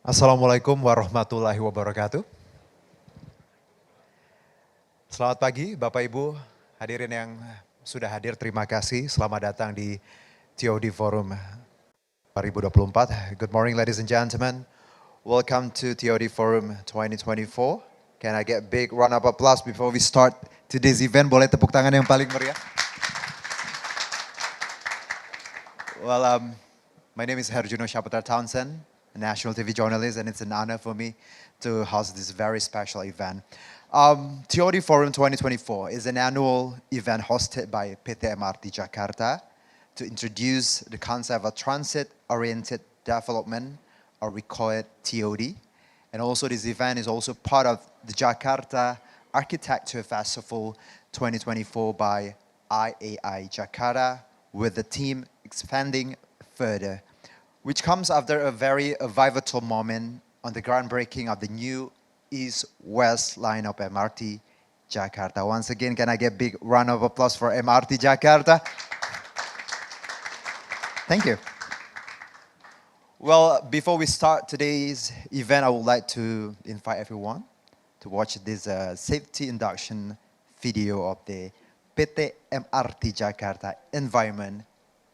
Assalamualaikum warahmatullahi wabarakatuh. Selamat pagi Bapak Ibu hadirin yang sudah hadir, terima kasih. Selamat datang di TOD Forum 2024. Good morning ladies and gentlemen. Welcome to TOD Forum 2024. Can I get big round of applause before we start today's event? Boleh tepuk tangan yang paling meriah? Well, my name is Herjuno Shaputra Townsend, a national TV journalist, and it's an honor for me to host this very special event. TOD Forum 2024 is an annual event hosted by PT MRT Jakarta to introduce the concept of transit-oriented development, or we call it TOD. And also this event is also part of the Jakarta Architecture Festival 2024 by IAI Jakarta, with the theme expanding further, which comes after a very pivotal moment on the groundbreaking of the new East-West line of MRT Jakarta. Once again, can I get a big round of applause for MRT Jakarta? Thank you. Well, before we start today's event, I would like to invite everyone to watch this safety induction video of the PT MRT Jakarta environment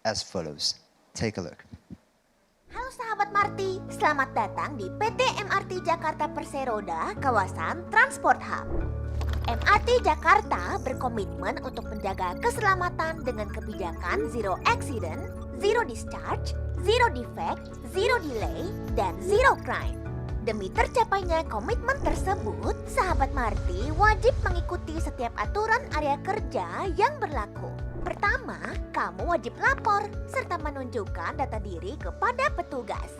as follows. Take a look. Halo sahabat Marti, selamat datang di PT MRT Jakarta Perseroda, kawasan Transport Hub. MRT Jakarta berkomitmen untuk menjaga keselamatan dengan kebijakan zero accident, zero discharge, zero defect, zero delay, dan zero crime. Demi tercapainya komitmen tersebut, sahabat Marti wajib mengikuti setiap aturan area kerja yang berlaku. Pertama, kamu wajib lapor serta menunjukkan data diri kepada petugas.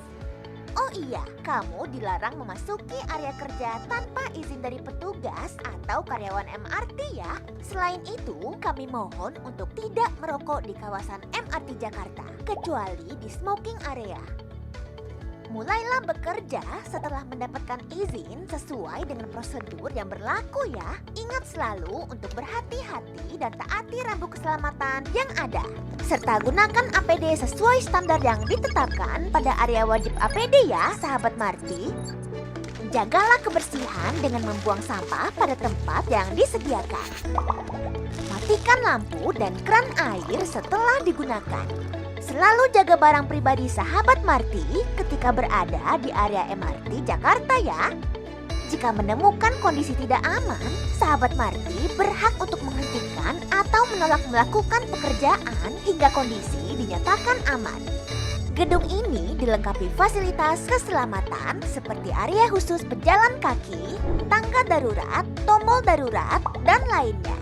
Oh iya, kamu dilarang memasuki area kerja tanpa izin dari petugas atau karyawan MRT ya. Selain itu, kami mohon untuk tidak merokok di kawasan MRT Jakarta, kecuali di smoking area. Mulailah bekerja setelah mendapatkan izin sesuai dengan prosedur yang berlaku ya. Ingat selalu untuk berhati-hati dan taati rambu keselamatan yang ada. Serta gunakan APD sesuai standar yang ditetapkan pada area wajib APD ya, sahabat Marti. Jagalah kebersihan dengan membuang sampah pada tempat yang disediakan. Matikan lampu dan keran air setelah digunakan. Selalu jaga barang pribadi sahabat Marti ketika berada di area MRT Jakarta ya. Jika menemukan kondisi tidak aman, sahabat Marti berhak untuk menghentikan atau menolak melakukan pekerjaan hingga kondisi dinyatakan aman. Gedung ini dilengkapi fasilitas keselamatan seperti area khusus pejalan kaki, tangga darurat, tombol darurat, dan lainnya.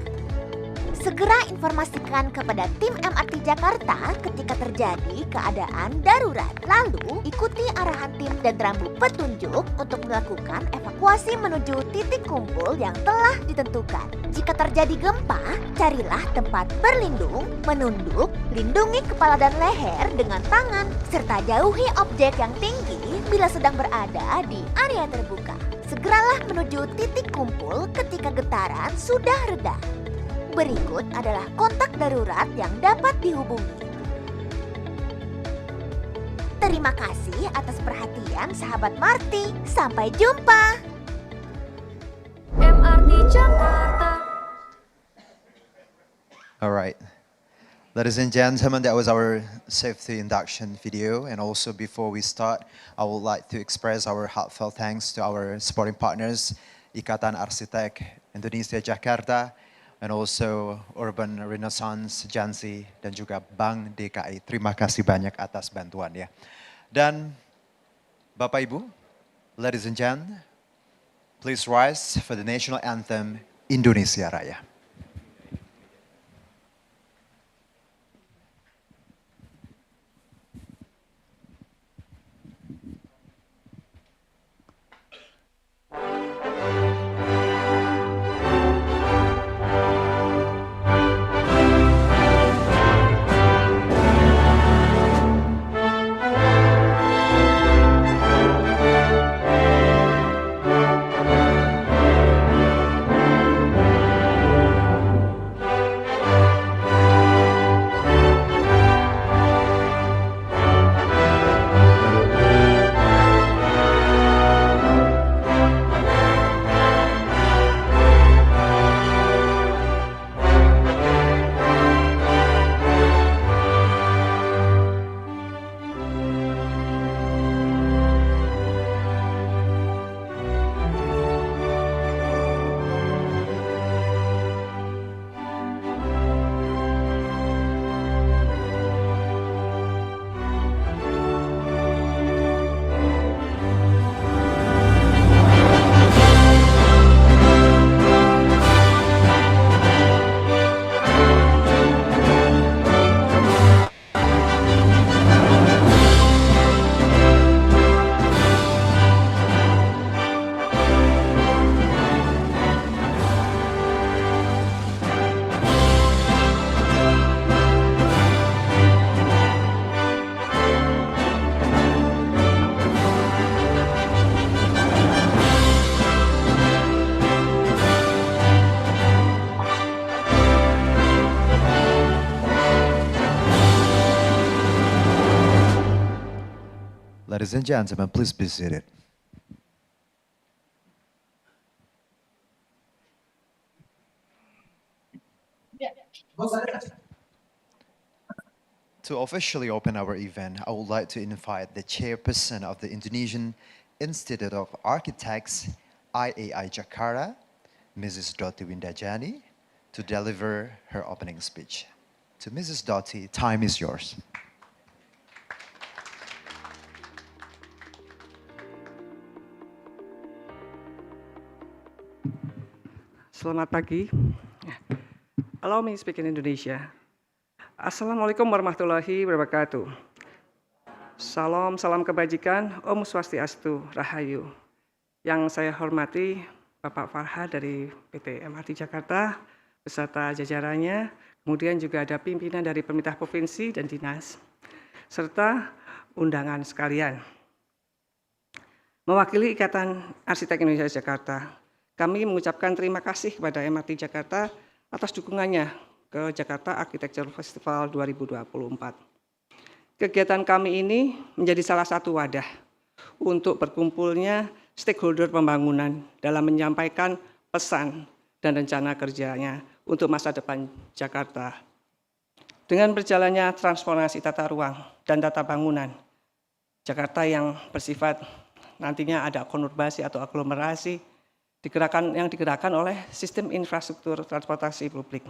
Segera informasikan kepada tim MRT Jakarta ketika terjadi keadaan darurat. Lalu, ikuti arahan tim dan rambu petunjuk untuk melakukan evakuasi menuju titik kumpul yang telah ditentukan. Jika terjadi gempa, carilah tempat berlindung, menunduk, lindungi kepala dan leher dengan tangan, serta jauhi objek yang tinggi bila sedang berada di area terbuka. Segeralah menuju titik kumpul ketika getaran sudah reda. Berikut adalah kontak darurat yang dapat dihubungi. Terima kasih atas perhatian sahabat Marti. Sampai jumpa. MRT Jakarta. Alright. Ladies and gentlemen, that was our safety induction video. And also before we start, I would like to express our heartfelt thanks to our supporting partners, Ikatan Arsitek Indonesia Jakarta, and also Urban Renaissance Jansi, dan juga Bank DKI. Terima kasih banyak atas bantuan ya. Dan Bapak Ibu, ladies and gentlemen, please rise for the national anthem Indonesia Raya. Ladies and gentlemen, please be seated. To officially open our event, I would like to invite the chairperson of the Indonesian Institute of Architects, IAI Jakarta, Mrs. Doti Windajani, to deliver her opening speech. To Mrs. Doti, time is yours. Selamat pagi. Allow me to speak in Indonesia. Assalamualaikum warahmatullahi wabarakatuh. Salam, salam kebajikan, Om Swastiastu, Rahayu. Yang saya hormati Bapak Farhad dari PT MRT Jakarta, beserta jajarannya, kemudian juga ada pimpinan dari pemerintah provinsi dan dinas, serta undangan sekalian. Mewakili Ikatan Arsitek Indonesia Jakarta, kami mengucapkan terima kasih kepada MRT Jakarta atas dukungannya ke Jakarta Architecture Festival 2024. Kegiatan kami ini menjadi salah satu wadah untuk berkumpulnya stakeholder pembangunan dalam menyampaikan pesan dan rencana kerjanya untuk masa depan Jakarta. Dengan berjalannya transformasi tata ruang dan tata bangunan, Jakarta yang bersifat nantinya ada konurbasi atau aglomerasi yang digerakkan oleh sistem infrastruktur transportasi publik.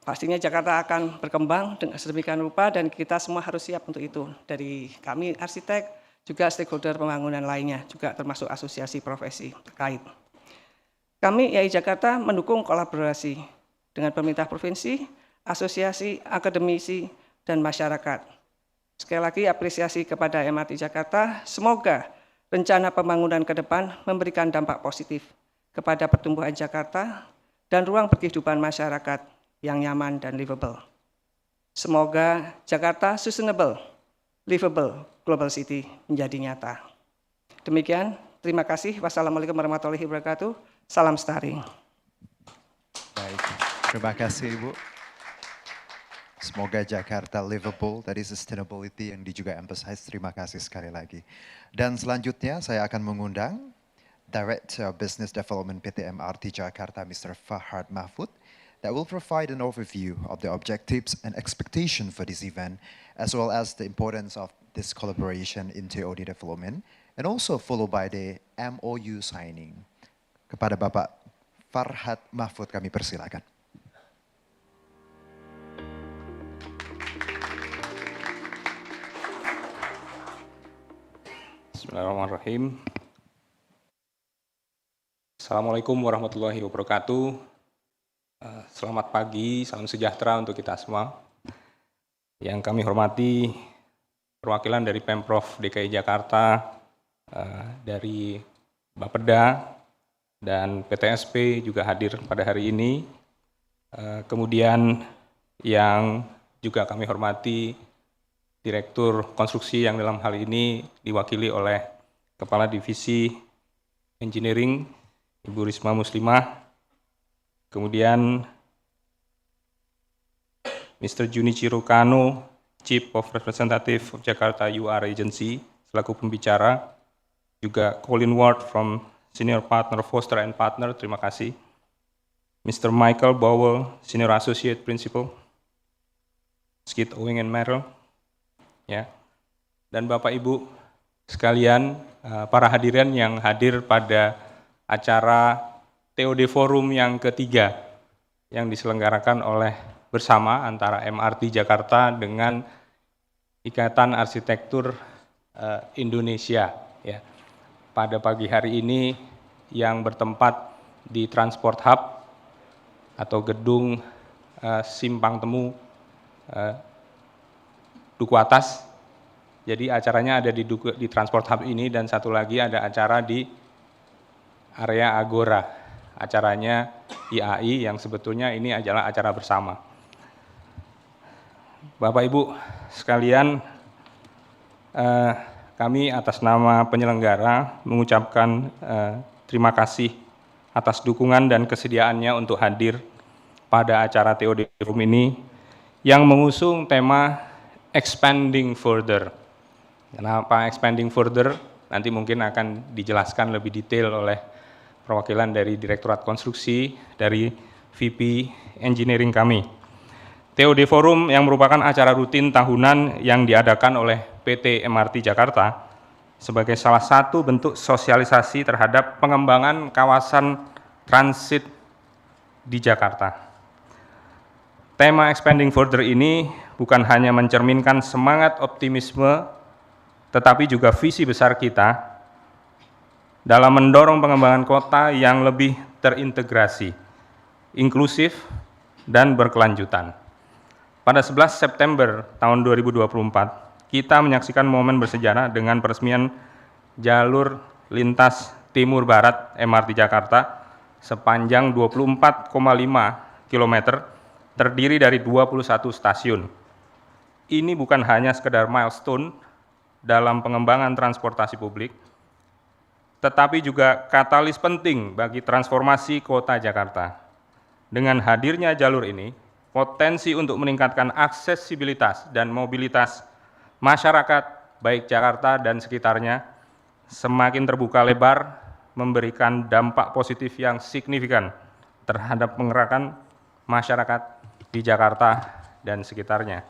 Pastinya Jakarta akan berkembang dengan sedemikian rupa dan kita semua harus siap untuk itu. Dari kami arsitek, juga stakeholder pembangunan lainnya, juga termasuk asosiasi profesi terkait. Kami IAI Jakarta mendukung kolaborasi dengan pemerintah provinsi, asosiasi, akademisi, dan masyarakat. Sekali lagi apresiasi kepada MRT Jakarta, semoga rencana pembangunan ke depan memberikan dampak positif kepada pertumbuhan Jakarta dan ruang berkehidupan masyarakat yang nyaman dan livable. Semoga Jakarta Sustainable, Livable Global City menjadi nyata. Demikian, terima kasih. Wassalamualaikum warahmatullahi wabarakatuh. Salam Starring. Baik, terima kasih Ibu. Semoga Jakarta livable, tadi sustainability yang juga emphasize, terima kasih sekali lagi. Dan selanjutnya saya akan mengundang Director Business Development PT MRT Jakarta, Mr. Farhad Mahfud, that will provide an overview of the objectives and expectation for this event, as well as the importance of this collaboration in TOD development, and also followed by the MOU signing. Kepada Bapak Farhad Mahfud kami persilakan. Bismillahirrahmanirrahim. Assalamualaikum warahmatullahi wabarakatuh. Selamat pagi, salam sejahtera untuk kita semua. Yang kami hormati perwakilan dari Pemprov DKI Jakarta, dari Bapeda dan PTSP juga hadir pada hari ini. Kemudian yang juga kami hormati Direktur Konstruksi yang dalam hal ini diwakili oleh Kepala Divisi Engineering, Ibu Risma Muslimah. Kemudian Mr. Junichiro Kano, Chief of Representative of Jakarta UR Agency, selaku pembicara. Juga Colin Ward from Senior Partner Foster and Partner, terima kasih. Mr. Michael Bowell, Senior Associate Principal, Skid Owing and Merrill. Ya. Dan Bapak Ibu sekalian, para hadirin yang hadir pada acara TOD Forum yang ketiga yang diselenggarakan oleh bersama antara MRT Jakarta dengan Ikatan Arsitektur Indonesia. Ya. Pada pagi hari ini yang bertempat di Transport Hub atau gedung Simpang Temu Duku Atas. Jadi acaranya ada di Transport Hub ini dan satu lagi ada acara di area Agora. Acaranya IAI yang sebetulnya ini adalah acara bersama. Bapak Ibu sekalian, kami atas nama penyelenggara mengucapkan terima kasih atas dukungan dan kesediaannya untuk hadir pada acara TOD Forum ini yang mengusung tema Expanding Further, Kenapa expanding further? Nanti mungkin akan dijelaskan lebih detail oleh perwakilan dari Direktorat Konstruksi, dari VP Engineering kami. TOD Forum yang merupakan acara rutin tahunan yang diadakan oleh PT MRT Jakarta sebagai salah satu bentuk sosialisasi terhadap pengembangan kawasan transit di Jakarta. Tema Expanding Further ini bukan hanya mencerminkan semangat optimisme, tetapi juga visi besar kita dalam mendorong pengembangan kota yang lebih terintegrasi, inklusif, dan berkelanjutan. Pada 11 September tahun 2024, kita menyaksikan momen bersejarah dengan peresmian jalur lintas timur barat MRT Jakarta sepanjang 24,5 km terdiri dari 21 stasiun. Ini bukan hanya sekedar milestone dalam pengembangan transportasi publik, tetapi juga katalis penting bagi transformasi Kota Jakarta. Dengan hadirnya jalur ini, potensi untuk meningkatkan aksesibilitas dan mobilitas masyarakat, baik Jakarta dan sekitarnya, semakin terbuka lebar, memberikan dampak positif yang signifikan terhadap penggerakkan masyarakat di Jakarta dan sekitarnya.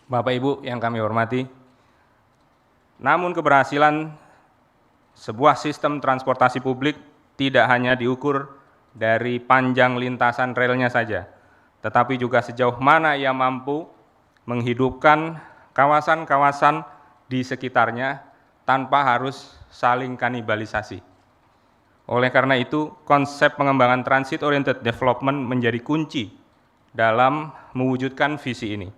Bapak Ibu yang kami hormati, namun keberhasilan sebuah sistem transportasi publik tidak hanya diukur dari panjang lintasan relnya saja, tetapi juga sejauh mana ia mampu menghidupkan kawasan-kawasan di sekitarnya tanpa harus saling kanibalisasi. Oleh karena itu, konsep pengembangan transit-oriented development menjadi kunci dalam mewujudkan visi ini.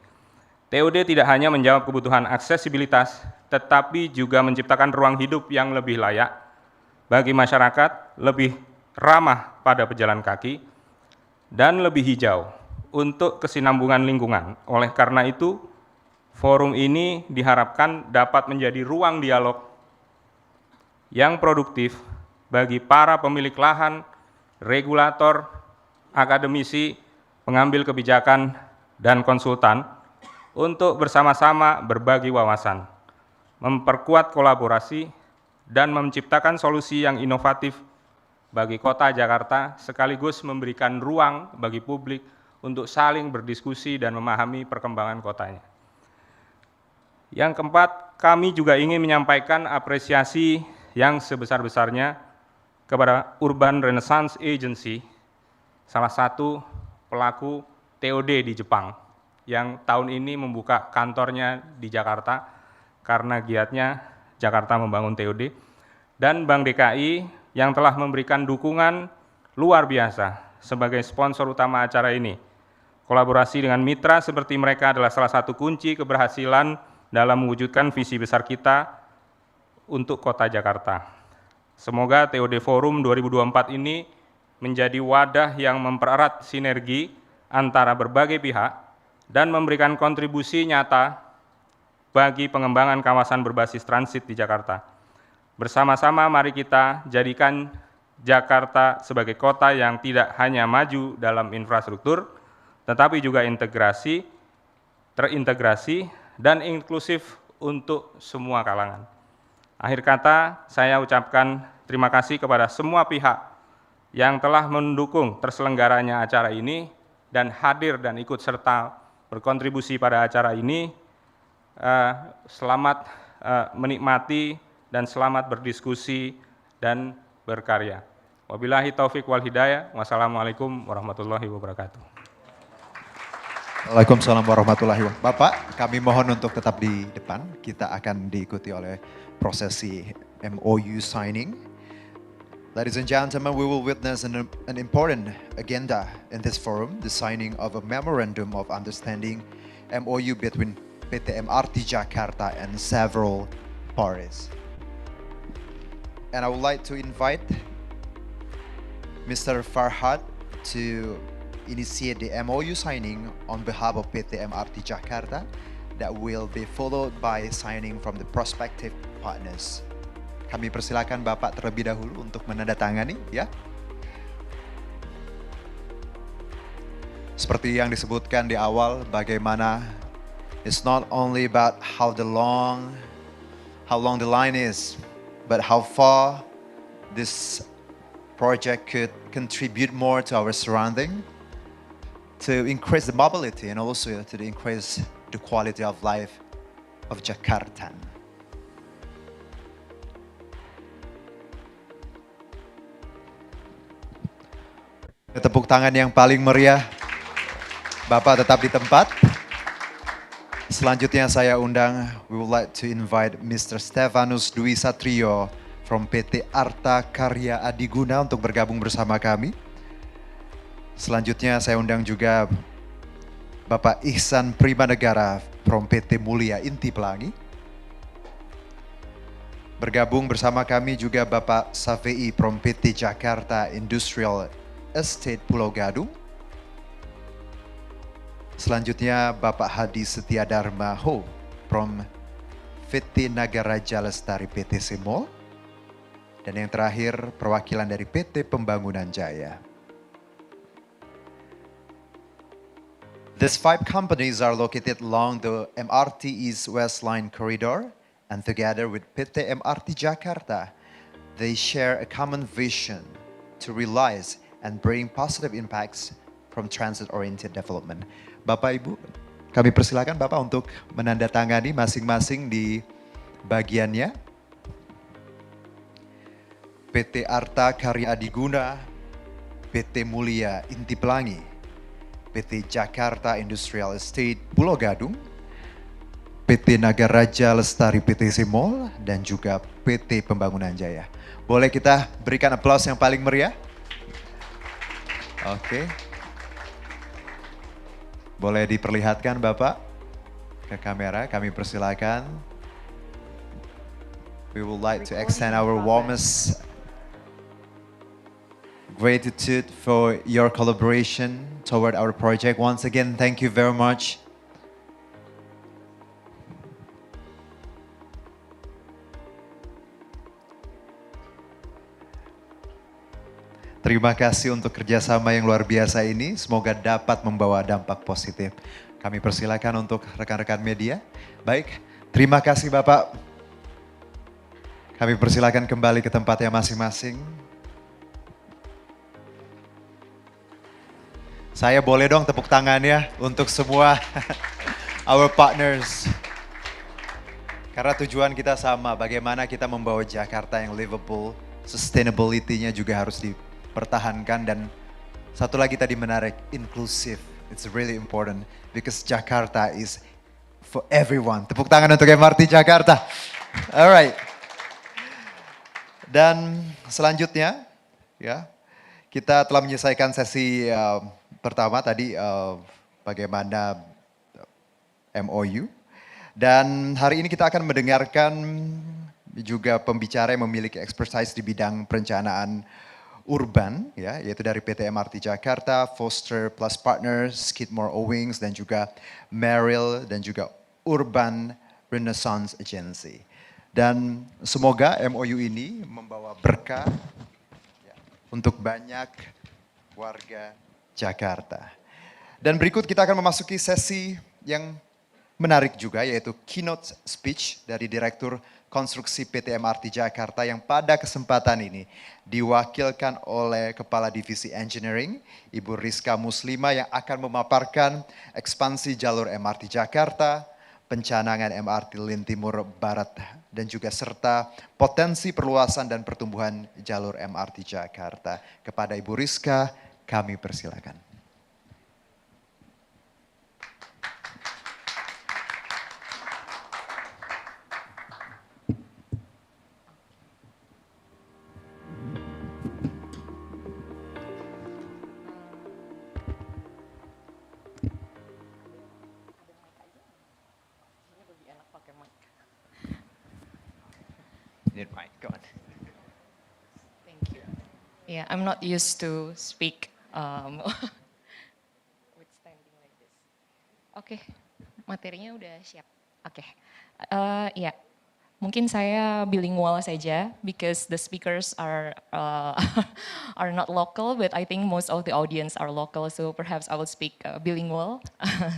TOD tidak hanya menjawab kebutuhan aksesibilitas, tetapi juga menciptakan ruang hidup yang lebih layak bagi masyarakat, lebih ramah pada pejalan kaki, dan lebih hijau untuk kesinambungan lingkungan. Oleh karena itu, forum ini diharapkan dapat menjadi ruang dialog yang produktif bagi para pemilik lahan, regulator, akademisi, pengambil kebijakan, dan konsultan untuk bersama-sama berbagi wawasan, memperkuat kolaborasi, dan menciptakan solusi yang inovatif bagi Kota Jakarta, sekaligus memberikan ruang bagi publik untuk saling berdiskusi dan memahami perkembangan kotanya. Yang keempat, kami juga ingin menyampaikan apresiasi yang sebesar-besarnya kepada Urban Renaissance Agency, salah satu pelaku TOD di Jepang, yang tahun ini membuka kantornya di Jakarta karena giatnya Jakarta membangun TOD, dan Bank DKI yang telah memberikan dukungan luar biasa sebagai sponsor utama acara ini. Kolaborasi dengan mitra seperti mereka adalah salah satu kunci keberhasilan dalam mewujudkan visi besar kita untuk Kota Jakarta. Semoga TOD Forum 2024 ini menjadi wadah yang mempererat sinergi antara berbagai pihak dan memberikan kontribusi nyata bagi pengembangan kawasan berbasis transit di Jakarta. Bersama-sama mari kita jadikan Jakarta sebagai kota yang tidak hanya maju dalam infrastruktur, tetapi juga terintegrasi, dan inklusif untuk semua kalangan. Akhir kata, saya ucapkan terima kasih kepada semua pihak yang telah mendukung terselenggaranya acara ini dan hadir dan ikut serta berkontribusi pada acara ini. Selamat menikmati dan selamat berdiskusi dan berkarya. Wabillahi taufik wal hidayah. Wassalamualaikum warahmatullahi wabarakatuh. Waalaikumsalam warahmatullahi wabarakatuh. Bapak, kami mohon untuk tetap di depan. Kita akan diikuti oleh prosesi MOU signing. Ladies and gentlemen, we will witness an important agenda in this forum, the signing of a Memorandum of Understanding MOU between PT MRT Jakarta and several parties. And I would like to invite Mr. Farhad to initiate the MOU signing on behalf of PT MRT Jakarta that will be followed by signing from the prospective partners. Kami persilakan Bapak terlebih dahulu untuk menandatangani, ya. Seperti yang disebutkan di awal, bagaimana It's not only about how long the line is, but how far this project could contribute more to our surrounding, to increase the mobility and also to increase the quality of life of Jakarta. Tepuk tangan yang paling meriah. Bapak tetap di tempat. Selanjutnya saya undang, we would like to invite Mr. Stefanus Dwi Satrio from PT Arta Karya Adiguna untuk bergabung bersama kami. Selanjutnya saya undang juga Bapak Ihsan Primanegara from PT Mulia Inti Pelangi. Bergabung bersama kami juga Bapak Safei from PT Jakarta Industrial Estate Pulau Gadung. Selanjutnya Bapak Hadi Setia Dharma Ho from PT Nagaraja Lestari PT Semol. Dan yang terakhir perwakilan dari PT Pembangunan Jaya. These 5 companies are located along the MRT East-West Line corridor, and together with PT MRT Jakarta, they share a common vision to realize and bring positive impacts from transit-oriented development. Bapak Ibu, kami persilakan Bapak untuk menandatangani masing-masing di bagiannya. PT Arta Karya Adiguna, PT Mulia Inti Pelangi, PT Jakarta Industrial Estate Pulau Gadung, PT Nagaraja Lestari PT Semol, dan juga PT Pembangunan Jaya. Boleh kita berikan aplaus yang paling meriah? Oke. Boleh diperlihatkan Bapak ke kamera, kami persilakan. We would like to extend our warmest gratitude for your collaboration toward our project. Once again, thank you very much. Terima kasih untuk kerjasama yang luar biasa ini. Semoga dapat membawa dampak positif. Kami persilakan untuk rekan-rekan media. Baik, terima kasih Bapak. Kami persilakan kembali ke tempatnya masing-masing. Saya boleh dong tepuk tangannya untuk semua our partners. Karena tujuan kita sama, bagaimana kita membawa Jakarta yang livable, sustainability-nya juga harus dipertahankan, dan satu lagi tadi menarik, inklusif. It's really important because Jakarta is for everyone. Tepuk tangan untuk MRT Jakarta. Alright. Dan selanjutnya, ya, kita telah menyelesaikan sesi pertama tadi bagaimana MOU. Dan hari ini kita akan mendengarkan juga pembicara yang memiliki expertise di bidang perencanaan urban, ya, yaitu dari PT MRT Jakarta, Foster Plus Partners, Skidmore Owings, dan juga Merrill, dan juga Urban Renaissance Agency. Dan semoga MOU ini membawa berkah untuk banyak warga Jakarta. Dan berikut kita akan memasuki sesi yang menarik juga, yaitu keynote speech dari Direktur Konstruksi PT MRT Jakarta yang pada kesempatan ini diwakilkan oleh Kepala Divisi Engineering, Ibu Rizka Muslima, yang akan memaparkan ekspansi jalur MRT Jakarta, pencanangan MRT Lin Timur-Barat, dan juga serta potensi perluasan dan pertumbuhan jalur MRT Jakarta. Kepada Ibu Rizka, kami persilakan. Need mic, go on. Thank you. Yeah, I'm not used to speak with standing like this. Oke, materinya udah siap. Oke, ya. Mungkin saya bilingual saja because the speakers are are not local, but I think most of the audience are local, so perhaps I will speak bilingual.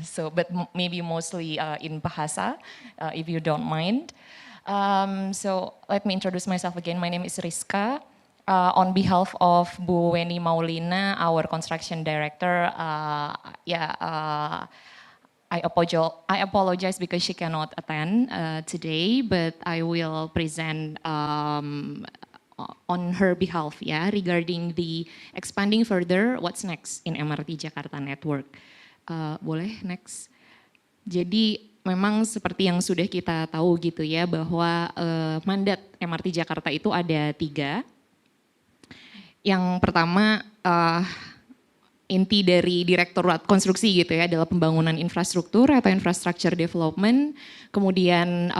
So, but maybe mostly in bahasa, if you don't mind. So let me introduce myself again. My name is Rizka. On behalf of Bu Weni Maulina, our construction director, I apologize because she cannot attend today, but I will present on her behalf regarding the expanding further what's next in MRT Jakarta network. Boleh next. Jadi memang seperti yang sudah kita tahu gitu ya bahwa mandat MRT Jakarta itu ada 3. Yang pertama inti dari Direktorat Konstruksi gitu ya adalah pembangunan infrastruktur atau infrastructure development. Kemudian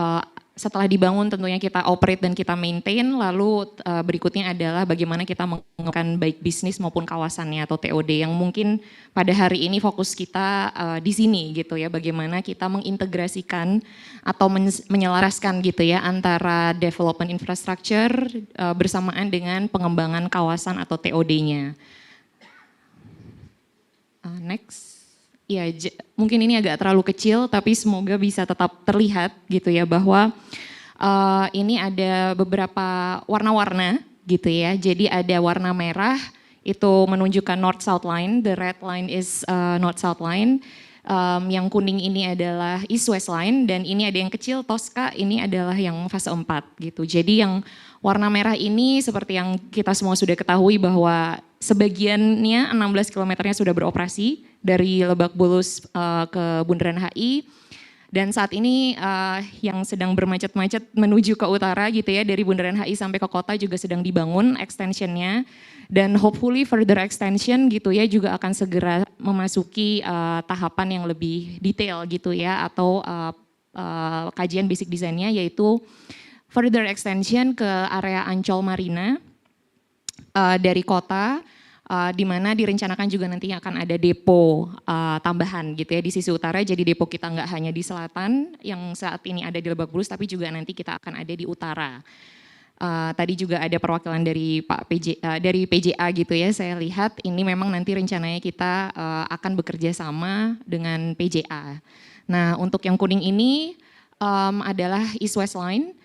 setelah dibangun tentunya kita operate dan kita maintain. Lalu berikutnya adalah bagaimana kita mengembangkan baik bisnis maupun kawasannya atau TOD yang mungkin pada hari ini fokus kita di sini gitu ya. Bagaimana kita mengintegrasikan atau menyelaraskan gitu ya antara development infrastructure bersamaan dengan pengembangan kawasan atau TOD-nya. Next, ya mungkin ini agak terlalu kecil tapi semoga bisa tetap terlihat gitu ya bahwa ini ada beberapa warna-warna gitu ya. Jadi ada warna merah itu menunjukkan North-South line, the red line is North-South line. Yang kuning ini adalah East-West line dan ini ada yang kecil Tosca, ini adalah yang fase 4 gitu. Jadi yang warna merah ini seperti yang kita semua sudah ketahui bahwa sebagiannya 16 kilometernya sudah beroperasi dari Lebak Bulus ke Bundaran HI. Dan saat ini yang sedang bermacet-macet menuju ke utara gitu ya, dari Bundaran HI sampai ke kota juga sedang dibangun extensionnya. Dan hopefully further extension gitu ya juga akan segera memasuki tahapan yang lebih detail gitu ya, atau kajian basic desainnya yaitu further extension ke area Ancol Marina dari kota. Di mana direncanakan juga nantinya akan ada depo tambahan gitu ya di sisi utara. Jadi depo kita nggak hanya di selatan yang saat ini ada di Lebak Bulus, tapi juga nanti kita akan ada di utara. Tadi juga ada perwakilan dari dari PJA gitu ya. Saya lihat ini memang nanti rencananya kita akan bekerja sama dengan PJA. Nah untuk yang kuning ini adalah East-West line.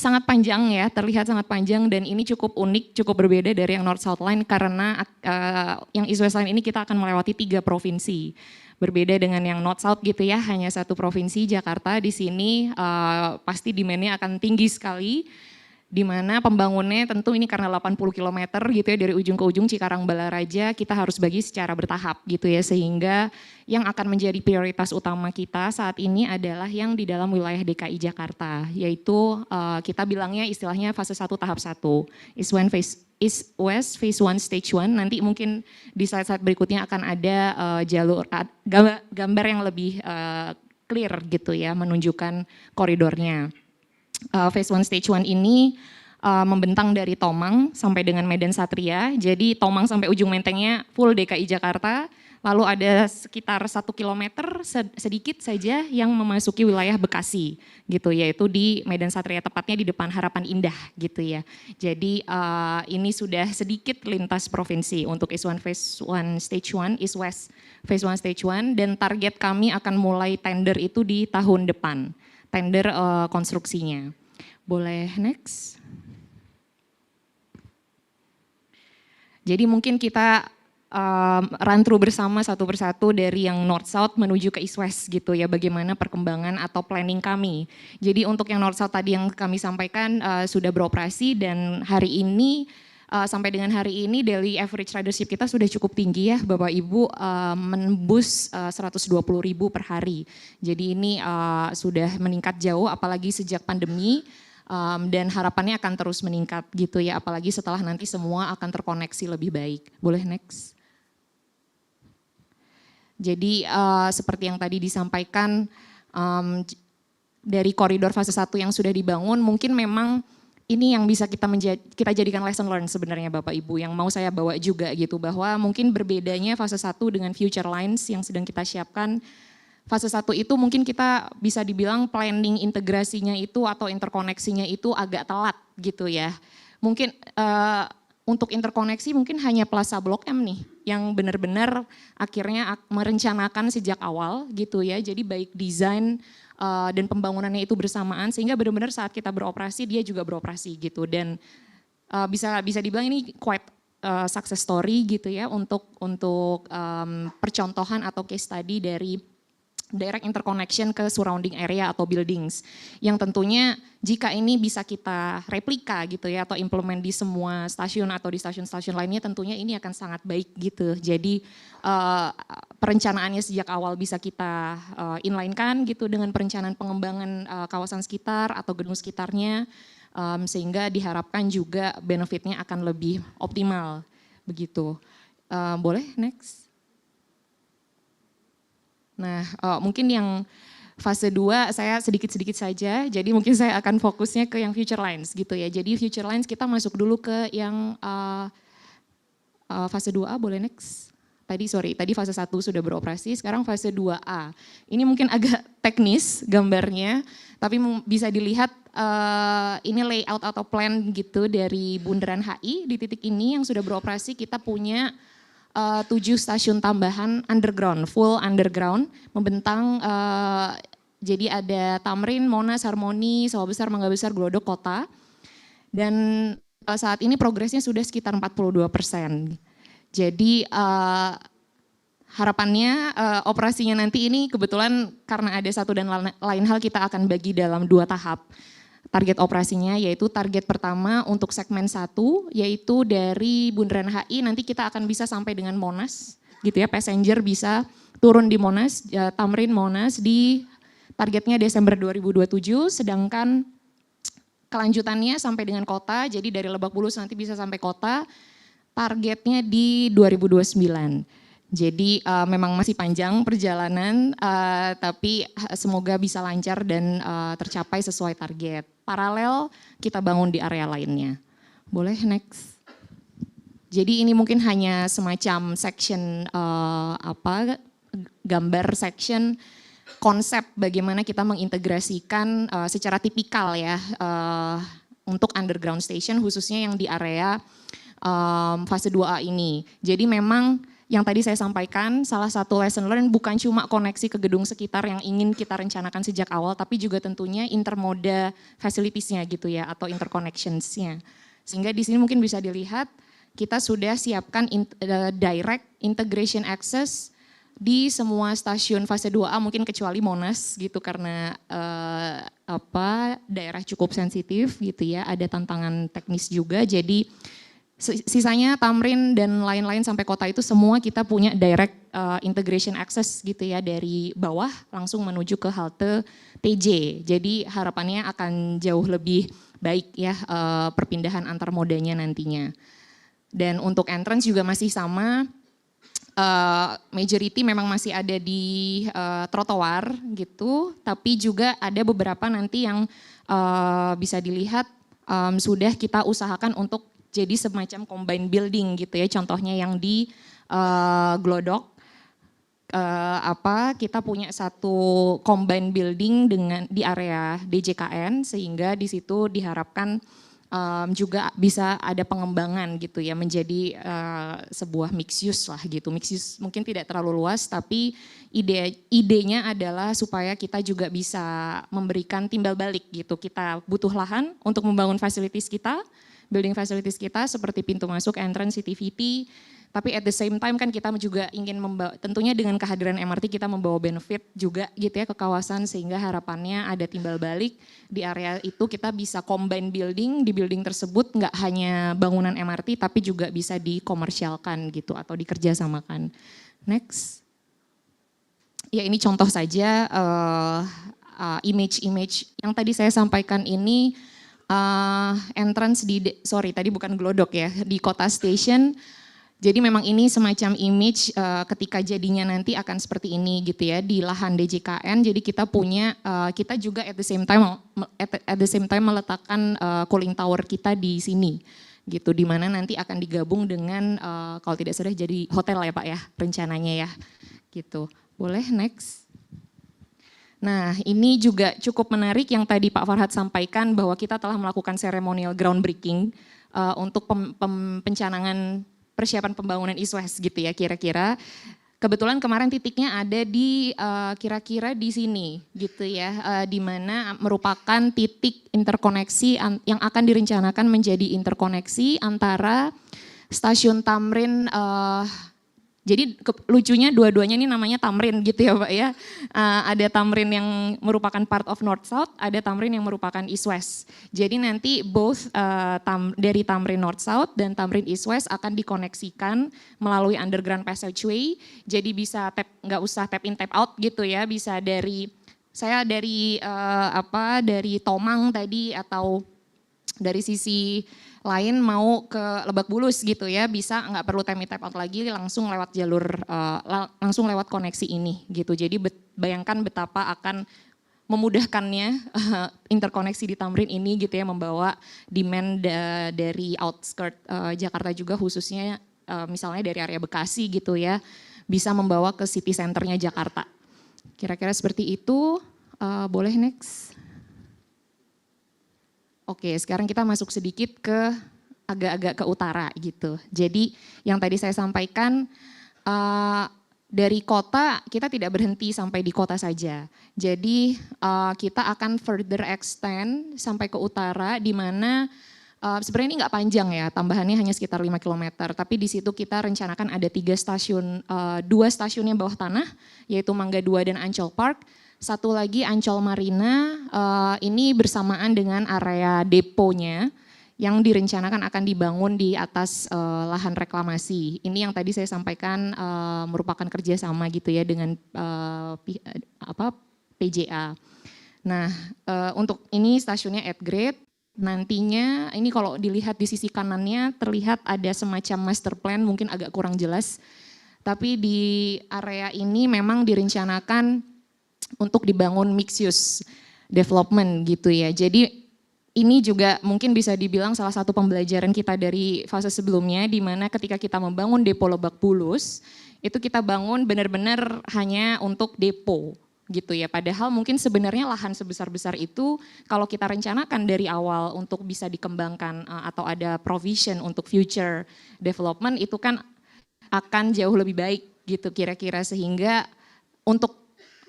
Sangat panjang ya, terlihat sangat panjang dan ini cukup unik, cukup berbeda dari yang North-South line karena yang East-West line ini kita akan melewati 3 provinsi. Berbeda dengan yang North-South gitu ya, hanya 1 provinsi Jakarta. Di sini pasti demand-nya akan tinggi sekali. Di mana pembangunannya tentu ini karena 80 km gitu ya dari ujung ke ujung Cikarang Balaraja kita harus bagi secara bertahap gitu ya, sehingga yang akan menjadi prioritas utama kita saat ini adalah yang di dalam wilayah DKI Jakarta, yaitu kita bilangnya istilahnya fase 1 tahap 1, East West Phase 1 Stage 1. Nanti mungkin di slide-slide berikutnya akan ada jalur gambar yang lebih clear gitu ya, menunjukkan koridornya. Phase 1 Stage 1 ini membentang dari Tomang sampai dengan Medan Satria. Jadi Tomang sampai ujung Mentengnya full DKI Jakarta. Lalu ada sekitar 1 kilometer sedikit saja yang memasuki wilayah Bekasi gitu, yaitu di Medan Satria, tepatnya di depan Harapan Indah gitu ya. Jadi ini sudah sedikit lintas provinsi untuk East Phase 1 Stage 1, East West Phase 1 Stage 1, dan target kami akan mulai tender itu di tahun depan. Tender konstruksinya. Boleh next. Jadi mungkin kita run through bersama satu persatu dari yang North-South menuju ke East-West gitu ya, bagaimana perkembangan atau planning kami. Jadi untuk yang North-South tadi yang kami sampaikan sudah beroperasi dan hari ini sampai dengan hari ini daily average ridership kita sudah cukup tinggi ya Bapak Ibu, menembus 120.000 per hari. Jadi ini sudah meningkat jauh apalagi sejak pandemi, dan harapannya akan terus meningkat gitu ya, apalagi setelah nanti semua akan terkoneksi lebih baik. Boleh next. Jadi seperti yang tadi disampaikan dari koridor fase 1 yang sudah dibangun, mungkin memang ini yang bisa kita jadikan lesson learned sebenarnya Bapak Ibu, yang mau saya bawa juga gitu, bahwa mungkin berbedanya fase 1 dengan future lines yang sedang kita siapkan fase 1 itu mungkin kita bisa dibilang planning integrasinya itu atau interkoneksinya itu agak telat gitu ya. Mungkin untuk interkoneksi mungkin hanya Plaza Blok M nih yang benar-benar akhirnya merencanakan sejak awal gitu ya. Jadi baik desain dan pembangunannya itu bersamaan sehingga benar-benar saat kita beroperasi dia juga beroperasi gitu. Dan bisa dibilang ini quite success story gitu ya untuk percontohan atau case study dari direct interconnection ke surrounding area atau buildings. Yang tentunya jika ini bisa kita replika gitu ya atau implement di semua stasiun atau di stasiun-stasiun lainnya tentunya ini akan sangat baik gitu. Jadi perencanaannya sejak awal bisa kita inline-kan gitu dengan perencanaan pengembangan kawasan sekitar atau gedung sekitarnya sehingga diharapkan juga benefitnya akan lebih optimal begitu. Boleh next? Nah, mungkin yang fase 2 saya sedikit-sedikit saja, jadi mungkin saya akan fokusnya ke yang future lines gitu ya. Jadi future lines kita masuk dulu ke yang fase 2A, boleh next? Tadi fase 1 sudah beroperasi, sekarang fase 2A. Ini mungkin agak teknis gambarnya, tapi bisa dilihat ini layout atau plan gitu dari Bundaran HI di titik ini yang sudah beroperasi kita punya 7 stasiun tambahan underground, full underground, membentang jadi ada Tamrin, Monas, Harmoni, Sawah Besar, Mangga Besar, Glodok, Kota. Dan saat ini progresnya sudah sekitar 42%. Jadi harapannya operasinya nanti ini kebetulan karena ada satu dan lain hal kita akan bagi dalam 2 tahap. Target operasinya yaitu target pertama untuk segmen 1 yaitu dari Bundaran HI nanti kita akan bisa sampai dengan Monas gitu ya, passenger bisa turun di Monas, Tamrin Monas di targetnya Desember 2027, sedangkan kelanjutannya sampai dengan Kota, jadi dari Lebak Bulus nanti bisa sampai Kota, targetnya di 2029. Jadi memang masih panjang perjalanan, tapi semoga bisa lancar dan tercapai sesuai target. Paralel kita bangun di area lainnya. Boleh next. Jadi ini mungkin hanya semacam section gambar section konsep bagaimana kita mengintegrasikan secara tipikal ya untuk underground station khususnya yang di area fase 2A ini. Jadi memang yang tadi saya sampaikan, salah satu lesson learned bukan cuma koneksi ke gedung sekitar yang ingin kita rencanakan sejak awal, tapi juga tentunya intermoda facilities-nya gitu ya, atau interconnections-nya. Sehingga di sini mungkin bisa dilihat, kita sudah siapkan direct integration access di semua stasiun fase 2A, mungkin kecuali Monas gitu, karena daerah cukup sensitif gitu ya, ada tantangan teknis juga, jadi sisanya Tamrin dan lain-lain sampai Kota itu semua kita punya direct integration access gitu ya dari bawah langsung menuju ke halte TJ. Jadi harapannya akan jauh lebih baik ya perpindahan antar modanya nantinya. Dan untuk entrance juga masih sama, majority memang masih ada di trotoar gitu, tapi juga ada beberapa nanti yang bisa dilihat sudah kita usahakan untuk jadi semacam combine building gitu ya, contohnya yang di Glodok, kita punya satu combine building dengan di area DJKN sehingga di situ diharapkan juga bisa ada pengembangan gitu ya menjadi sebuah mixed use lah gitu. Mixed use mungkin tidak terlalu luas tapi idenya adalah supaya kita juga bisa memberikan timbal balik gitu. Kita butuh lahan untuk membangun fasilitas kita, building facilities kita seperti pintu masuk, entrance, CCTV, tapi at the same time kan kita juga ingin membawa, tentunya dengan kehadiran MRT kita membawa benefit juga gitu ya ke kawasan sehingga harapannya ada timbal balik di area itu kita bisa combine building, di building tersebut nggak hanya bangunan MRT tapi juga bisa dikomersialkan gitu atau dikerjasamakan. Next. Ya ini contoh saja image-image yang tadi saya sampaikan ini entrance tadi bukan Glodok ya, di Kota Station. Jadi memang ini semacam image ketika jadinya nanti akan seperti ini gitu ya di lahan DJKN. Jadi kita punya kita juga at the same time meletakkan cooling tower kita di sini gitu, di mana nanti akan digabung dengan kalau tidak salah jadi hotel ya Pak ya rencananya ya gitu. Boleh next. Nah, ini juga cukup menarik yang tadi Pak Farhad sampaikan bahwa kita telah melakukan seremonial groundbreaking untuk pencanangan persiapan pembangunan East West gitu ya kira-kira. Kebetulan kemarin titiknya ada di kira-kira di sini gitu ya, di mana merupakan titik interkoneksi yang akan direncanakan menjadi interkoneksi antara stasiun Tamrin. Jadi lucunya dua-duanya ini namanya Tamrin gitu ya Pak ya. Ada Tamrin yang merupakan part of North South, ada Tamrin yang merupakan East West. Jadi nanti both dari Tamrin North South dan Tamrin East West akan dikoneksikan melalui underground passageway. Jadi bisa nggak usah tap in tap out gitu ya, bisa dari dari Tomang tadi atau dari sisi lain mau ke Lebak Bulus gitu ya, bisa nggak perlu tap in tap out lagi, langsung lewat jalur langsung lewat koneksi ini gitu. Jadi bayangkan betapa akan memudahkannya interkoneksi di Tamrin ini gitu ya, membawa demand dari outskirt Jakarta juga, khususnya misalnya dari area Bekasi gitu ya, bisa membawa ke city centernya Jakarta. Kira-kira seperti itu. Boleh next. Oke, sekarang kita masuk sedikit ke agak-agak ke utara gitu. Jadi yang tadi saya sampaikan dari kota kita tidak berhenti sampai di kota saja. Jadi kita akan further extend sampai ke utara, di mana sebenarnya ini nggak panjang ya, tambahannya hanya sekitar 5 km. Tapi di situ kita rencanakan ada 3 stasiun, 2 stasiunnya bawah tanah, yaitu Mangga 2 dan Ancol Park. Satu lagi Ancol Marina, ini bersamaan dengan area deponya yang direncanakan akan dibangun di atas lahan reklamasi. Ini yang tadi saya sampaikan merupakan kerjasama gitu ya dengan PJA. Nah, untuk ini stasiunnya at grade. Nantinya ini kalau dilihat di sisi kanannya terlihat ada semacam master plan, mungkin agak kurang jelas. Tapi di area ini memang direncanakan untuk dibangun mixed use development gitu ya. Jadi ini juga mungkin bisa dibilang salah satu pembelajaran kita dari fase sebelumnya, di mana ketika kita membangun depo Lebak Bulus, itu kita bangun benar-benar hanya untuk depo gitu ya. Padahal mungkin sebenarnya lahan sebesar-besar itu kalau kita rencanakan dari awal untuk bisa dikembangkan atau ada provision untuk future development, itu kan akan jauh lebih baik gitu kira-kira, sehingga untuk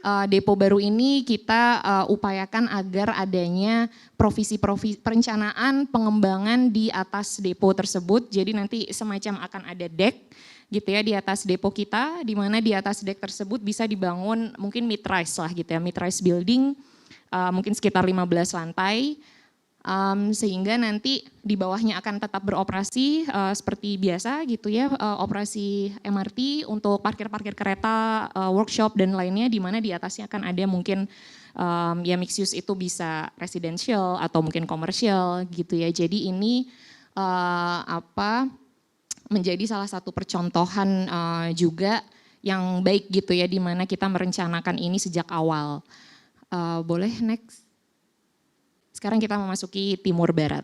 depo baru ini kita upayakan agar adanya perencanaan pengembangan di atas depo tersebut. Jadi nanti semacam akan ada deck gitu ya di atas depo kita, di mana di atas deck tersebut bisa dibangun mungkin mid-rise lah gitu ya, mid-rise building mungkin sekitar 15 lantai. Sehingga nanti di bawahnya akan tetap beroperasi seperti biasa gitu ya, operasi MRT untuk parkir-parkir kereta, workshop dan lainnya, di mana di atasnya akan ada mungkin ya mixed use, itu bisa residential atau mungkin komersial gitu ya. Jadi ini menjadi salah satu percontohan juga yang baik gitu ya, di mana kita merencanakan ini sejak awal. Boleh next. Sekarang kita memasuki Timur Barat.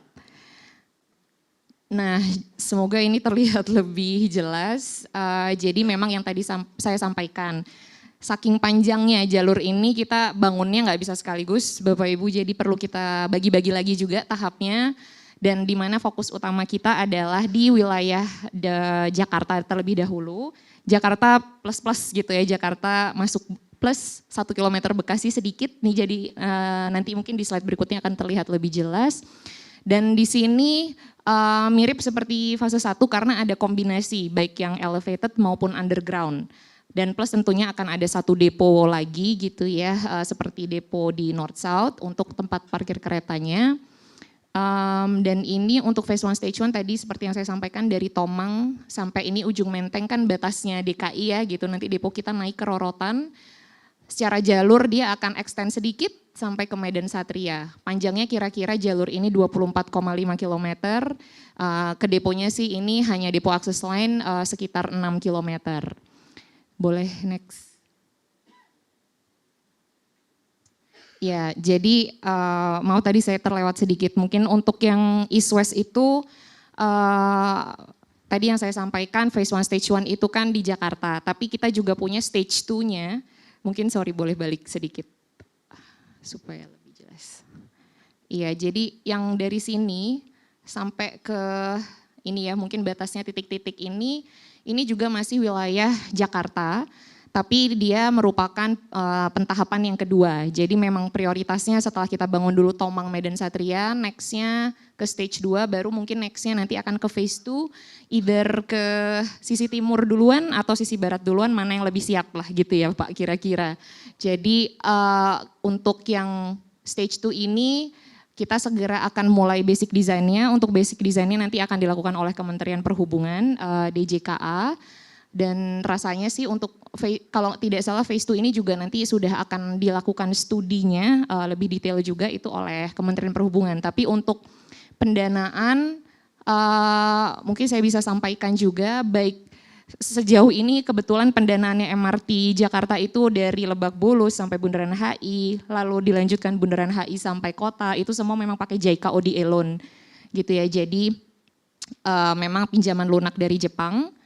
Nah, semoga ini terlihat lebih jelas. Jadi memang yang tadi saya sampaikan, saking panjangnya jalur ini kita bangunnya nggak bisa sekaligus Bapak Ibu, jadi perlu kita bagi-bagi lagi juga tahapnya. Dan di mana fokus utama kita adalah di wilayah Jakarta terlebih dahulu. Jakarta plus gitu ya, Jakarta masuk plus 1 km Bekasi sedikit nih, jadi nanti mungkin di slide berikutnya akan terlihat lebih jelas. Dan di sini mirip seperti fase 1 karena ada kombinasi baik yang elevated maupun underground. Dan plus tentunya akan ada satu depo lagi gitu ya, seperti depo di North South untuk tempat parkir keretanya. Dan ini untuk phase 1 stage 1 tadi seperti yang saya sampaikan, dari Tomang sampai ini ujung Menteng kan batasnya DKI ya gitu, nanti depo kita naik ke Rorotan. Secara jalur dia akan extend sedikit sampai ke Medan Satria. Panjangnya kira-kira jalur ini 24,5 km. Ke deponya sih ini hanya depo akses line sekitar 6 km. Boleh next. Ya, jadi mau tadi saya terlewat sedikit. Mungkin untuk yang East West itu tadi yang saya sampaikan phase 1 stage 1 itu kan di Jakarta. Tapi kita juga punya stage 2-nya. Mungkin boleh balik sedikit. supaya lebih jelas. Iya, jadi yang dari sini sampai ke ini ya, mungkin batasnya titik-titik ini juga masih wilayah Jakarta, tapi dia merupakan pentahapan yang kedua. Jadi memang prioritasnya setelah kita bangun dulu Tomang, Medan, Satria, nextnya ke stage 2, baru mungkin nextnya nanti akan ke phase 2, either ke sisi timur duluan atau sisi barat duluan, mana yang lebih siap lah gitu ya Pak kira-kira. Jadi untuk yang stage 2 ini, kita segera akan mulai basic design-nya. Untuk basic design-nya nanti akan dilakukan oleh Kementerian Perhubungan, DJKA. Dan rasanya sih untuk, kalau tidak salah phase 2 ini juga nanti sudah akan dilakukan studinya lebih detail juga itu oleh Kementerian Perhubungan. Tapi untuk pendanaan mungkin saya bisa sampaikan juga, baik sejauh ini kebetulan pendanaannya MRT Jakarta itu dari Lebak Bulus sampai Bundaran HI, lalu dilanjutkan Bundaran HI sampai kota, itu semua memang pakai JKOD loan gitu ya. Jadi memang pinjaman lunak dari Jepang.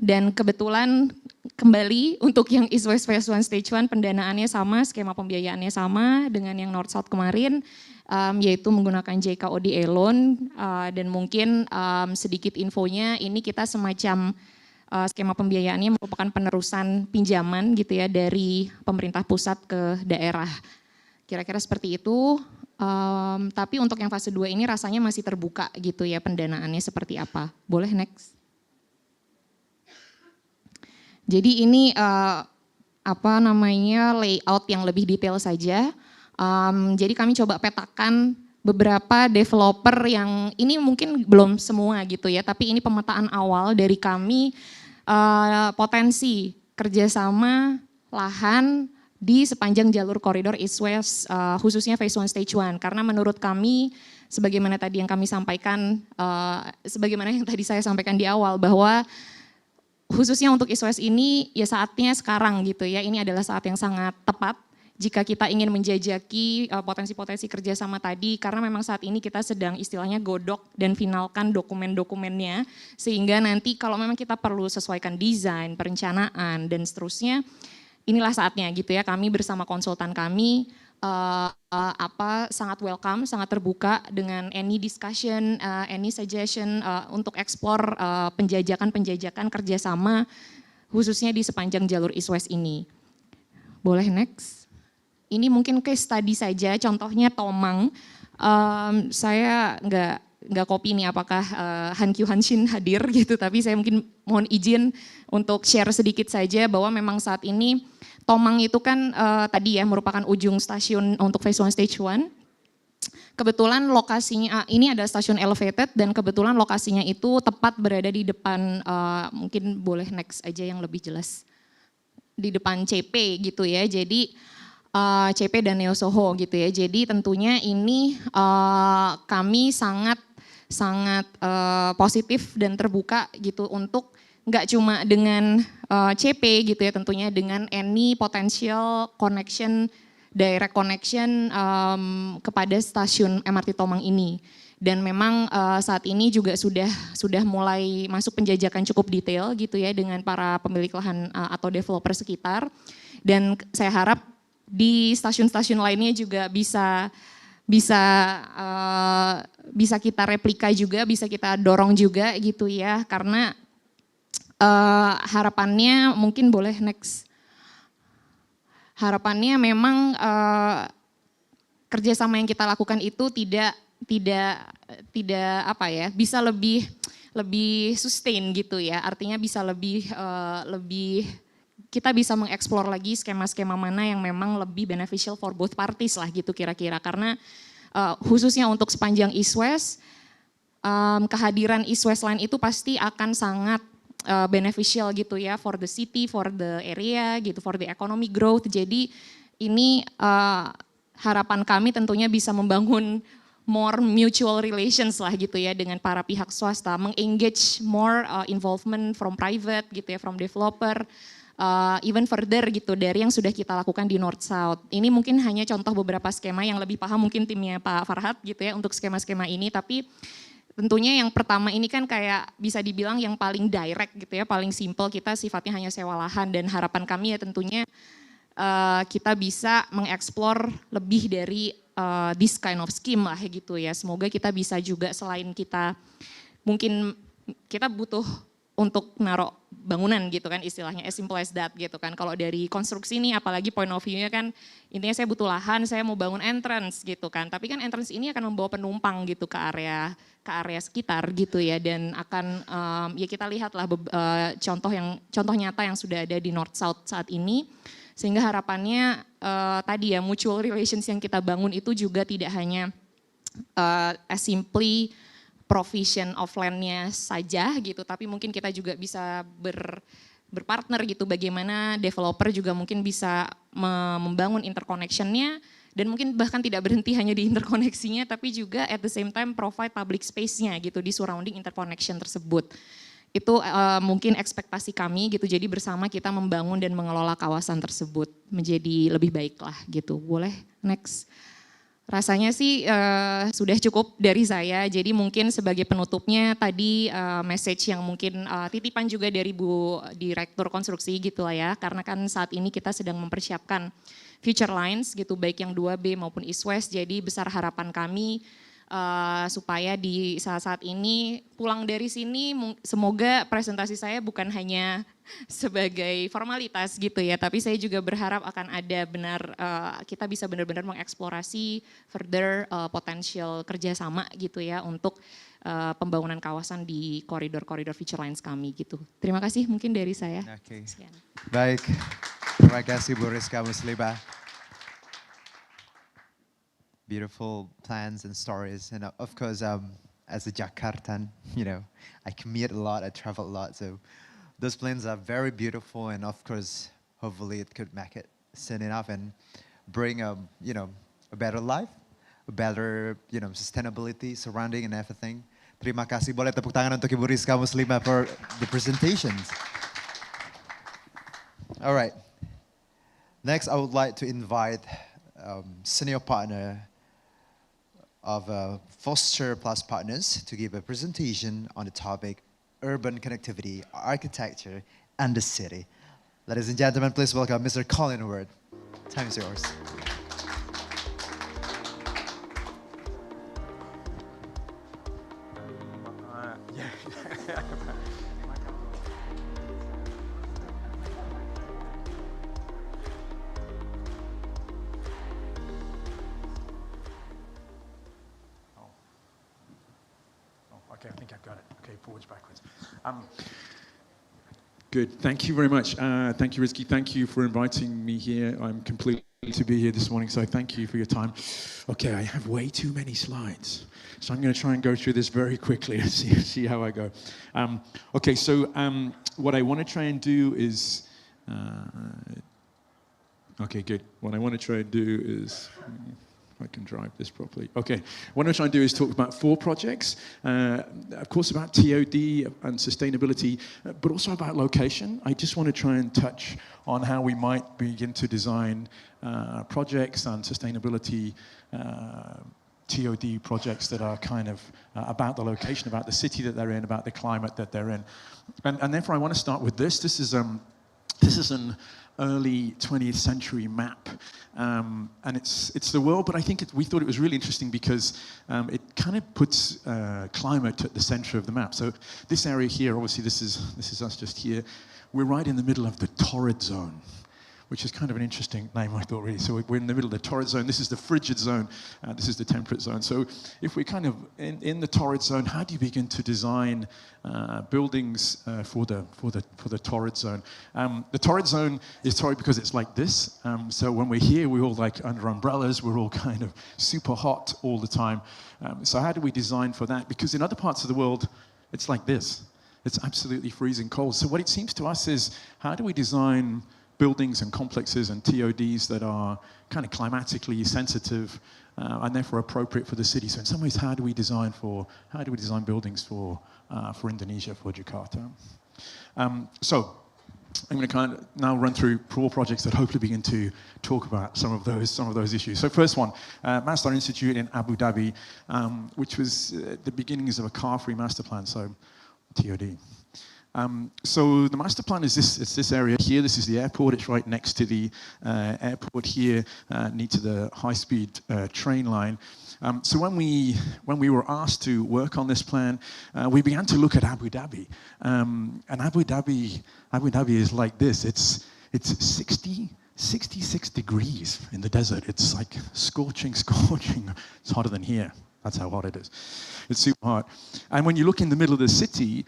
Dan kebetulan kembali untuk yang East West Phase 1 Stage 1 pendanaannya sama, skema pembiayaannya sama dengan yang North South kemarin, yaitu menggunakan JKOD loan. Dan mungkin sedikit infonya, ini kita semacam skema pembiayaannya merupakan penerusan pinjaman gitu ya dari pemerintah pusat ke daerah. Kira-kira seperti itu. Tapi untuk yang fase 2 ini rasanya masih terbuka gitu ya pendanaannya seperti apa. Boleh next. Jadi ini layout yang lebih detail saja. Jadi kami coba petakan beberapa developer yang ini mungkin belum semua gitu ya, tapi ini pemetaan awal dari kami potensi kerjasama lahan di sepanjang jalur koridor East West, khususnya Phase 1 Stage 1. Karena menurut kami, sebagaimana tadi yang kami sampaikan, sebagaimana yang tadi saya sampaikan di awal, bahwa khususnya untuk East West ini ya saatnya sekarang gitu ya, ini adalah saat yang sangat tepat jika kita ingin menjajaki potensi-potensi kerjasama tadi, karena memang saat ini kita sedang istilahnya godok dan finalkan dokumen-dokumennya, sehingga nanti kalau memang kita perlu sesuaikan desain, perencanaan dan seterusnya, inilah saatnya gitu ya. Kami bersama konsultan kami sangat welcome, sangat terbuka dengan any discussion, any suggestion untuk explore penjajakan kerjasama khususnya di sepanjang jalur East West ini. Boleh next. Ini mungkin case study saja, contohnya Tomang. Saya nggak copy nih apakah Han Kyu Hanshin hadir gitu, tapi saya mungkin mohon izin untuk share sedikit saja bahwa memang saat ini Tomang itu kan tadi ya merupakan ujung stasiun untuk Phase 1 Stage 1. Kebetulan lokasinya, ini ada stasiun elevated dan kebetulan lokasinya itu tepat berada di depan, mungkin boleh next aja yang lebih jelas. Di depan CP gitu ya, jadi CP dan Neo Soho gitu ya. Jadi tentunya ini kami sangat positif dan terbuka gitu untuk nggak cuma dengan CP gitu ya, tentunya dengan any potential connection, direct connection kepada stasiun MRT Tomang ini. Dan memang saat ini juga sudah mulai masuk penjajakan cukup detail gitu ya dengan para pemilik lahan atau developer sekitar. Dan saya harap di stasiun-stasiun lainnya juga bisa kita replika juga, bisa kita dorong juga gitu ya, karena harapannya mungkin boleh next. Harapannya memang kerjasama yang kita lakukan itu tidak apa ya, bisa lebih sustain gitu ya. Artinya bisa lebih kita bisa mengeksplor lagi skema-skema mana yang memang lebih beneficial for both parties lah gitu kira-kira. Karena khususnya untuk sepanjang East West, kehadiran East West Line itu pasti akan sangat beneficial gitu ya for the city, for the area gitu, for the economic growth. Jadi ini harapan kami tentunya bisa membangun more mutual relations lah gitu ya dengan para pihak swasta, mengengage more involvement from private gitu ya, from developer, even further gitu dari yang sudah kita lakukan di North South. Ini mungkin hanya contoh beberapa skema, yang lebih paham mungkin timnya Pak Farhad gitu ya untuk skema-skema ini, tapi tentunya yang pertama ini kan kayak bisa dibilang yang paling direct gitu ya, paling simple, kita sifatnya hanya sewa lahan, dan harapan kami ya tentunya kita bisa mengeksplor lebih dari this kind of scheme lah gitu ya. Semoga kita bisa juga selain kita mungkin kita butuh untuk naruh bangunan gitu kan istilahnya, as simple as that gitu kan. Kalau dari konstruksi ini apalagi point of view-nya kan intinya saya butuh lahan, saya mau bangun entrance gitu kan. Tapi kan entrance ini akan membawa penumpang gitu ke area sekitar gitu ya, dan akan ya kita lihatlah contoh nyata yang sudah ada di North South saat ini. Sehingga harapannya tadi ya mutual relations yang kita bangun itu juga tidak hanya as simply provision of land-nya saja gitu, tapi mungkin kita juga bisa berpartner gitu, bagaimana developer juga mungkin bisa membangun interconnection-nya, dan mungkin bahkan tidak berhenti hanya di interkoneksinya, tapi juga at the same time provide public space-nya gitu di surrounding interconnection tersebut. Itu mungkin ekspektasi kami gitu, jadi bersama kita membangun dan mengelola kawasan tersebut menjadi lebih baik lah gitu. Boleh next. Rasanya sih sudah cukup dari saya, jadi mungkin sebagai penutupnya tadi message yang mungkin titipan juga dari Bu Direktur Konstruksi gitu lah ya, karena kan saat ini kita sedang mempersiapkan future lines gitu, baik yang 2B maupun East-West, jadi besar harapan kami supaya di saat-saat ini pulang dari sini semoga presentasi saya bukan hanya sebagai formalitas gitu ya, tapi saya juga berharap akan ada kita bisa benar-benar mengeksplorasi further potensial kerjasama gitu ya untuk pembangunan kawasan di koridor-koridor future lines kami gitu. Terima kasih mungkin dari saya. Oke. Sekian. Baik, terima kasih Bu Rizka Muslimah. Beautiful plans and stories, and of course, as a Jakartan, I commute a lot, I travel a lot, so those plans are very beautiful, and of course, hopefully it could make it soon enough and bring a better life, a better sustainability surrounding and everything. Terima kasih, boleh tepuk tangan untuk Ibu Rizka Muslimah for the presentations. All right, next I would like to invite senior partner of Foster Plus Partners to give a presentation on the topic urban connectivity, architecture, and the city. Ladies and gentlemen, please welcome Mr. Colin Ward. Time is yours. Okay, I think I've got it. Okay, forwards, backwards. Good, thank you very much. Thank you, Rizky. Thank you for inviting me here. I'm completely to be here this morning, so thank you for your time. Okay, I have way too many slides, so I'm going to try and go through this very quickly and see how I go. Okay, so what I want to try and do is... okay, good. What I want to try and do is... I can drive this properly. Okay, what I'm trying to do is talk about 4 projects, of course about TOD and sustainability, but also about location. I just want to try and touch on how we might begin to design projects and sustainability TOD projects that are kind of about the location, about the city that they're in, about the climate that they're in. And therefore I want to start with this. This is an early 20th century map, and it's the world, but I think we thought it was really interesting because it kind of puts climate at the center of the map. So this area here, obviously this is us just here, we're right in the middle of the torrid zone, which is kind of an interesting name, I thought, really. So we're in the middle of the torrid zone. This is the frigid zone. This is the temperate zone. So if we're kind of in the torrid zone, how do you begin to design buildings for the torrid zone? The torrid zone is torrid because it's like this. So when we're here, we're all like under umbrellas. We're all kind of super hot all the time. So how do we design for that? Because in other parts of the world, it's like this. It's absolutely freezing cold. So what it seems to us is, how do we design buildings and complexes and TODs that are kind of climatically sensitive and therefore appropriate for the city? So in some ways, how do we design buildings for Indonesia, for Jakarta? So I'm going to kind of now run through 4 projects that hopefully begin to talk about some of those issues. So first one, Masdar Institute in Abu Dhabi, which was the beginnings of a car-free master plan, so TOD. So the master plan is this area here. This is the airport. It's right next to the airport here, near to the high-speed train line. So when we were asked to work on this plan, we began to look at Abu Dhabi. And Abu Dhabi is like this. It's 66 degrees in the desert. It's like scorching. It's hotter than here. That's how hot it is. It's super hot. And when you look in the middle of the city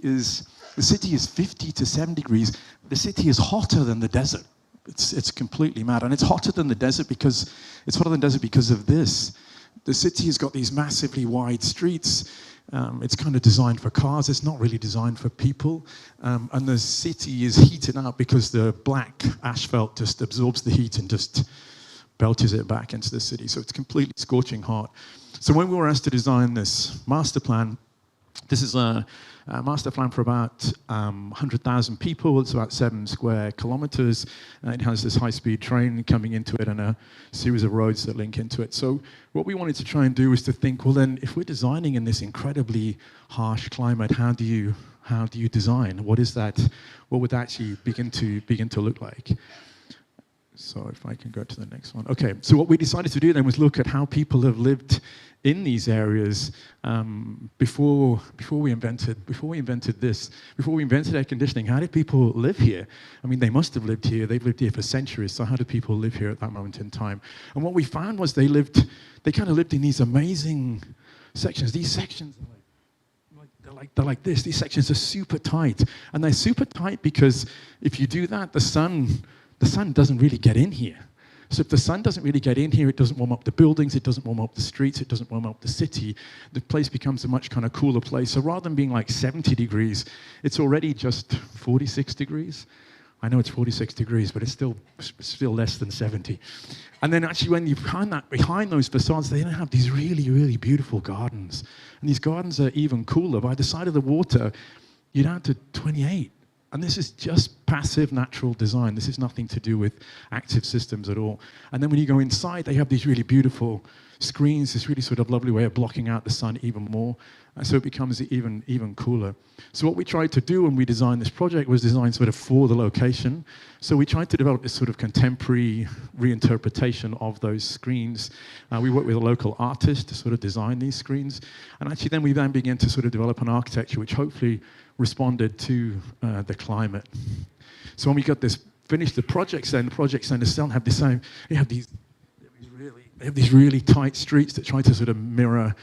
is 50 to 7 degrees. The city is hotter than the desert. It's completely mad. And it's hotter than the desert because of this. The city has got these massively wide streets. It's kind of designed for cars. It's not really designed for people. And the city is heated up because the black asphalt just absorbs the heat and just belches it back into the city. So it's completely scorching hot. So when we were asked to design this master plan, this is a master plan for about 100,000 people. It's about 7 square kilometers. It has this high-speed train coming into it and a series of roads that link into it. So what we wanted to try and do was to think, well then, if we're designing in this incredibly harsh climate, how do you design? What is that? What would that actually begin to look like? So if I can go to the next one. Okay, so what we decided to do then was look at how people have lived in these areas before we invented air conditioning. How did people live here? I mean, they must have lived here. They've lived here for centuries. So how did people live here at that moment in time? And what we found was they kind of lived in these amazing sections. These sections they're like this. These sections are super tight, and they're super tight because if you do that, the sun doesn't really get in here. So if the sun doesn't really get in here, it doesn't warm up the buildings, it doesn't warm up the streets, it doesn't warm up the city. The place becomes a much kind of cooler place. So rather than being like 70 degrees, it's already just 46 degrees. I know it's 46 degrees, but it's still less than 70. And then actually when you behind those facades, they then have these really, really beautiful gardens. And these gardens are even cooler. By the side of the water, you're down to 28. And this is just passive natural design. This is nothing to do with active systems at all. And then when you go inside, they have these really beautiful screens, this really sort of lovely way of blocking out the sun even more. And so it becomes even cooler. So what we tried to do when we designed this project was design sort of for the location. So we tried to develop this sort of contemporary reinterpretation of those screens. We worked with a local artist to sort of design these screens. And actually then we began to sort of develop an architecture which hopefully responded to the climate. So when we got this finished, the project centers still have the same. They have these really tight streets that try to sort of mirror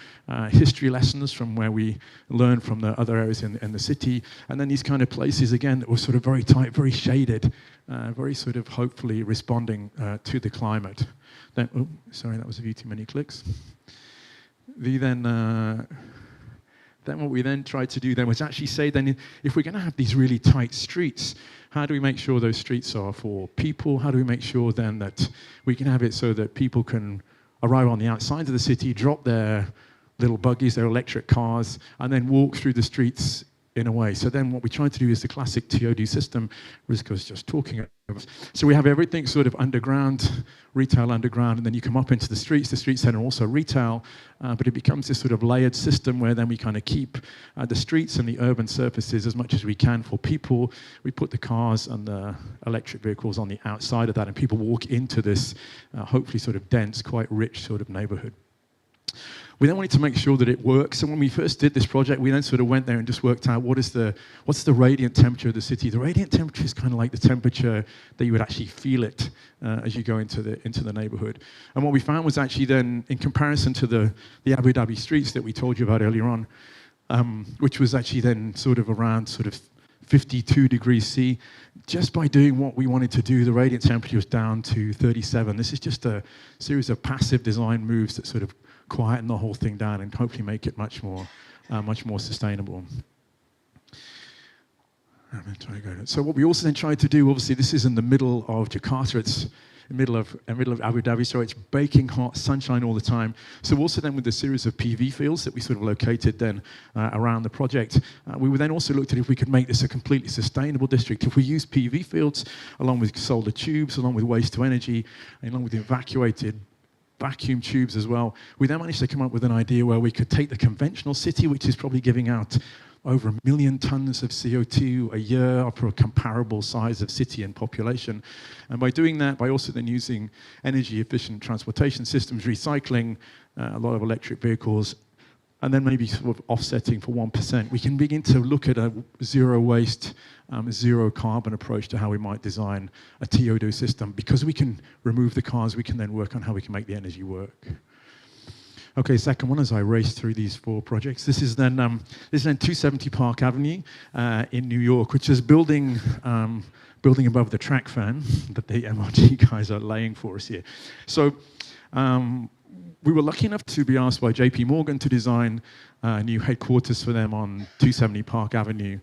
history lessons from where we learn from the other areas in the city. And then these kind of places, again, that were sort of very tight, very shaded, very sort of hopefully responding to the climate. Then, oh, sorry, that was a few too many clicks. Then what we then tried to do then was actually say then if we're going to have these really tight streets, how do we make sure those streets are for people? How do we make sure then that we can have it so that people can arrive on the outside of the city, drop their little buggies, their electric cars, and then walk through the streets in a way. So then what we tried to do is the classic TOD system, Rizko was just talking about. So we have everything sort of underground, retail underground, and then you come up into the streets. The streets then are also retail, but it becomes this sort of layered system where then we kind of keep the streets and the urban surfaces as much as we can for people. We put the cars and the electric vehicles on the outside of that, and people walk into this hopefully sort of dense, quite rich sort of neighborhood. We then wanted to make sure that it works. So when we first did this project, we then sort of went there and just worked out what's the radiant temperature of the city. The radiant temperature is kind of like the temperature that you would actually feel it as you go into the neighborhood. And what we found was actually then, in comparison to the Abu Dhabi streets that we told you about earlier on, which was actually then sort of around sort of 52 degrees C, just by doing what we wanted to do, the radiant temperature was down to 37. This is just a series of passive design moves that sort of quieten the whole thing down and hopefully make it much more sustainable. I'm going to try to go. So what we also then tried to do, obviously this is in the middle of Jakarta, it's in the middle of Abu Dhabi, so it's baking hot, sunshine all the time. So also then with the series of PV fields that we sort of located then around the project, we then also looked at if we could make this a completely sustainable district. If we use PV fields along with solar tubes, along with waste to energy, and along with evacuated vacuum tubes as well, we then managed to come up with an idea where we could take the conventional city, which is probably giving out over 1 million tons of CO2 a year for a comparable size of city and population. And by doing that, by also then using energy efficient transportation systems, recycling, a lot of electric vehicles, and then maybe sort of offsetting for 1%, we can begin to look at a zero waste, zero carbon approach to how we might design a TOD system. Because we can remove the cars, we can then work on how we can make the energy work. Okay, second one, as I race through these 4 projects, this is then 270 Park Avenue in New York, which is building above the track fan that the MRT guys are laying for us here. So we were lucky enough to be asked by JP Morgan to design new headquarters for them on 270 Park Avenue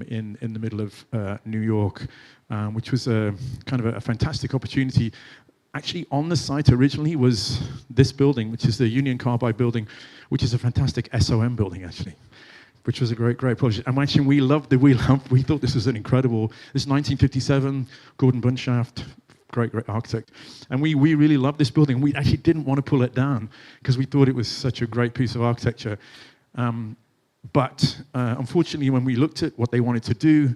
in the middle of New York, which was a kind of a fantastic opportunity. Actually, on the site originally was this building, which is the Union Carbide building, which is a fantastic SOM building, actually, which was a great project. And actually, we thought this was an incredible, this is 1957, Gordon Bunshaft, great architect. And we really loved this building. We actually didn't want to pull it down because we thought it was such a great piece of architecture. But unfortunately, when we looked at what they wanted to do,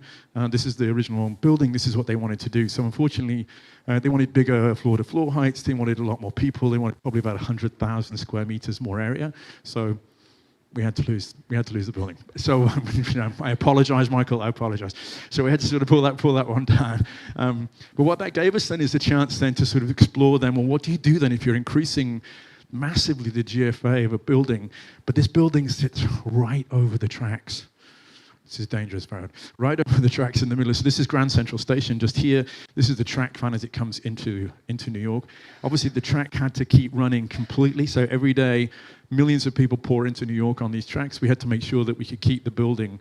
this is the original building, this is what they wanted to do. So unfortunately, they wanted bigger floor-to-floor heights, they wanted a lot more people, they wanted probably about 100,000 square meters more area. So we had to lose the building. So I apologize, Michael, I apologize. So we had to sort of pull that one down. But what that gave us then is a chance then to sort of explore then, well, what do you do then if you're increasing massively the GFA of a building, but this building sits right over the tracks. This is dangerous, Farad. Right over the tracks in the middle. So this is Grand Central Station, just here. This is the track fan as it comes into New York. Obviously, the track had to keep running completely, so every day, millions of people pour into New York on these tracks. We had to make sure that we could keep the building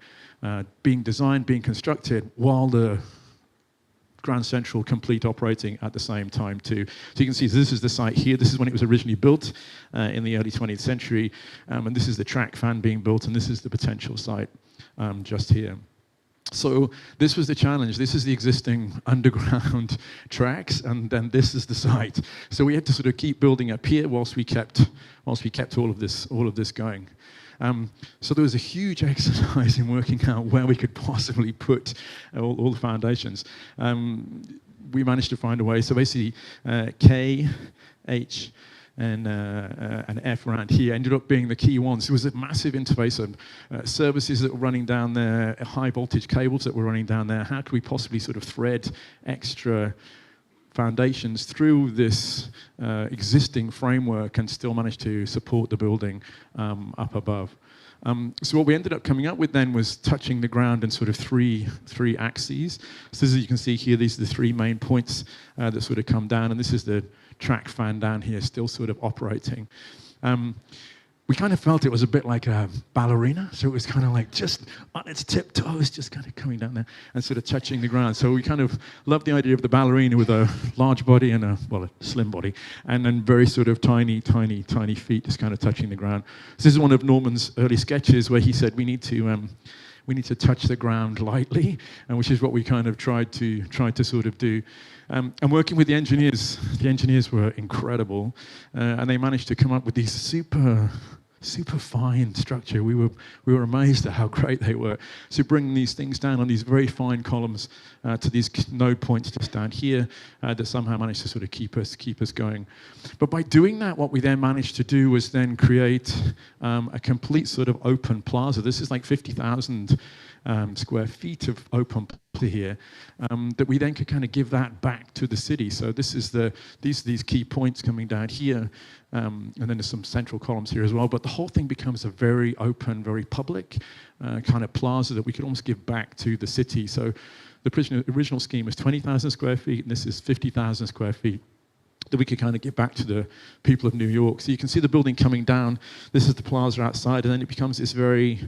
being designed, being constructed, while the Grand Central complete operating at the same time too. So you can see this is the site here. This is when it was originally built in the early 20th century. And this is the track fan being built, and this is the potential site just here. So this was the challenge. This is the existing underground tracks, and then this is the site. So we had to sort of keep building up here whilst we kept all of this going. So there was a huge exercise in working out where we could possibly put all the foundations. We managed to find a way. So basically, K, H, and F around here ended up being the key ones. There was a massive interface of services that were running down there, high voltage cables that were running down there. How could we possibly sort of thread extra foundations through this existing framework and still manage to support the building up above? So what we ended up coming up with then was touching the ground in sort of three axes. So as you can see here, these are the 3 main points that sort of come down, and this is the track fan down here still sort of operating. We kind of felt it was a bit like a ballerina, so it was kind of like just on its tiptoes, just kind of coming down there and sort of touching the ground. So we kind of loved the idea of the ballerina with a large body and a slim body, and then very sort of tiny feet just kind of touching the ground. So this is one of Norman's early sketches where he said we need to touch the ground lightly, and which is what we kind of tried to sort of do. And working with the engineers were incredible, and they managed to come up with these super fine structure. We were amazed at how great they were. So bringing these things down on these very fine columns to these node points just down here that somehow managed to sort of keep us going. But by doing that, what we then managed to do was then create a complete sort of open plaza. This is like 50,000 square feet of open plaza here that we then could kind of give that back to the city. So this is these key points coming down here, and then there's some central columns here as well. But the whole thing becomes a very open, very public kind of plaza that we could almost give back to the city. So the original scheme was 20,000 square feet, and this is 50,000 square feet that we could kind of give back to the people of New York. So you can see the building coming down. This is the plaza outside, and then it becomes this very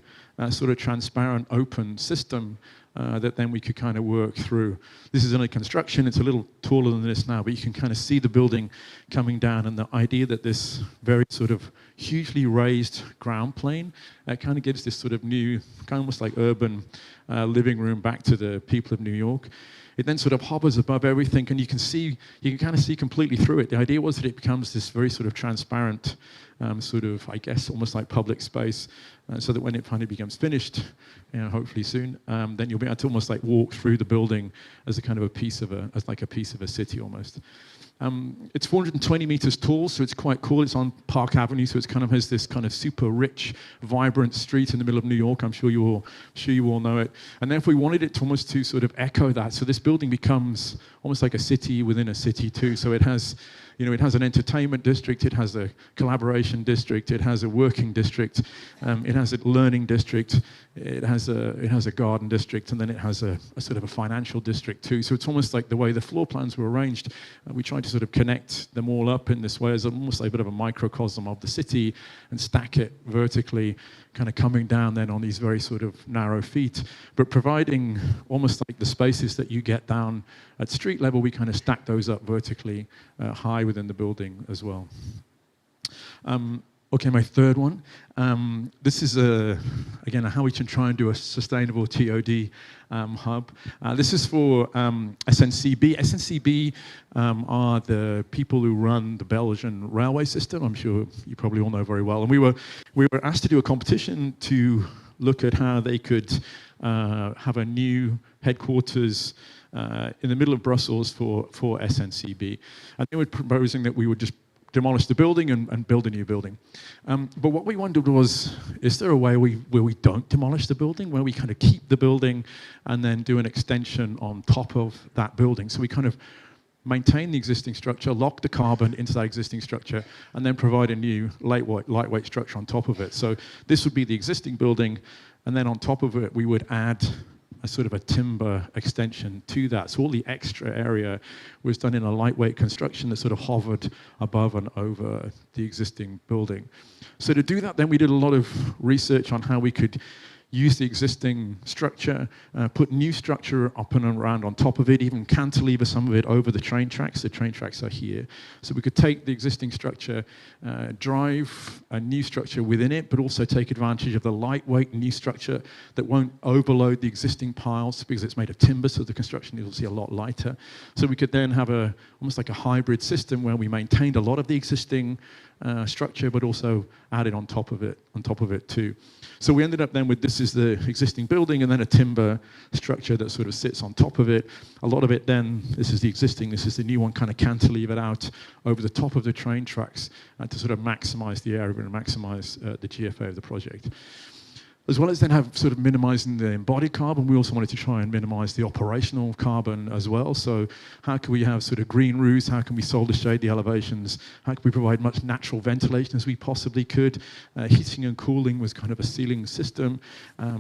sort of transparent, open system that then we could kind of work through. This is under construction. It's a little taller than this now, but you can kind of see the building coming down, and the idea that this very sort of hugely raised ground plane kind of gives this sort of new, kind of almost like urban living room back to the people of New York. it then sort of hovers above everything, and you can kind of see completely through it. The idea was that it becomes this very sort of transparent, sort of, I guess, almost like public space, so that when it finally becomes finished, hopefully soon, then you'll be able to almost like walk through the building as a kind of a piece of a city almost. It's 420 meters tall, so it's quite cool. It's on Park Avenue, so it kind of has this kind of super rich, vibrant street in the middle of New York. I'm sure you all know it. And then if we wanted it to almost to sort of echo that, so this building becomes almost like a city within a city too. So it has, it has an entertainment district, it has a collaboration district, it has a working district, it has a learning district, it has a garden district, and then it has a sort of a financial district too. So it's almost like the way the floor plans were arranged, we tried to sort of connect them all up in this way as almost like a bit of a microcosm of the city and stack it vertically, kind of coming down then on these very sort of narrow feet, but providing almost like the spaces that you get down at street level, we kind of stack those up vertically high within the building as well. Okay, my third one. This is, again, how we can try and do a sustainable TOD hub. This is for SNCB. SNCB are the people who run the Belgian railway system. I'm sure you probably all know very well. And we were asked to do a competition to look at how they could have a new headquarters in the middle of Brussels for SNCB. And they were proposing that we would just demolish the building and build a new building. But what we wondered was, is there a way where we don't demolish the building, where we kind of keep the building and then do an extension on top of that building? So we kind of maintain the existing structure, lock the carbon into that existing structure, and then provide a new lightweight structure on top of it. So this would be the existing building, and then on top of it, we would add a sort of a timber extension to that. So all the extra area was done in a lightweight construction that sort of hovered above and over the existing building. So to do that, then we did a lot of research on how we could use the existing structure, put new structure up and around on top of it, even cantilever some of it over the train tracks. The train tracks are here. So we could take the existing structure, drive a new structure within it, but also take advantage of the lightweight new structure that won't overload the existing piles because it's made of timber, so the construction is obviously a lot lighter. So we could then have almost like a hybrid system where we maintained a lot of the existing structure, but also added on top of it too. So we ended up then with, this is the existing building and then a timber structure that sort of sits on top of it. A lot of it then, this is the existing, this is the new one, kind of cantilevered out over the top of the train tracks to sort of maximize the area and maximize the GFA of the project. As well as then have sort of minimizing the embodied carbon, we also wanted to try and minimize the operational carbon as well. So how can we have sort of green roofs? How can we solely shade the elevations? How can we provide much natural ventilation as we possibly could? Heating and cooling was kind of a ceiling system,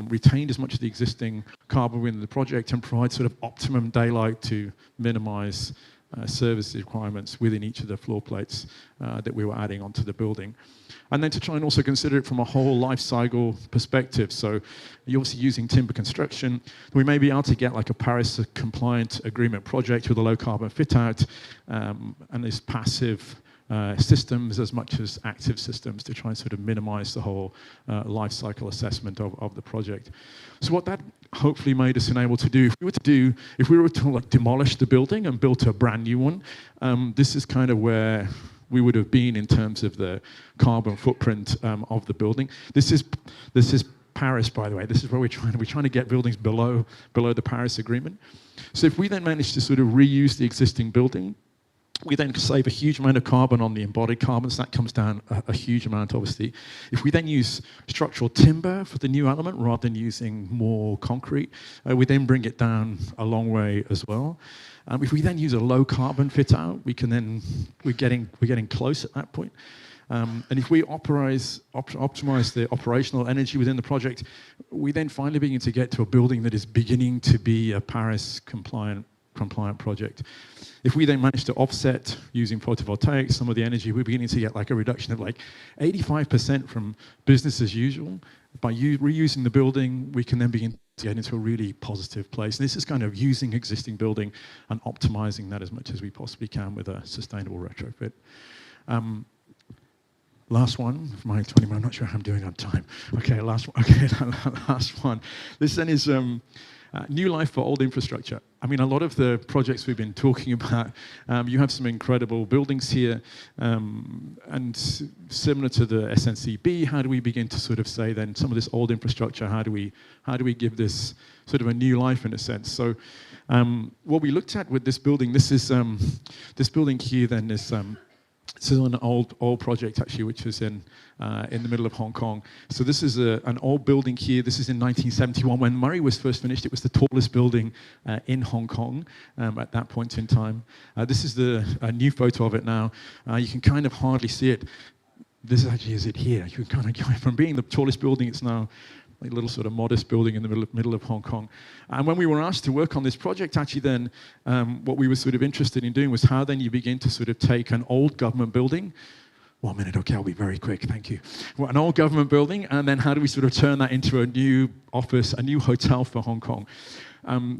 retained as much of the existing carbon within the project and provide sort of optimum daylight to minimize service requirements within each of the floor plates that we were adding onto the building. And then to try and also consider it from a whole life cycle perspective. So you're obviously using timber construction. We may be able to get like a Paris compliant agreement project with a low carbon fit out and this passive systems as much as active systems to try and sort of minimize the whole life cycle assessment of the project. So what that hopefully made us able to do, if we were to like demolish the building and build a brand new one, this is kind of where we would have been in terms of the carbon footprint of the building. This is Paris, by the way. This is where we're trying to get buildings below the Paris Agreement. So if we then manage to sort of reuse the existing building, we then save a huge amount of carbon on the embodied carbon, so that comes down a huge amount, obviously. If we then use structural timber for the new element rather than using more concrete, we then bring it down a long way as well. If we then use a low carbon fit out, we're getting close at that point. And if we optimize the operational energy within the project, we then finally begin to get to a building that is beginning to be a Paris compliant project. If we then manage to offset using photovoltaics some of the energy, we're beginning to get like a reduction of like 85% from business as usual. By reusing the building, we can then begin to get into a really positive place. And this is kind of using existing building and optimizing that as much as we possibly can with a sustainable retrofit. Last one, my 20 minutes, I'm not sure how I'm doing on time. Okay, last one. Okay, last one. This then is New life for old infrastructure. I mean, a lot of the projects we've been talking about, you have some incredible buildings here, and similar to the SNCB, how do we begin to sort of say then some of this old infrastructure, how do we give this sort of a new life in a sense? So what we looked at with this building, this building here then is this is an old project actually, which is in the middle of Hong Kong. So this is an old building here. This is in 1971 when Murray was first finished. It was the tallest building in Hong Kong at that point in time. This is a new photo of it now. You can kind of hardly see it. This actually is it here. You can kind of go from being the tallest building, it's now a little sort of modest building in the middle of Hong Kong. And when we were asked to work on this project, actually then, what we were sort of interested in doing was how then you begin to sort of take an old government building. 1 minute, okay, I'll be very quick, thank you. Well, an old government building, and then how do we sort of turn that into a new office, a new hotel for Hong Kong?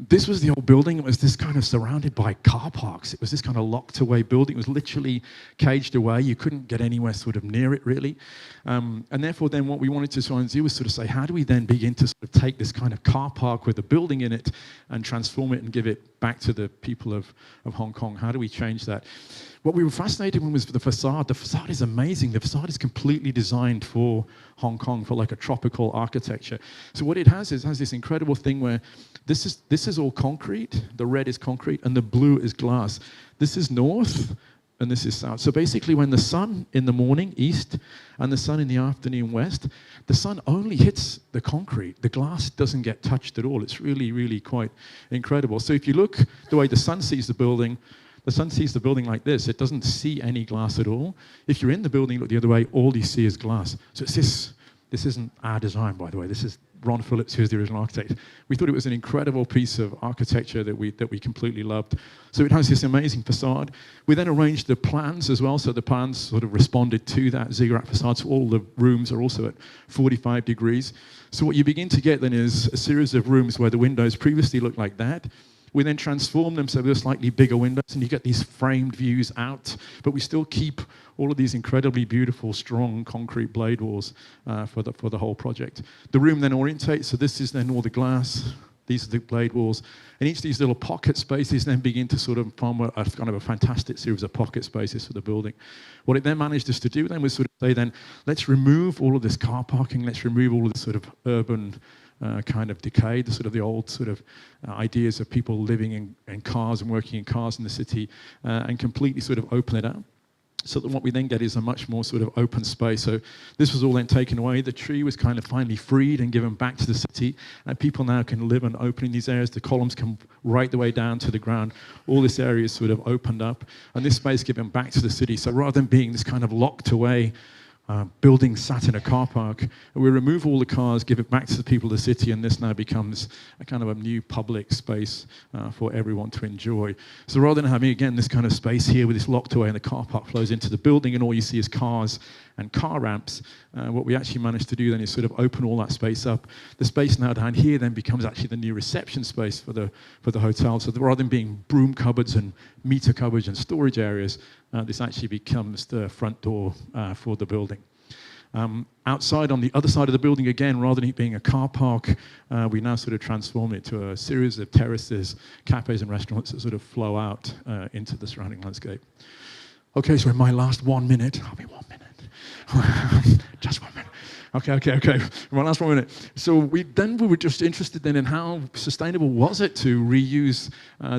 This was the old building. It was this kind of surrounded by car parks. It was this kind of locked away building. It was literally caged away. You couldn't get anywhere sort of near it, really. And therefore, then what we wanted to try and do was sort of say, how do we then begin to sort of take this kind of car park with a building in it and transform it and give it back to the people of Hong Kong? How do we change that? What we were fascinated with was the facade. The facade is amazing. The facade is completely designed for Hong Kong, for like a tropical architecture. So what it has is this incredible thing where this is all concrete. The red is concrete and the blue is glass. This is north and this is south. So basically when the sun in the morning, east, and the sun in the afternoon, west, the sun only hits the concrete. The glass doesn't get touched at all. It's really, really quite incredible. So if you look the way the sun sees the building like this. It doesn't see any glass at all. If you're in the building, look the other way, all you see is glass. So it's this isn't our design, by the way. This is Ron Phillips, who's the original architect. We thought it was an incredible piece of architecture that we completely loved. So it has this amazing facade. We then arranged the plans as well, so the plans sort of responded to that ziggurat facade. So all the rooms are also at 45 degrees. So what you begin to get then is a series of rooms where the windows previously looked like that. We then transform them so they're slightly bigger windows, and you get these framed views out, but we still keep all of these incredibly beautiful, strong concrete blade walls for the whole project. The room then orientates, so this is then all the glass, these are the blade walls, and each of these little pocket spaces then begin to sort of form a kind of a fantastic series of pocket spaces for the building. What it then managed us to do then was sort of say then, let's remove all of this car parking, let's remove all of this sort of urban kind of decay, the sort of the old sort of ideas of people living in cars and working in cars in the city, and completely sort of open it up. So that what we then get is a much more sort of open space. So this was all then taken away. The tree was kind of finally freed and given back to the city, and people now can live and open in these areas. The columns come right the way down to the ground. All this area is sort of opened up, and this space given back to the city. So rather than being this kind of locked away building sat in a car park, we remove all the cars, give it back to the people of the city, and this now becomes a kind of a new public space for everyone to enjoy. So rather than having, again, this kind of space here with this locked away and the car park flows into the building and all you see is cars and car ramps, what we actually managed to do then is sort of open all that space up. The space now down here then becomes actually the new reception space for the hotel. So rather than being broom cupboards and meter cupboards and storage areas, this actually becomes the front door for the building. Outside on the other side of the building, again, rather than it being a car park, we now sort of transform it to a series of terraces, cafes and restaurants that sort of flow out into the surrounding landscape. Okay, so in my last 1 minute, I'll be 1 minute. Just 1 minute. Okay. My last 1 minute. So we were just interested then in how sustainable was it to reuse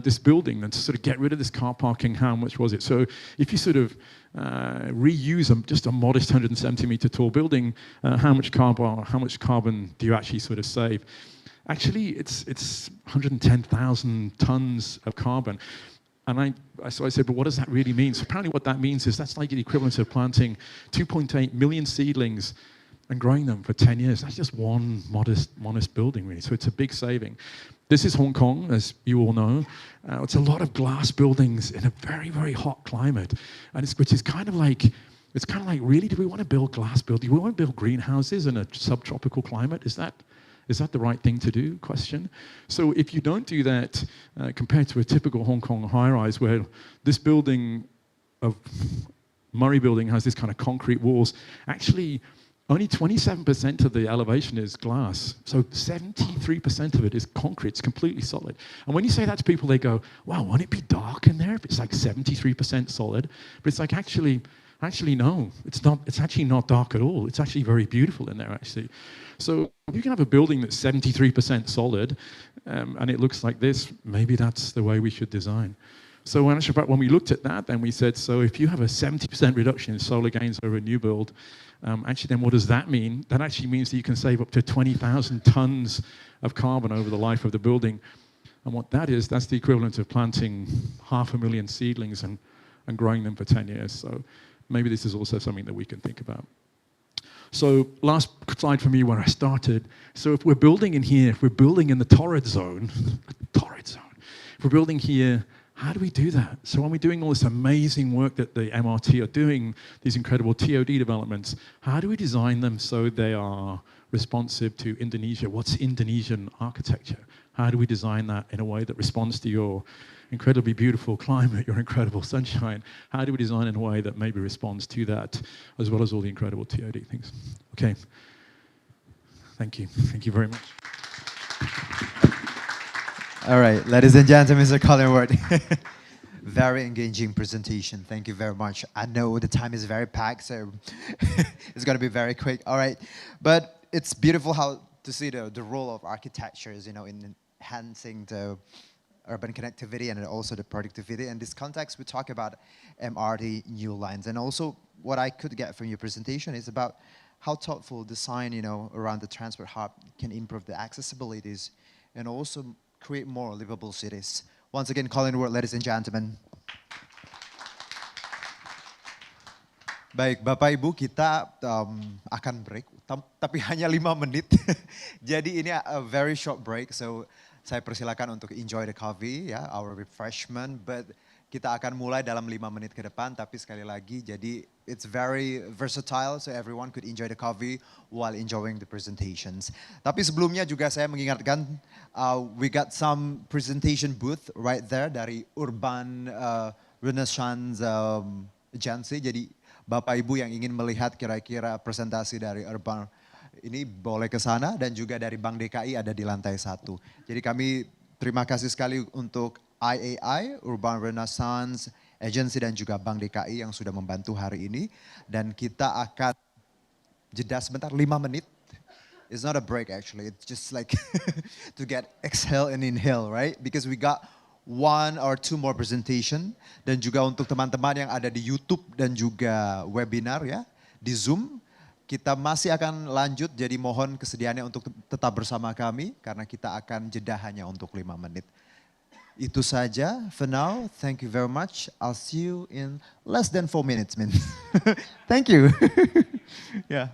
this building and to sort of get rid of this car parking. How much was it? So if you sort of reuse just a modest 170 meter tall building, how much carbon do you actually sort of save? Actually, it's 110,000 tons of carbon. And so I said, but what does that really mean? So apparently what that means is that's like the equivalent of planting 2.8 million seedlings and growing them for 10 years. That's just one modest building, really. So it's a big saving. This is Hong Kong, as you all know. It's a lot of glass buildings in a very, very hot climate. And which is kind of like, really, do we want to build glass buildings? Do we want to build greenhouses in a subtropical climate? Is that the right thing to do? Question. So if you don't do that, compared to a typical Hong Kong high-rise, where this building of Murray building has this kind of concrete walls, actually only 27% of the elevation is glass. So 73% of it is concrete. It's completely solid. And when you say that to people, they go, wow, won't it be dark in there if it's like 73% solid? But it's like, actually, no. It's not. It's actually not dark at all. It's actually very beautiful in there, actually. So if you can have a building that's 73% solid, and it looks like this, maybe that's the way we should design. So when we looked at that, then we said, so if you have a 70% reduction in solar gains over a new build, actually then what does that mean? That actually means that you can save up to 20,000 tons of carbon over the life of the building. And what that is, that's the equivalent of planting 500,000 seedlings and growing them for 10 years. So maybe this is also something that we can think about. So last slide for me where I started. So if we're building in here, if we're building in the torrid zone, if we're building here, how do we do that? So when we're doing all this amazing work that the MRT are doing, these incredible TOD developments, how do we design them so they are responsive to Indonesia? What's Indonesian architecture? How do we design that in a way that responds to your incredibly beautiful climate, your incredible sunshine? How do we design in a way that maybe responds to that, as well as all the incredible TOD things? Okay. Thank you. Thank you very much. All right, ladies and gentlemen, Mr. Collingwood. Very engaging presentation. Thank you very much. I know the time is very packed, so it's going to be very quick. All right, but it's beautiful how to see the role of architectures, you know, in enhancing the urban connectivity and also the productivity. In this context, we talk about MRT new lines, and also what I could get from your presentation is about how thoughtful design, you know, around the transport hub can improve the accessibilities and also create more livable cities. Once again, Collingwood, ladies and gentlemen. Baik, Bapak Ibu, kita akan break, tapi hanya 5 menit. Jadi ini a very short break, so saya persilakan untuk enjoy the coffee, ya, our refreshment. But kita akan mulai dalam 5 menit ke depan, tapi sekali lagi, jadi it's very versatile, so everyone could enjoy the coffee while enjoying the presentations. Tapi sebelumnya juga saya mengingatkan, we got some presentation booth right there dari Urban Renaissance Agency. Jadi Bapak Ibu yang ingin melihat kira-kira presentasi dari Urban ini boleh ke sana, dan juga dari Bank DKI ada di lantai 1. Jadi kami terima kasih sekali untuk IAI, Urban Renaissance Agency, dan juga Bank DKI yang sudah membantu hari ini. Dan kita akan jeda sebentar 5 menit. It's not a break actually, it's just like to get exhale and inhale, right? Because we got 1 or 2 more presentation. Dan juga untuk teman-teman yang ada di YouTube dan juga webinar ya, di Zoom, kita masih akan lanjut, jadi mohon kesediaannya untuk tetap bersama kami karena kita akan jeda hanya untuk 5 menit. Itu saja for now. Thank you very much. I'll see you in less than 4 minutes, man. Thank you. Yeah.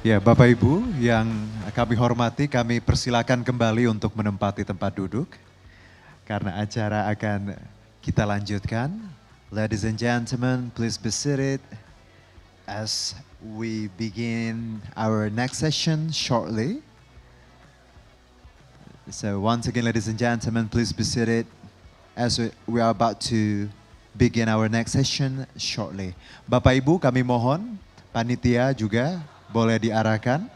Ya, Bapak Ibu yang kami hormati, kami persilakan kembali untuk menempati tempat duduk karena acara akan kita lanjutkan. Ladies and gentlemen, please be seated as we begin our next session shortly. So once again, ladies and gentlemen, please be seated as we are about to begin our next session shortly. Bapak Ibu, kami mohon panitia juga boleh diarahkan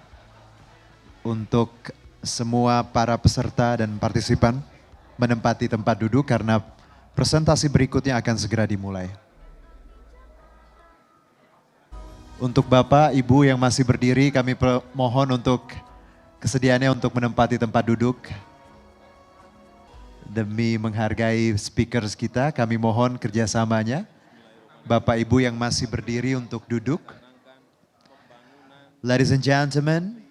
untuk semua para peserta dan partisipan menempati tempat duduk karena presentasi berikutnya akan segera dimulai. Untuk Bapak, Ibu yang masih berdiri, kami mohon untuk kesediaannya untuk menempati tempat duduk. Demi menghargai speakers kita, kami mohon kerjasamanya. Bapak Ibu yang masih berdiri untuk duduk. Ladies and gentlemen,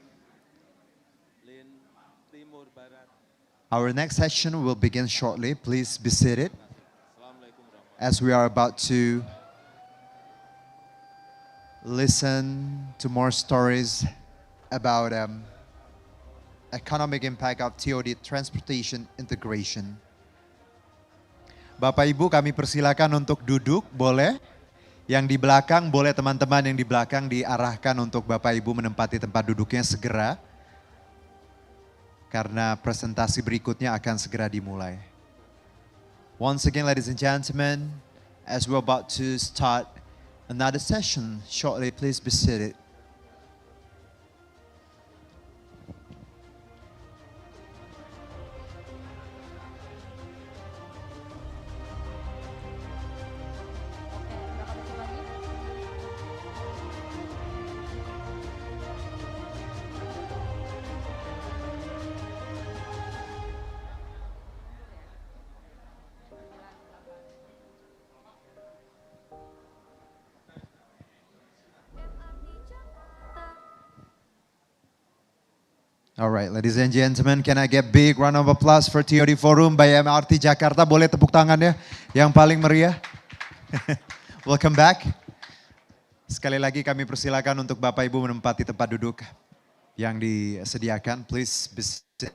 our next session will begin shortly. Please be seated as we are about to listen to more stories about economic impact of TOD transportation integration. Bapak Ibu, kami persilakan untuk duduk, boleh. Yang di belakang, boleh teman-teman yang di belakang diarahkan untuk Bapak Ibu menempati tempat duduknya segera. Karena presentasi berikutnya akan segera dimulai. Once again, ladies and gentlemen, as we're about to start another session shortly, please be seated. All right, ladies and gentlemen, can I get big round of applause for TOD Forum by MRT Jakarta? Boleh tepuk tangannya yang paling meriah. Welcome back. Sekali lagi kami persilakan untuk Bapak Ibu menempati tempat duduk yang disediakan. Please be seated.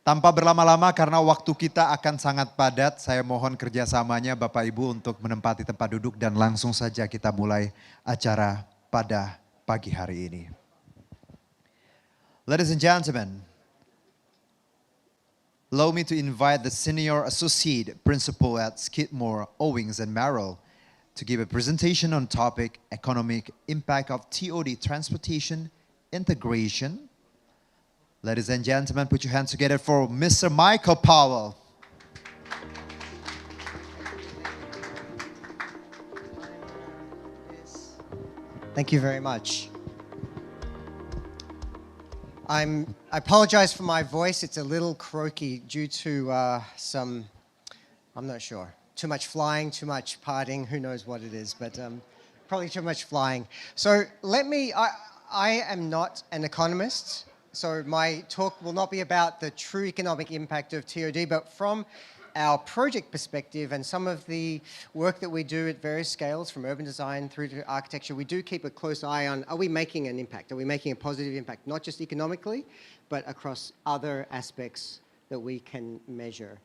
Tanpa berlama-lama karena waktu kita akan sangat padat, saya mohon kerjasamanya Bapak Ibu untuk menempati tempat duduk dan langsung saja kita mulai acara pada pagi hari ini. Ladies and gentlemen, allow me to invite the Senior Associate Principal at Skidmore, Owings and Merrill to give a presentation on topic Economic Impact of TOD Transportation Integration. Ladies and gentlemen, put your hands together for Mr. Michael Powell. Thank you very much. I apologize for my voice. It's a little croaky due to I'm not sure, too much flying, too much partying, who knows what it is, but probably too much flying. So I am not an economist, so my talk will not be about the true economic impact of TOD, but from our project perspective and some of the work that we do at various scales, from urban design through to architecture, we do keep a close eye on, are we making an impact? Are we making a positive impact, not just economically, but across other aspects that we can measure?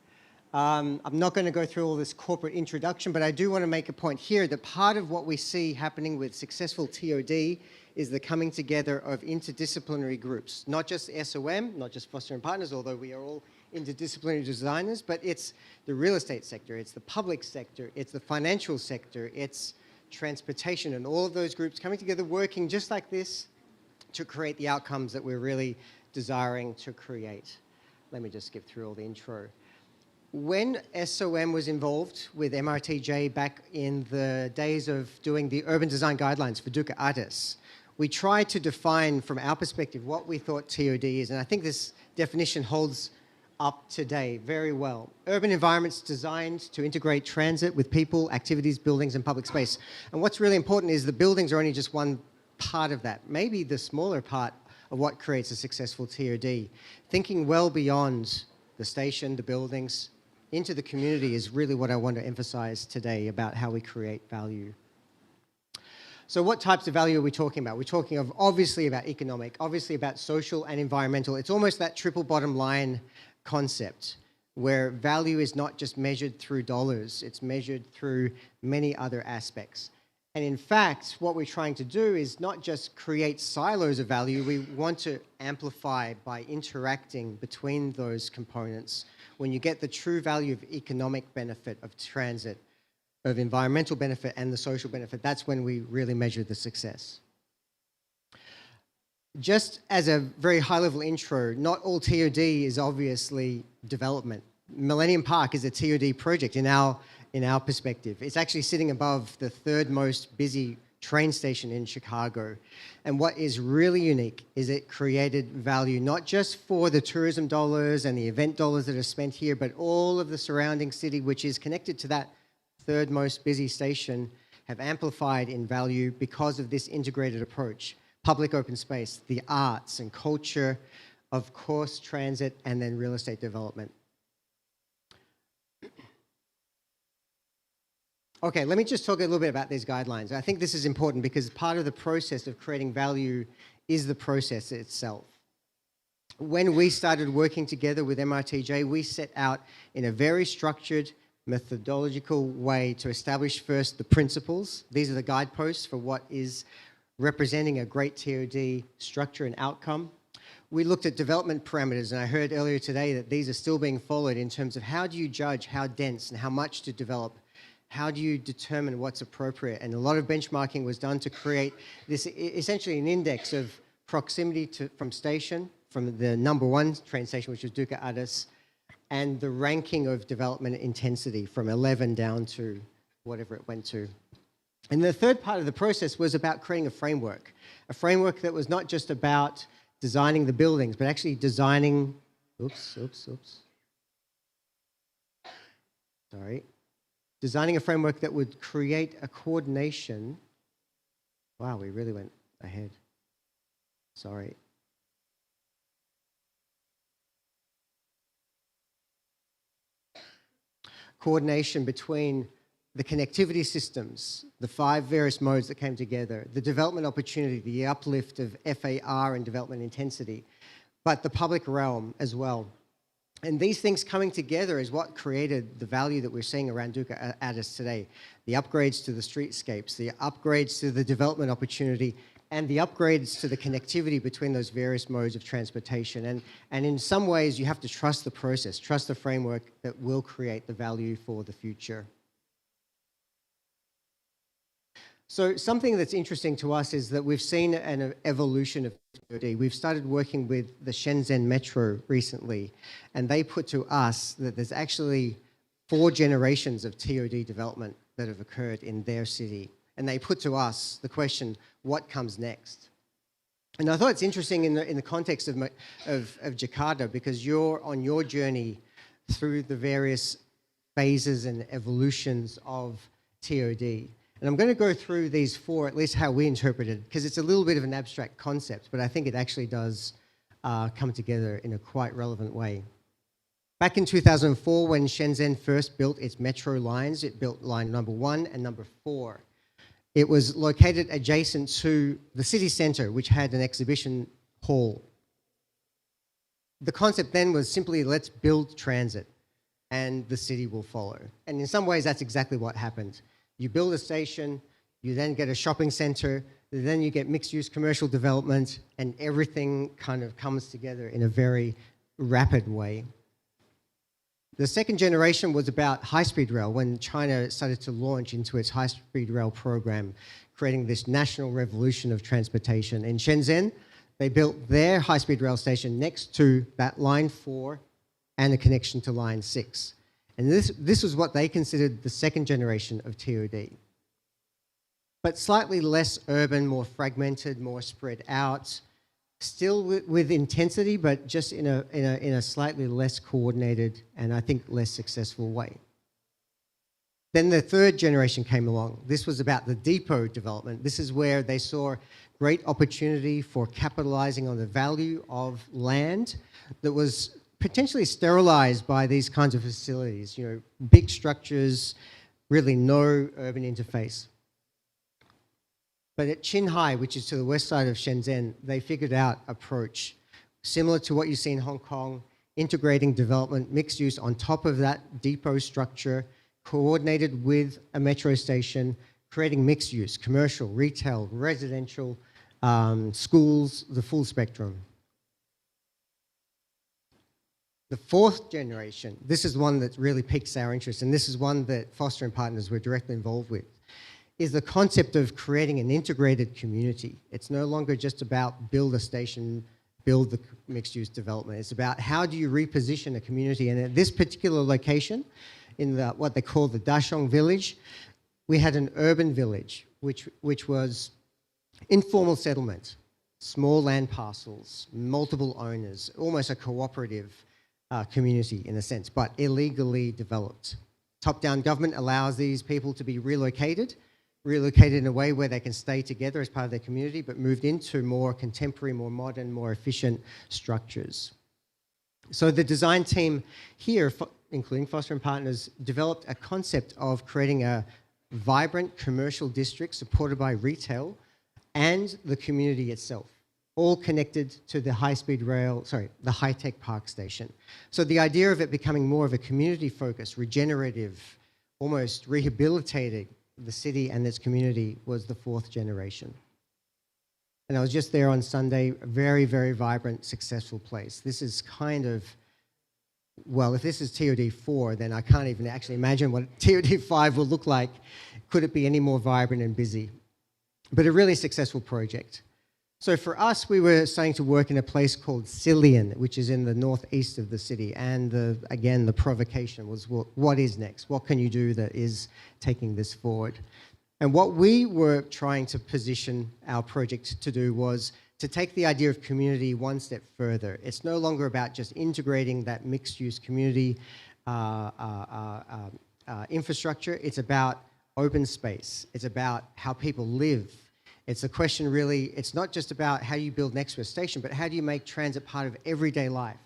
I'm not going to go through all this corporate introduction, but I do want to make a point here that part of what we see happening with successful TOD is the coming together of interdisciplinary groups, not just SOM, not just Foster and Partners, although we are all interdisciplinary designers, but it's the real estate sector, it's the public sector, it's the financial sector, it's transportation, and all of those groups coming together, working just like this to create the outcomes that we're really desiring to create. Let me just skip through all the intro. When SOM was involved with MRTJ back in the days of doing the urban design guidelines for Duca Artis, we tried to define from our perspective what we thought TOD is, and I think this definition holds up today very well. Urban environments designed to integrate transit with people, activities, buildings, and public space. And what's really important is the buildings are only just one part of that, maybe the smaller part of what creates a successful TOD. Thinking well beyond the station, the buildings, into the community is really what I want to emphasize today about how we create value. So what types of value are we talking about? We're talking of obviously about economic, obviously about social and environmental. It's almost that triple bottom line concept where value is not just measured through dollars, it's measured through many other aspects. And in fact, what we're trying to do is not just create silos of value, we want to amplify by interacting between those components. When you get the true value of economic benefit of transit, of environmental benefit and the social benefit, that's when we really measure the success. Just as a very high-level intro, not all TOD is obviously development. Millennium Park is a TOD project in our perspective. It's actually sitting above the third most busy train station in Chicago. And what is really unique is it created value not just for the tourism dollars and the event dollars that are spent here, but all of the surrounding city, which is connected to that third most busy station, have amplified in value because of this integrated approach. Public open space, the arts and culture, of course, transit, and then real estate development. Okay, let me just talk a little bit about these guidelines. I think this is important because part of the process of creating value is the process itself. When we started working together with MRTJ, we set out in a very structured, methodological way to establish first the principles. These are the guideposts for what is representing a great TOD structure and outcome. We looked at development parameters, and I heard earlier today that these are still being followed in terms of how do you judge how dense and how much to develop. How do you determine what's appropriate? And a lot of benchmarking was done to create this, essentially an index of proximity from station, from the number one train station, which was Duka Atas, and the ranking of development intensity from 11 down to whatever it went to. And the third part of the process was about creating a framework that was not just about designing the buildings, but actually designing, designing a framework that would create a coordination. Wow, we really went ahead. Sorry. Coordination between the connectivity systems, the 5 various modes that came together, the development opportunity, the uplift of FAR and development intensity, but the public realm as well. And these things coming together is what created the value that we're seeing around Duka Atas today. The upgrades to the streetscapes, the upgrades to the development opportunity, and the upgrades to the connectivity between those various modes of transportation. And in some ways, you have to trust the process, trust the framework that will create the value for the future. So something that's interesting to us is that we've seen an evolution of TOD. We've started working with the Shenzhen Metro recently, and they put to us that there's actually 4 generations of TOD development that have occurred in their city. And they put to us the question, what comes next? And I thought it's interesting in the context of Jakarta, because you're on your journey through the various phases and evolutions of TOD. And I'm going to go through these 4, at least how we interpret it, because it's a little bit of an abstract concept, but I think it actually does come together in a quite relevant way. Back in 2004, when Shenzhen first built its metro lines, it built line number 1 and number 4. It was located adjacent to the city center, which had an exhibition hall. The concept then was simply, let's build transit, and the city will follow. And in some ways, that's exactly what happened. You build a station, you then get a shopping center, then you get mixed-use commercial development, and everything kind of comes together in a very rapid way. The second generation was about high-speed rail, when China started to launch into its high-speed rail program, creating this national revolution of transportation. In Shenzhen, they built their high-speed rail station next to that line 4 and a connection to line 6. And this was what they considered the second generation of TOD. But slightly less urban, more fragmented, more spread out, still with intensity, but just in a slightly less coordinated and I think less successful way. Then the third generation came along. This was about the depot development. This is where they saw great opportunity for capitalizing on the value of land that was potentially sterilized by these kinds of facilities, you know, big structures, really no urban interface. But at Qinghai, which is to the west side of Shenzhen, they figured out an approach similar to what you see in Hong Kong, integrating development, mixed use on top of that depot structure, coordinated with a metro station, creating mixed use, commercial, retail, residential, schools, the full spectrum. The fourth generation, this is one that really piques our interest, and this is one that Foster and Partners were directly involved with, is the concept of creating an integrated community. It's no longer just about build a station, build the mixed-use development. It's about how do you reposition a community. And at this particular location, in what they call the Dashong village, we had an urban village, which was informal settlement, small land parcels, multiple owners, almost a cooperative community in a sense, but illegally developed. Top-down government allows these people to be relocated in a way where they can stay together as part of their community, but moved into more contemporary, more modern, more efficient structures. So the design team here, including Foster and Partners, developed a concept of creating a vibrant commercial district supported by retail and the community itself, all connected to the high-speed rail, the high-tech park station. So the idea of it becoming more of a community-focused, regenerative, almost rehabilitating the city and its community was the fourth generation. And I was just there on Sunday, a very, very vibrant, successful place. This is kind of, well, if this is TOD 4, then I can't even actually imagine what TOD 5 will look like. Could it be any more vibrant and busy? But a really successful project. So for us, we were starting to work in a place called Silian, which is in the northeast of the city. And again, the provocation was, what is next? What can you do that is taking this forward? And what we were trying to position our project to do was to take the idea of community one step further. It's no longer about just integrating that mixed-use community infrastructure. It's about open space. It's about how people live. It's a question really, it's not just about how you build next to a station, but how do you make transit part of everyday life?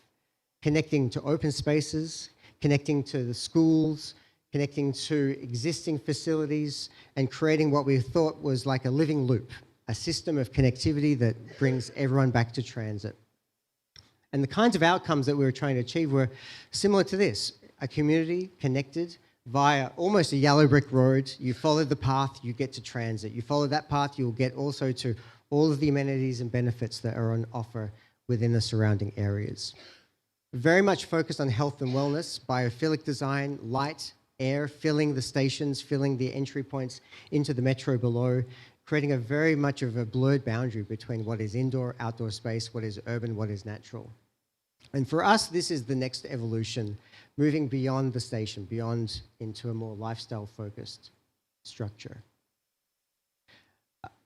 Connecting to open spaces, connecting to the schools, connecting to existing facilities, and creating what we thought was like a living loop, a system of connectivity that brings everyone back to transit. And the kinds of outcomes that we were trying to achieve were similar to this, a community connected via almost a yellow brick road. You follow the path, you get to transit. You follow that path, you'll get also to all of the amenities and benefits that are on offer within the surrounding areas. Very much focused on health and wellness, biophilic design, light, air, filling the stations, filling the entry points into the metro below, creating a very much of a blurred boundary between what is indoor, outdoor space, what is urban, what is natural. And for us, this is the next evolution, moving beyond the station, beyond into a more lifestyle-focused structure.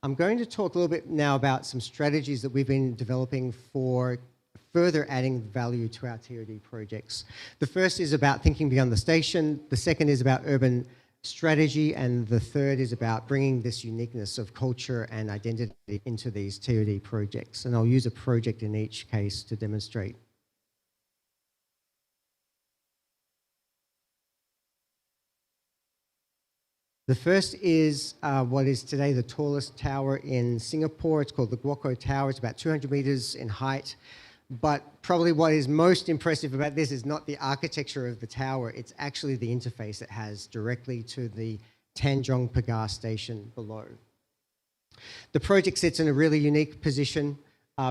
I'm going to talk a little bit now about some strategies that we've been developing for further adding value to our TOD projects. The first is about thinking beyond the station, the second is about urban strategy, and the third is about bringing this uniqueness of culture and identity into these TOD projects. And I'll use a project in each case to demonstrate. The first is what is today the tallest tower in Singapore. It's called the Guoco Tower. It's about 200 meters in height. But probably what is most impressive about this is not the architecture of the tower. It's actually the interface it has directly to the Tanjong Pagar station below. The project sits in a really unique position,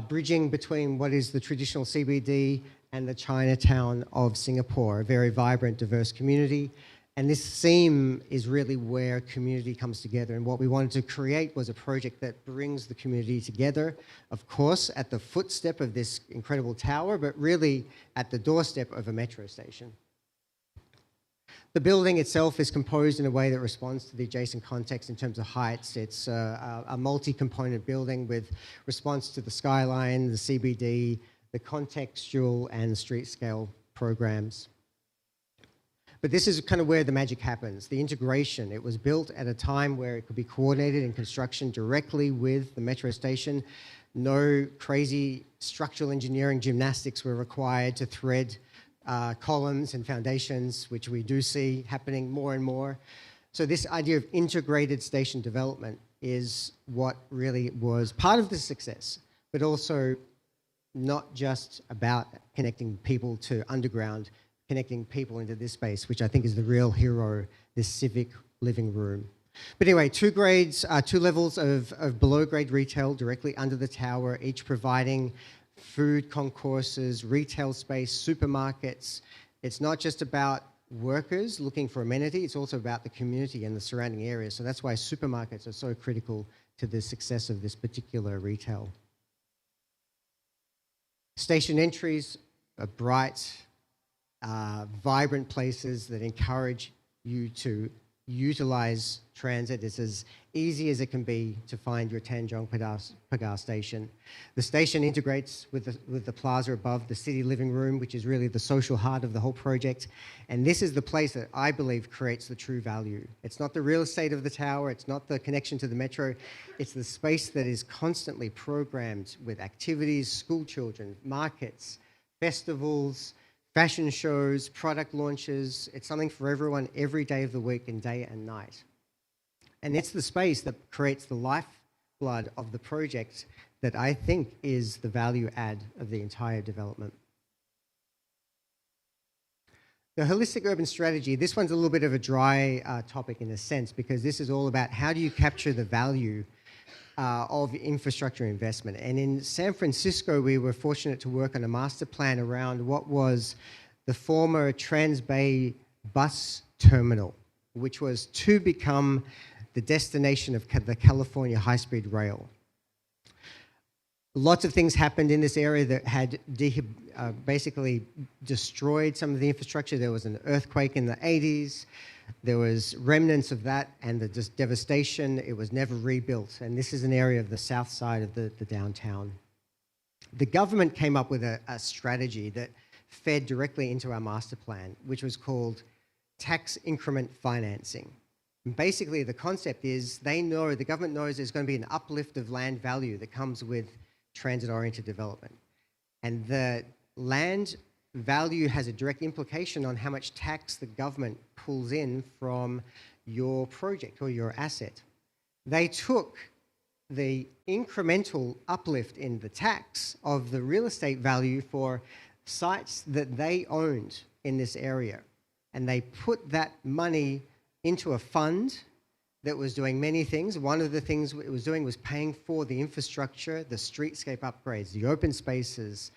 bridging between what is the traditional CBD and the Chinatown of Singapore, a very vibrant, diverse community. And this theme is really where community comes together. And what we wanted to create was a project that brings the community together, of course, at the footstep of this incredible tower, but really at the doorstep of a metro station. The building itself is composed in a way that responds to the adjacent context in terms of heights. It's a multi-component building with response to the skyline, the CBD, the contextual and street scale programs. But this is kind of where the magic happens, the integration. It was built at a time where it could be coordinated in construction directly with the metro station. No crazy structural engineering gymnastics were required to thread columns and foundations, which we do see happening more and more. So this idea of integrated station development is what really was part of the success, but also not just about connecting people to underground, connecting people into this space, which I think is the real hero, this civic living room. But anyway, two levels of below grade retail directly under the tower, each providing food concourses, retail space, supermarkets. It's not just about workers looking for amenity, it's also about the community and the surrounding areas. So that's why supermarkets are so critical to the success of this particular retail. Station entries are bright, vibrant places that encourage you to utilize transit. It's as easy as it can be to find your Tanjong Pagar station. The station integrates with the plaza above, the city living room, which is really the social heart of the whole project. And this is the place that I believe creates the true value. It's not the real estate of the tower, it's not the connection to the metro, it's the space that is constantly programmed with activities, school children, markets, festivals, fashion shows, product launches. It's something for everyone every day of the week and day and night. And it's the space that creates the lifeblood of the project that I think is the value add of the entire development. The holistic urban strategy, this one's a little bit of a dry topic in a sense, because this is all about how do you capture the value of infrastructure investment. And in San Francisco, we were fortunate to work on a master plan around what was the former Trans-Bay bus terminal, which was to become the destination of the California high-speed rail. Lots of things happened in this area that had basically destroyed some of the infrastructure. There was an earthquake in the 80s. There was remnants of that and the devastation. It was never rebuilt. And this is an area of the south side of the downtown. The government came up with a strategy that fed directly into our master plan, which was called tax increment financing. And basically, the concept is the government knows there's going to be an uplift of land value that comes with transit-oriented development. And the land value has a direct implication on how much tax the government pulls in from your project or your asset. They took the incremental uplift in the tax of the real estate value for sites that they owned in this area, and they put that money into a fund that was doing many things. One of the things it was doing was paying for the infrastructure, the streetscape upgrades, the open spaces,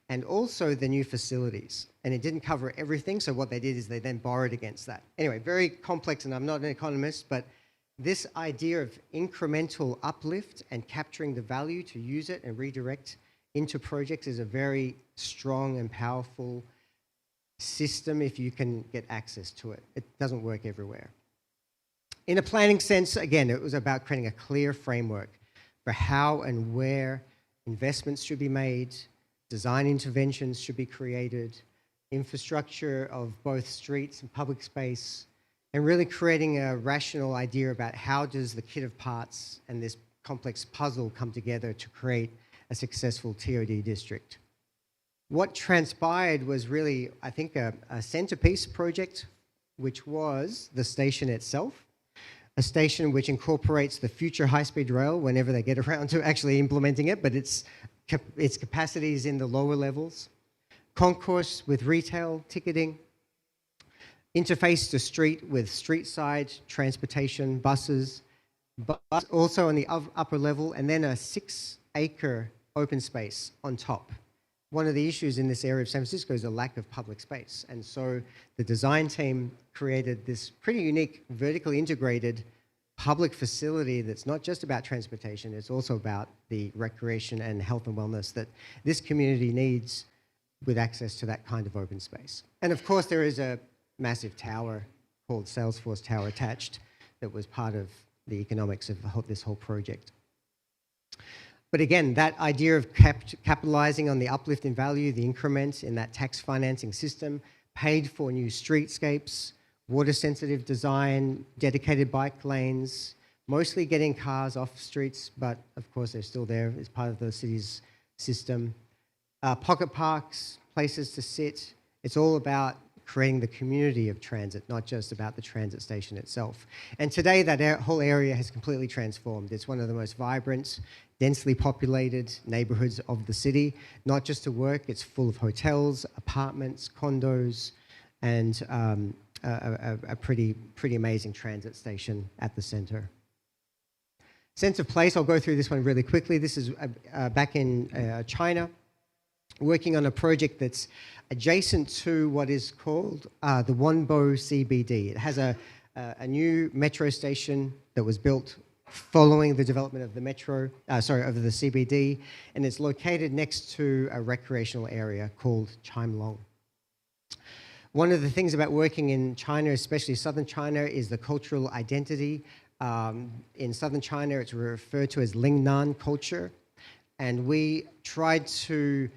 and also the new facilities. And it didn't cover everything, so what they did is they then borrowed against that. Anyway, very complex, and I'm not an economist, but this idea of incremental uplift and capturing the value to use it and redirect into projects is a very strong and powerful system if you can get access to it. It doesn't work everywhere. In a planning sense, again, it was about creating a clear framework for how and where investments should be made, design interventions should be created, infrastructure of both streets and public space, and really creating a rational idea about how does the kit of parts and this complex puzzle come together to create a successful TOD district. What transpired was really, I think, a centerpiece project, which was the station itself, a station which incorporates the future high-speed rail whenever they get around to actually implementing it, but its capacity is in the lower levels. Concourse with retail, ticketing, interface to street with street-side transportation, buses, but also on the upper level, and then a 6-acre open space on top. One of the issues in this area of San Francisco is a lack of public space. And so the design team created this pretty unique vertically integrated public facility that's not just about transportation, it's also about the recreation and health and wellness that this community needs with access to that kind of open space. And of course, there is a massive tower called Salesforce Tower attached that was part of the economics of this whole project. But again, that idea of capitalizing on the uplift in value, the increment in that tax financing system, paid for new streetscapes, water-sensitive design, dedicated bike lanes, mostly getting cars off streets, but of course they're still there as part of the city's system. Pocket parks, places to sit. It's all about creating the community of transit, not just about the transit station itself. And today that whole area has completely transformed. It's one of the most vibrant, densely populated neighborhoods of the city, not just to work, it's full of hotels, apartments, condos, and a pretty amazing transit station at the center. Sense of place, I'll go through this one really quickly. This is back in China, working on a project that's adjacent to what is called the Wonbo CBD. It has a new metro station that was built following the development of the metro, of the CBD, and it's located next to a recreational area called Chimelong. One of the things about working in China, especially southern China, is the cultural identity. In southern China, it's referred to as Lingnan culture, and we tried to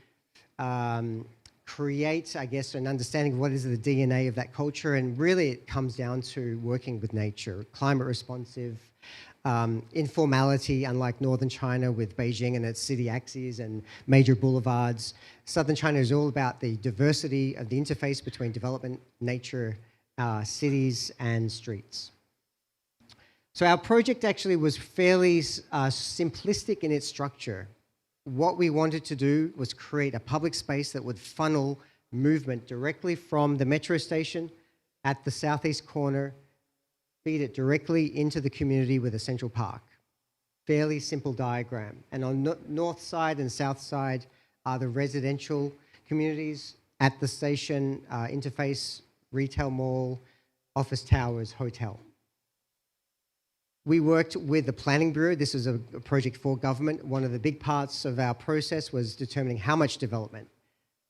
create, I guess, an understanding of what is the DNA of that culture, and really it comes down to working with nature, climate responsive, informality, unlike northern China with Beijing and its city axes and major boulevards. Southern China is all about the diversity of the interface between development, nature, cities, and streets. So our project actually was fairly simplistic in its structure. What we wanted to do was create a public space that would funnel movement directly from the metro station at the southeast corner, feed it directly into the community with a central park. Fairly simple diagram. And on north side and south side are the residential communities. At the station, interface, retail mall, office towers, hotel. We worked with the Planning Bureau. This was a project for government. One of the big parts of our process was determining how much development.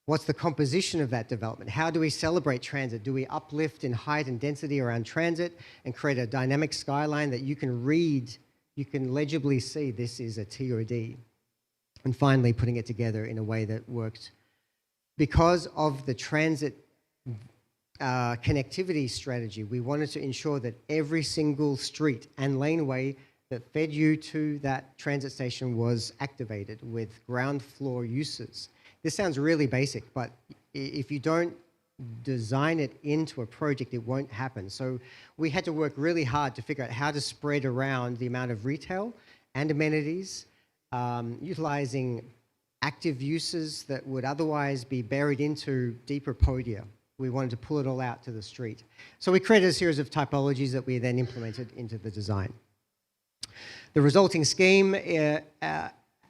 What's the composition of that development? How do we celebrate transit? Do we uplift in height and density around transit and create a dynamic skyline that you can read, you can legibly see this is a TOD? And finally, putting it together in a way that worked. Because of the transit connectivity strategy, we wanted to ensure that every single street and laneway that fed you to that transit station was activated with ground floor uses. This sounds really basic, but if you don't design it into a project, it won't happen. So we had to work really hard to figure out how to spread around the amount of retail and amenities, utilizing active uses that would otherwise be buried into deeper podia. We wanted to pull it all out to the street. So we created a series of typologies that we then implemented into the design. The resulting scheme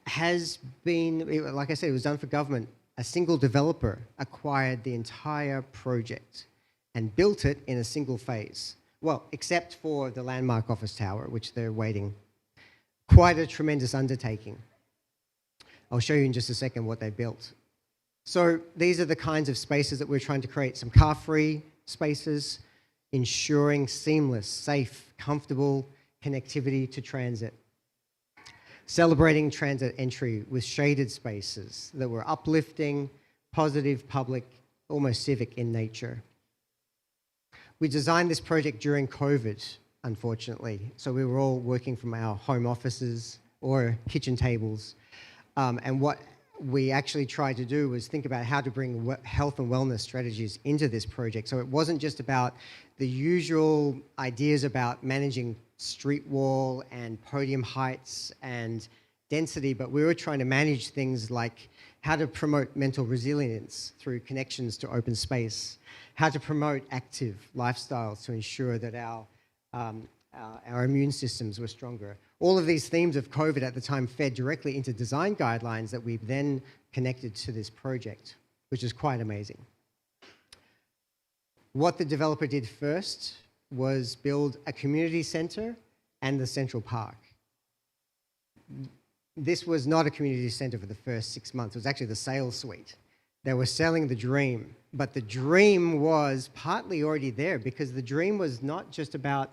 has been, like I said, it was done for government. A single developer acquired the entire project and built it in a single phase. Well, except for the landmark office tower, which they're waiting. Quite a tremendous undertaking. I'll show you in just a second what they built. So these are the kinds of spaces that we're trying to create. Some car-free spaces, ensuring seamless, safe, comfortable connectivity to transit. Celebrating transit entry with shaded spaces that were uplifting, positive, public, almost civic in nature. We designed this project during COVID, unfortunately. So we were all working from our home offices or kitchen tables. And what we actually tried to do was think about how to bring health and wellness strategies into this project. So it wasn't just about the usual ideas about managing street wall and podium heights and density, but we were trying to manage things like how to promote mental resilience through connections to open space, how to promote active lifestyles to ensure that our immune systems were stronger. All of these themes of COVID at the time fed directly into design guidelines that we've then connected to this project, which is quite amazing. What the developer did first was build a community center and the central park. This was not a community center for the first 6 months. It was actually the sales suite. They were selling the dream, but the dream was partly already there because the dream was not just about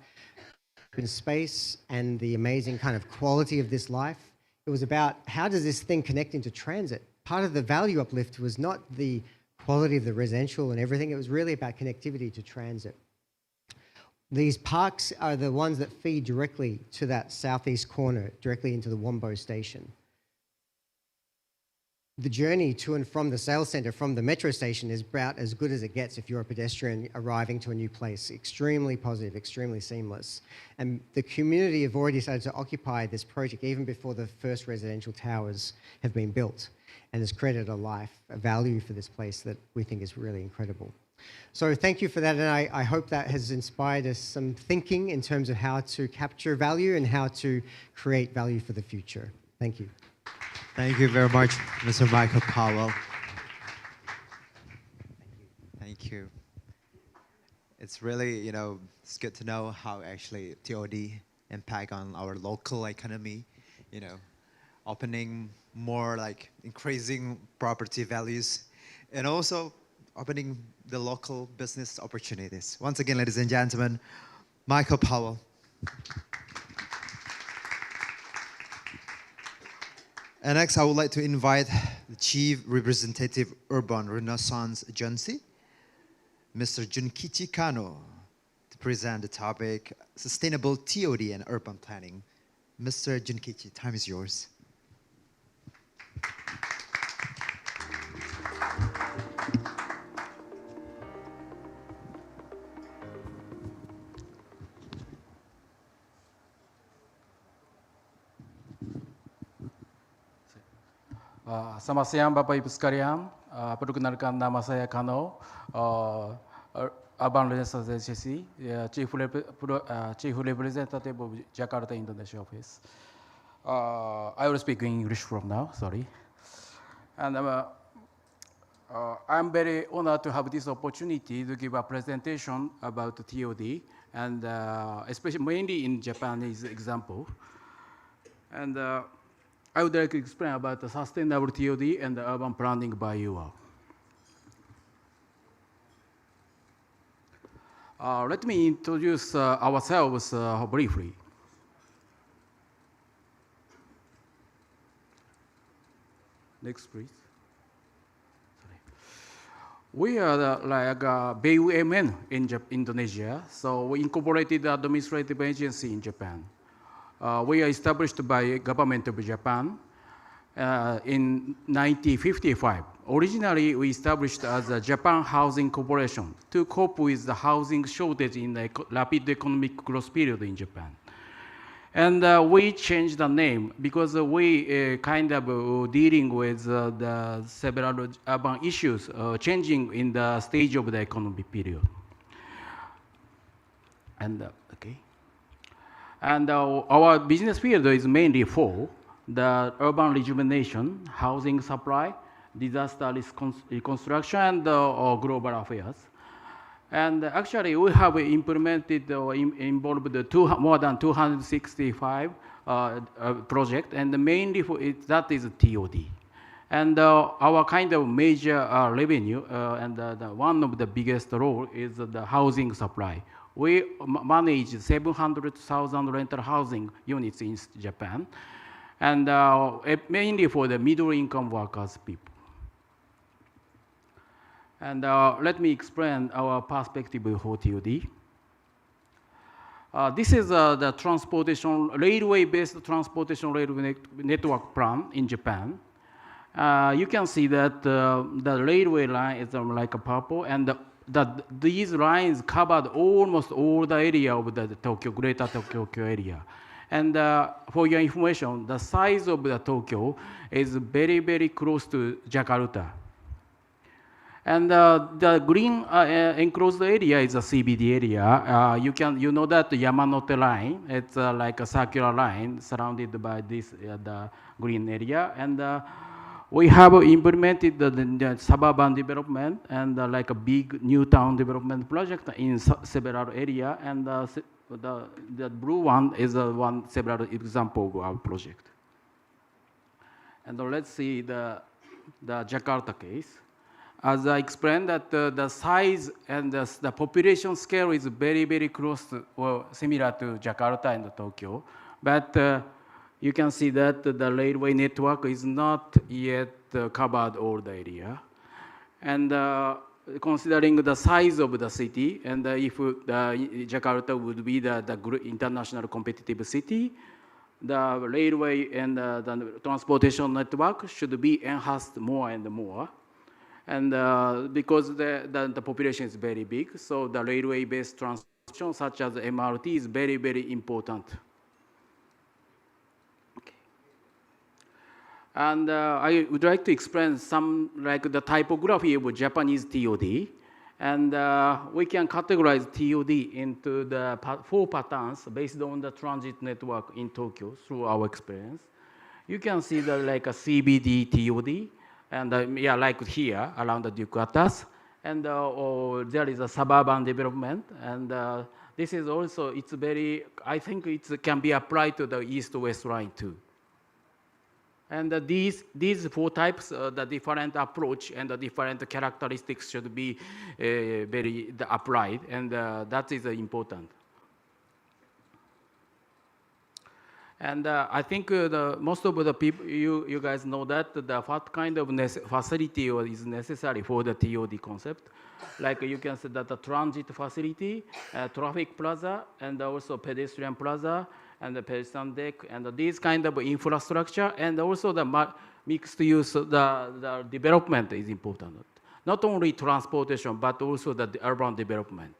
open space and the amazing kind of quality of this life. It was about how does this thing connect into transit? Part of the value uplift was not the quality of the residential and everything. It was really about connectivity to transit. These parks are the ones that feed directly to that southeast corner, directly into the Wonbo station. the journey to and from the sales center from the metro station is about as good as it gets if you're a pedestrian arriving to a new place. Extremely positive, extremely seamless. And the community have already started to occupy this project even before the first residential towers have been built, and has created a value for this place that we think is really incredible. So thank you for that, and I hope that has inspired us some thinking in terms of how to capture value and how to create value for the future. Thank you. Thank you very much, Mr. Michael Powell. Thank you. It's really, it's good to know how actually TOD impact on our local economy, opening more like increasing property values and also opening the local business opportunities. Once again, ladies and gentlemen, Michael Powell. And next, I would like to invite the Chief Representative Urban Renaissance Agency, Mr. Junkichi Kano, to present the topic, Sustainable TOD and Urban Planning. Mr. Junkichi, time is yours. Selamat siang Bapak Ibu sekalian, perkenalkan nama saya Kano, Urban Renaissance Agency, Chief Representative of Jakarta Indonesia office. I will speak in English from now, sorry. And I'm very honored to have this opportunity to give a presentation about the TOD, and especially mainly in Japanese example. And I would like to explain about the sustainable TOD and the urban planning by you all. Let me introduce ourselves briefly. Next, please. Sorry. We are like BUMN in Indonesia, so we incorporated the administrative agency in Japan. We are established by government of Japan in 1955. Originally, we established as a Japan Housing Corporation to cope with the housing shortage in the rapid economic growth period in Japan. And we changed the name because we kind of dealing with the several urban issues changing in the stage of the economic period. And okay. And our business field is mainly for the urban rejuvenation, housing supply, disaster risk reconstruction, and global affairs. And actually, we have implemented or involved more than 265 projects, and mainly for it, that is TOD. And our kind of major revenue, and one of the biggest role is the housing supply. We manage 700,000 rental housing units in Japan, and mainly for the middle-income workers people. And let me explain our perspective for TOD. This is the transportation, railway-based transportation railway network plan in Japan. You can see that the railway line is like a purple, and these lines covered almost all the area of the Tokyo, greater Tokyo area. And for your information, the size of the Tokyo is very, very close to Jakarta. And the green enclosed area is a CBD area. You know that the Yamanote line, it's like a circular line surrounded by this the green area. And we have implemented the suburban development and like a big new town development project in several areas. And the blue one is several example of our project. And let's see the Jakarta case. As I explained, that the size and the population scale is very, very close to, or similar to Jakarta and Tokyo. But you can see that the railway network is not yet covered all the area. And considering the size of the city, and if Jakarta would be the international competitive city, the railway and the transportation network should be enhanced more and more. And because the population is very big, so the railway-based transportation, such as MRT, is very, very important. Okay. And I would like to explain some, like the typography of Japanese TOD. And we can categorize TOD into the 4 patterns based on the transit network in Tokyo through our experience. You can see the like a CBD TOD, and yeah, like here around the Yukatas, and there is a suburban development, and this is also, it's very, I think it can be applied to the east-west line too. And these 4 types, the different approach and the different characteristics should be very applied, and that is important. And I think most of the people, you guys know that what kind of facility is necessary for the TOD concept. Like you can say that the transit facility, traffic plaza, and also pedestrian plaza, and the pedestrian deck, and these kind of infrastructure, and also the mixed use, the development is important. Not only transportation, but also the urban development.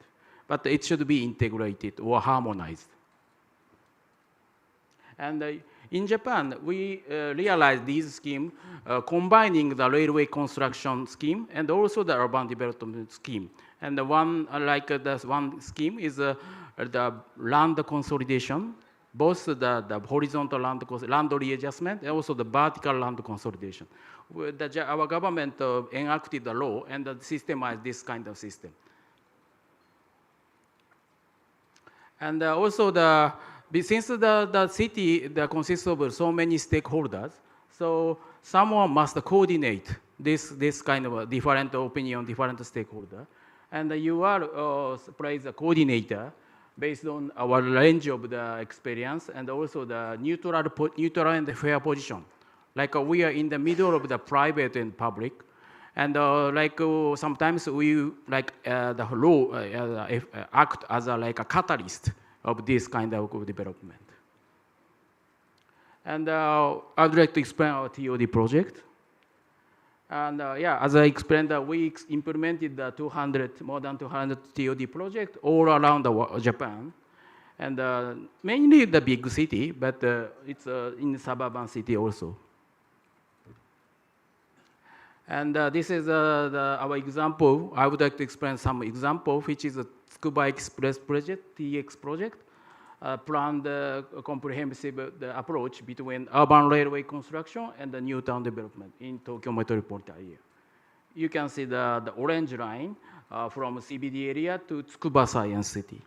But it should be integrated or harmonized. And in Japan, we realized this scheme combining the railway construction scheme and also the urban development scheme. And the one, the one scheme is the land consolidation, both the horizontal land readjustment and also the vertical land consolidation. Our government enacted the law and systemized this kind of system. And also since the city consists of so many stakeholders, so someone must coordinate this kind of different opinion, different stakeholder. And you plays a coordinator based on our range of the experience and also the neutral and fair position. Like we are in the middle of the private and public. And sometimes we the law act as like a catalyst of this kind of development. And I'd like to explain our TOD project. And yeah, as I explained, we implemented the more than 200 TOD projects all around Japan. And mainly the big city, but it's in suburban city also. And this is our example. I would like to explain some example, which is a Tsukuba Express project, TX project, planned comprehensive approach between urban railway construction and the new town development in Tokyo metropolitan area. You can see the orange line from CBD area to Tsukuba Science City.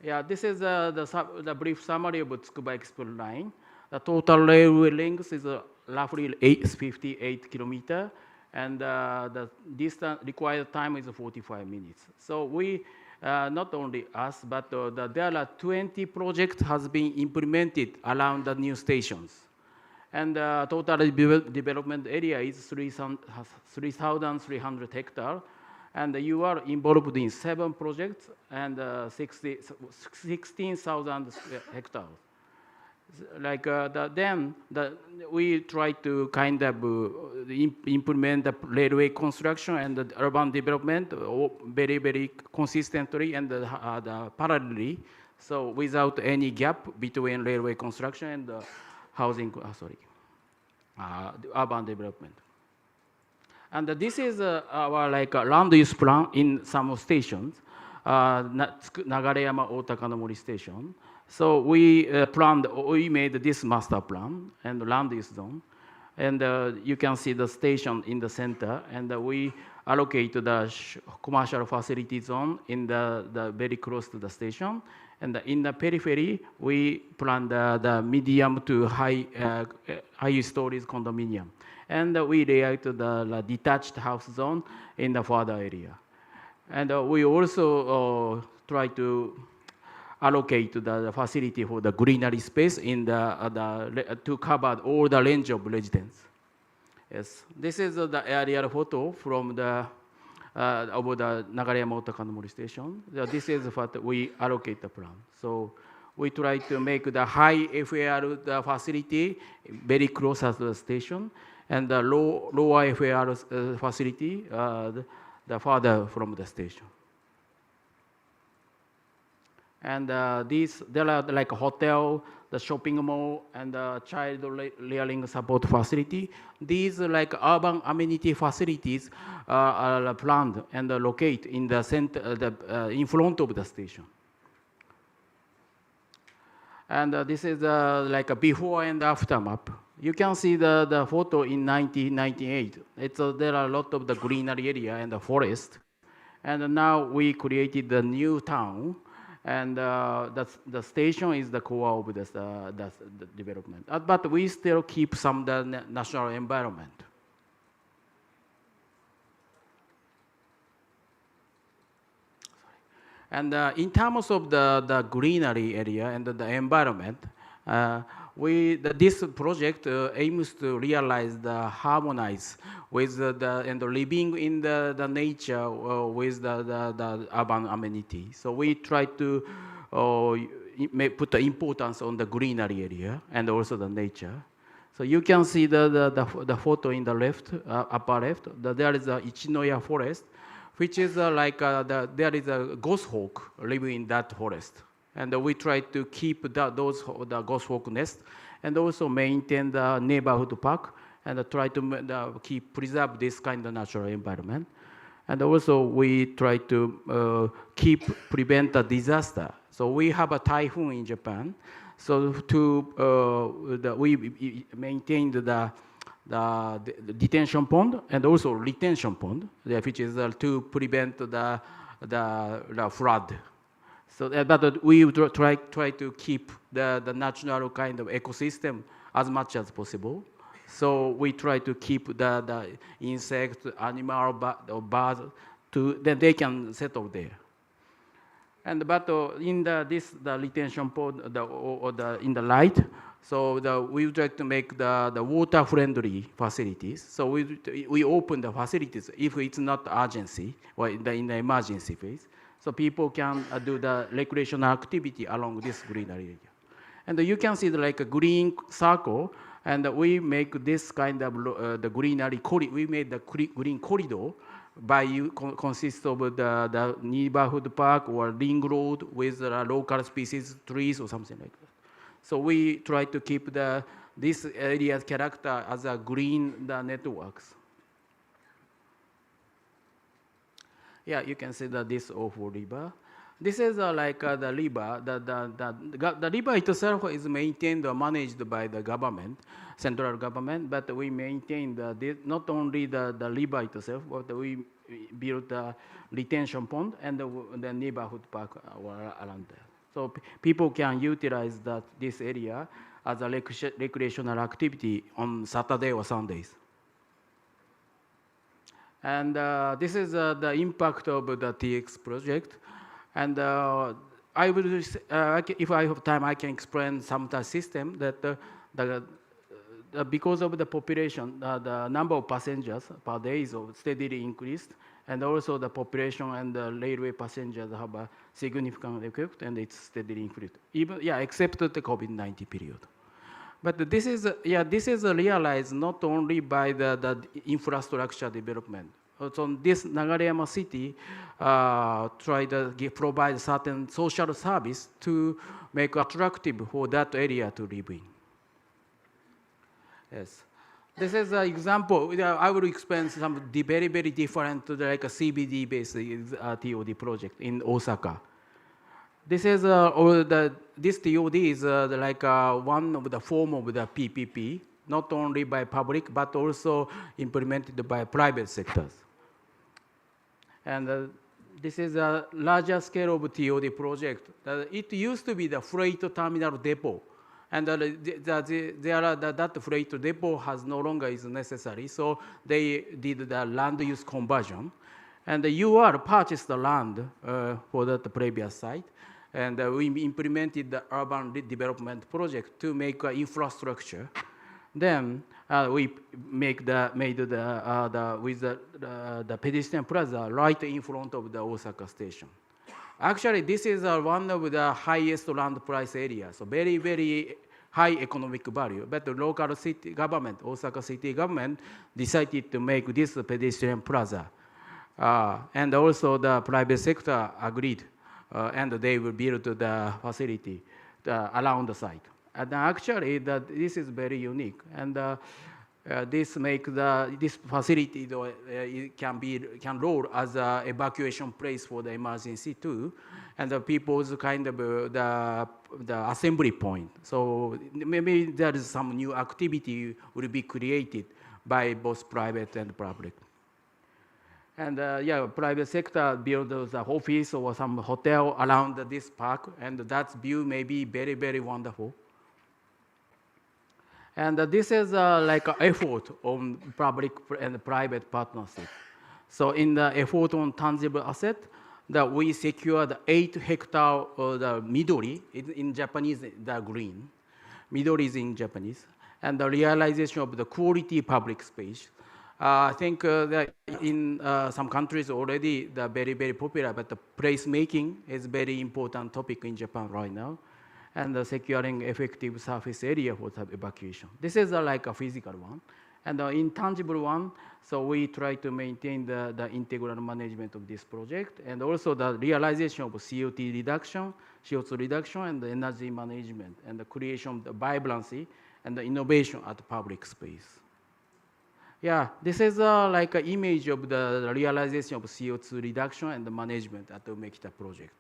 Yeah, this is the brief summary of Tsukuba Express line. The total railway length is roughly 58 kilometers, and the distance required time is 45 minutes. So we, not only us, but there are 20 projects has been implemented around the new stations. And total development area is 3,300 hectares. And you are involved in 7 projects and 16,000 hectares. Like we try to kind of implement the railway construction and the urban development very, very consistently and parallelly, so without any gap between railway construction and housing, urban development. And this is our land use plan in some stations, Nagareyama Otakanomori station. So we made this master plan and land use zone. And you can see the station in the center, and we allocate the commercial facility zone in the very close to the station. And in the periphery, we plan the medium to high stories condominium. And we lay out the detached house zone in the further area. And we also try to allocate the facility for the greenery space in to cover all the range of residents. Yes, this is the aerial photo from the Nagareyama Otakanomori station. This is what we allocate the plan. So we try to make the high FAR the facility very close to the station, and the lower FAR facility the farther from the station. And there are like a hotel, the shopping mall, and the child rearing support facility. These like urban amenity facilities are planned and located in the center, in front of the station. And this is like a before and after map. You can see the photo in 1998. There are a lot of the greenery area and the forest. And now we created the new town. And the station is the core of the development. But we still keep some the national environment. And in terms of the greenery area and the environment, this project aims to realize the harmonize with and living in the nature with the urban amenity. So we try to put the importance on the greenery area and also the nature. So you can see the photo in the left, upper left. There is a Ichinoya forest, which is there is a goshawk living in that forest. And we try to keep the goshawk nest and also maintain the neighborhood park and try to preserve this kind of natural environment. And also we try to prevent a disaster. So we have a typhoon in Japan. So we maintained the detention pond and also retention pond, which is to prevent the flood. So, but we try to keep the natural kind of ecosystem as much as possible. So we try to keep the insect, animal, or birds, then they can settle there. And but in the retention pond in the light, so we would like to make the water-friendly facilities. So we open the facilities if it's not urgency or in the emergency phase. So people can do the recreational activity along this greenery area. And you can see like a green circle, and we make this kind of the greenery corridor. We made the green corridor consists of the neighborhood park or ring road with local species, trees or something like that. So we try to keep this area's character as a green networks. Yeah, you can see this awful river. This is like the river. The river itself is maintained or managed by the government, central government, but we maintain not only the river itself, but we built a retention pond and the neighborhood park around there. So people can utilize this area as a recreational activity on Saturday or Sundays. And this is the impact of the TX project. And I will, if I have time, I can explain some system that because of the population, the number of passengers per day is steadily increased, and also the population and the railway passengers have a significant effect, and it's steadily increased. Except the COVID-19 period. But this is realized not only by the infrastructure development. So this Nagareyama city try to provide certain social service to make attractive for that area to live in. Yes. This is an example. I will explain some very, very different like a CBD-based TOD project in Osaka. This is this TOD is like one of the form of the PPP, not only by public but also implemented by private sectors. And this is a larger scale of TOD project. It used to be the freight terminal depot, and that freight depot has no longer is necessary. So they did the land use conversion, and the UR purchased the land for that previous site. And we implemented the urban development project to make infrastructure. Then we made with the pedestrian plaza right in front of the Osaka station. Actually, this is one of the highest land price areas, so very, very high economic value. But the local city government, Osaka city government, decided to make this pedestrian plaza. And also the private sector agreed, and they will build the facility around the site. And actually, this is very unique. And this make this facility it can roll as an evacuation place for the emergency too, and the people's kind of the assembly point. So maybe there is some new activity will be created by both private and public. And yeah, private sector build the office or some hotel around this park, and that view may be very, very wonderful. And this is like an effort on public and private partnership. So in the effort on tangible asset, that we secure the 8 hectare the midori, in Japanese, the green. Midori is in Japanese. And the realization of the quality public space. I think that in some countries already, they're very, very popular, but the place making is very important topic in Japan right now. And securing effective surface area for the evacuation. This is like a physical one. And the intangible one, so we try to maintain the integral management of this project, and also the realization of CO2 reduction, and the energy management, and the creation of the vibrancy and the innovation at the public space. Yeah, this is like an image of the realization of CO2 reduction and the management at the Umekita project.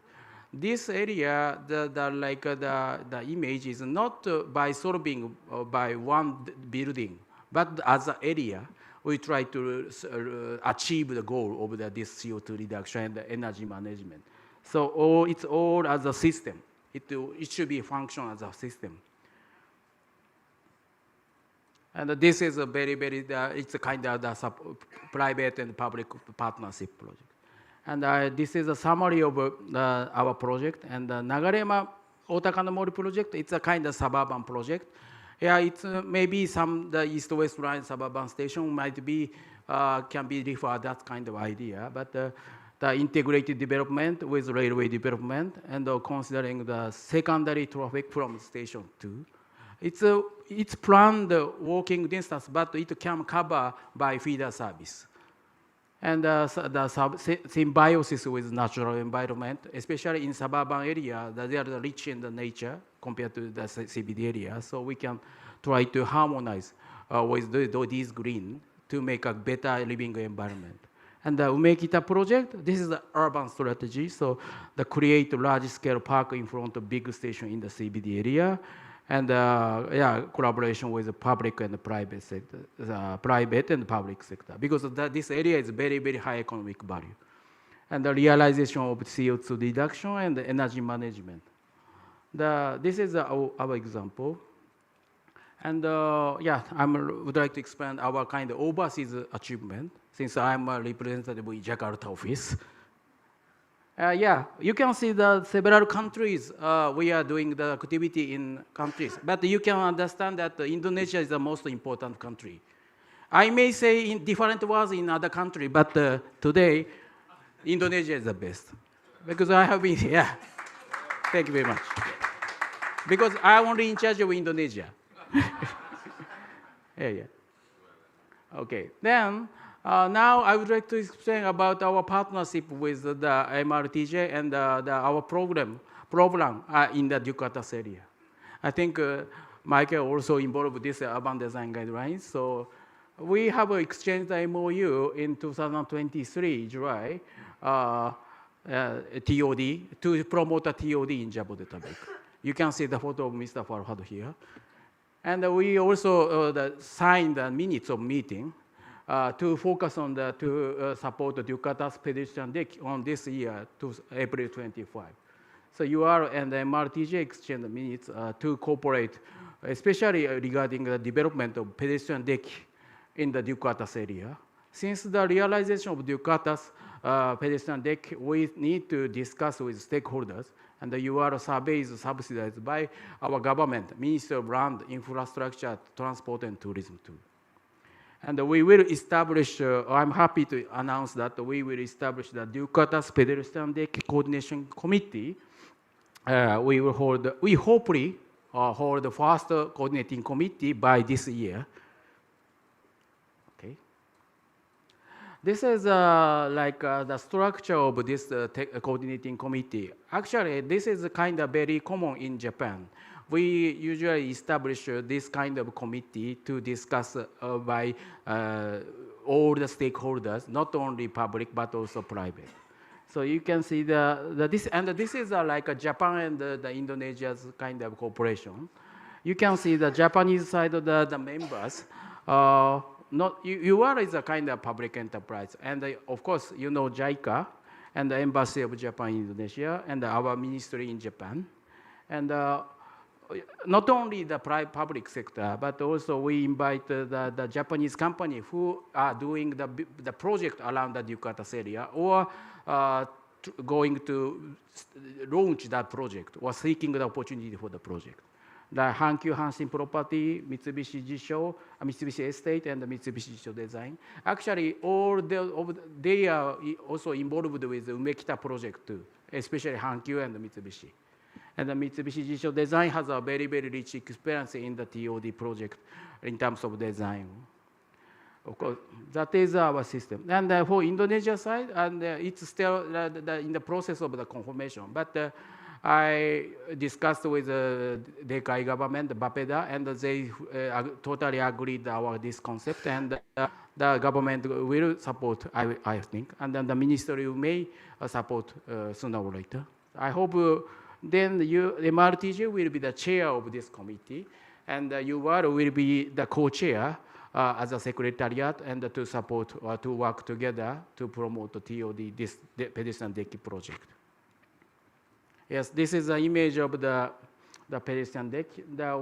This area, the image is not by solving by one building, but as an area, we try to achieve the goal of this CO2 reduction and the energy management. So it's all as a system. It should be function as a system. And this is a very, very, it's a kind of the private and public partnership project. And this is a summary of our project. And the Nagarema Otakano Mori project, it's a kind of suburban project. Yeah, it's maybe the east-west line suburban station might be, can be referred that kind of idea. But the integrated development with railway development and considering the secondary traffic from station 2. It's planned walking distance, but it can cover by feeder service. And the symbiosis with natural environment, especially in suburban area, they are rich in the nature compared to the CBD area. So we can try to harmonize with these green to make a better living environment. And the Umekita project, this is the urban strategy. So the create a large-scale park in front of big station in the CBD area. And yeah, collaboration with the public and the private sector, private and public sector, because this area is very, very high economic value. And the realization of CO2 reduction and the energy management. This is our example. And yeah, I would like to expand our kind of overseas achievement, since I'm a representative in Jakarta office. Yeah, you can see the several countries we are doing the activity in countries, but you can understand that Indonesia is the most important country. I may say in different words in other countries, but today, Indonesia is the best. Because I have been, yeah, thank you very much. Because I'm only in charge of Indonesia. Yeah. Okay, then, now I would like to explain about our partnership with the MRTJ and our program in the Jakarta area. I think Michael also involved with this urban design guidelines. So we have exchanged the MOU in 2023, July, TOD, to promote a TOD in Jabodetabek. You can see the photo of Mr. Farhad here. And we also signed the minutes of meeting to focus on to support the Jakarta's pedestrian deck on this year to April 25. So you are and the MRTJ exchange minutes to cooperate, especially regarding the development of pedestrian deck in the Jakarta's area. Since the realization of Jakarta's pedestrian deck, we need to discuss with stakeholders, and the UR survey is subsidized by our government, Ministry of Land, Infrastructure, Transport and Tourism too. And we will establish, I'm happy to announce that we will establish the Jakarta Pedestrian Deck Coordination Committee. We hopefully hold the first coordinating committee by this year. Okay. This is the structure of this coordinating committee. Actually, this is kind of very common in Japan. We usually establish this kind of committee to discuss by all the stakeholders, not only public but also private. So you can see this is like a Japan and the Indonesia's kind of cooperation. You can see the Japanese side of the members. UR is a kind of public enterprise, and of course you know JICA and the Embassy of Japan in Indonesia and our ministry in Japan, and not only the public sector, but also we invite the Japanese company who are doing the project around the Jakarta area or going to launch that project or seeking the opportunity for the project. The Hankyu Hanshin Property, Mitsubishi Jisho, Mitsubishi Estate, and the Mitsubishi Jisho Design. Actually, they are also involved with the Umekita project too, especially Hankyu and the Mitsubishi. And the Mitsubishi Jisho Design has a very, very rich experience in the TOD project in terms of design. Of course, that is our system. And for Indonesia side, and it's still in the process of the confirmation. But I discussed with the DKI government, the BAPEDA, and they totally agreed this concept. And the government will support, I think. And then the ministry may support sooner or later. I hope then MRTJ will be the chair of this committee, and UR will be the co-chair as a secretariat and to support or to work together to promote the TOD, this pedestrian deck project. Yes, this is an image of the pedestrian deck.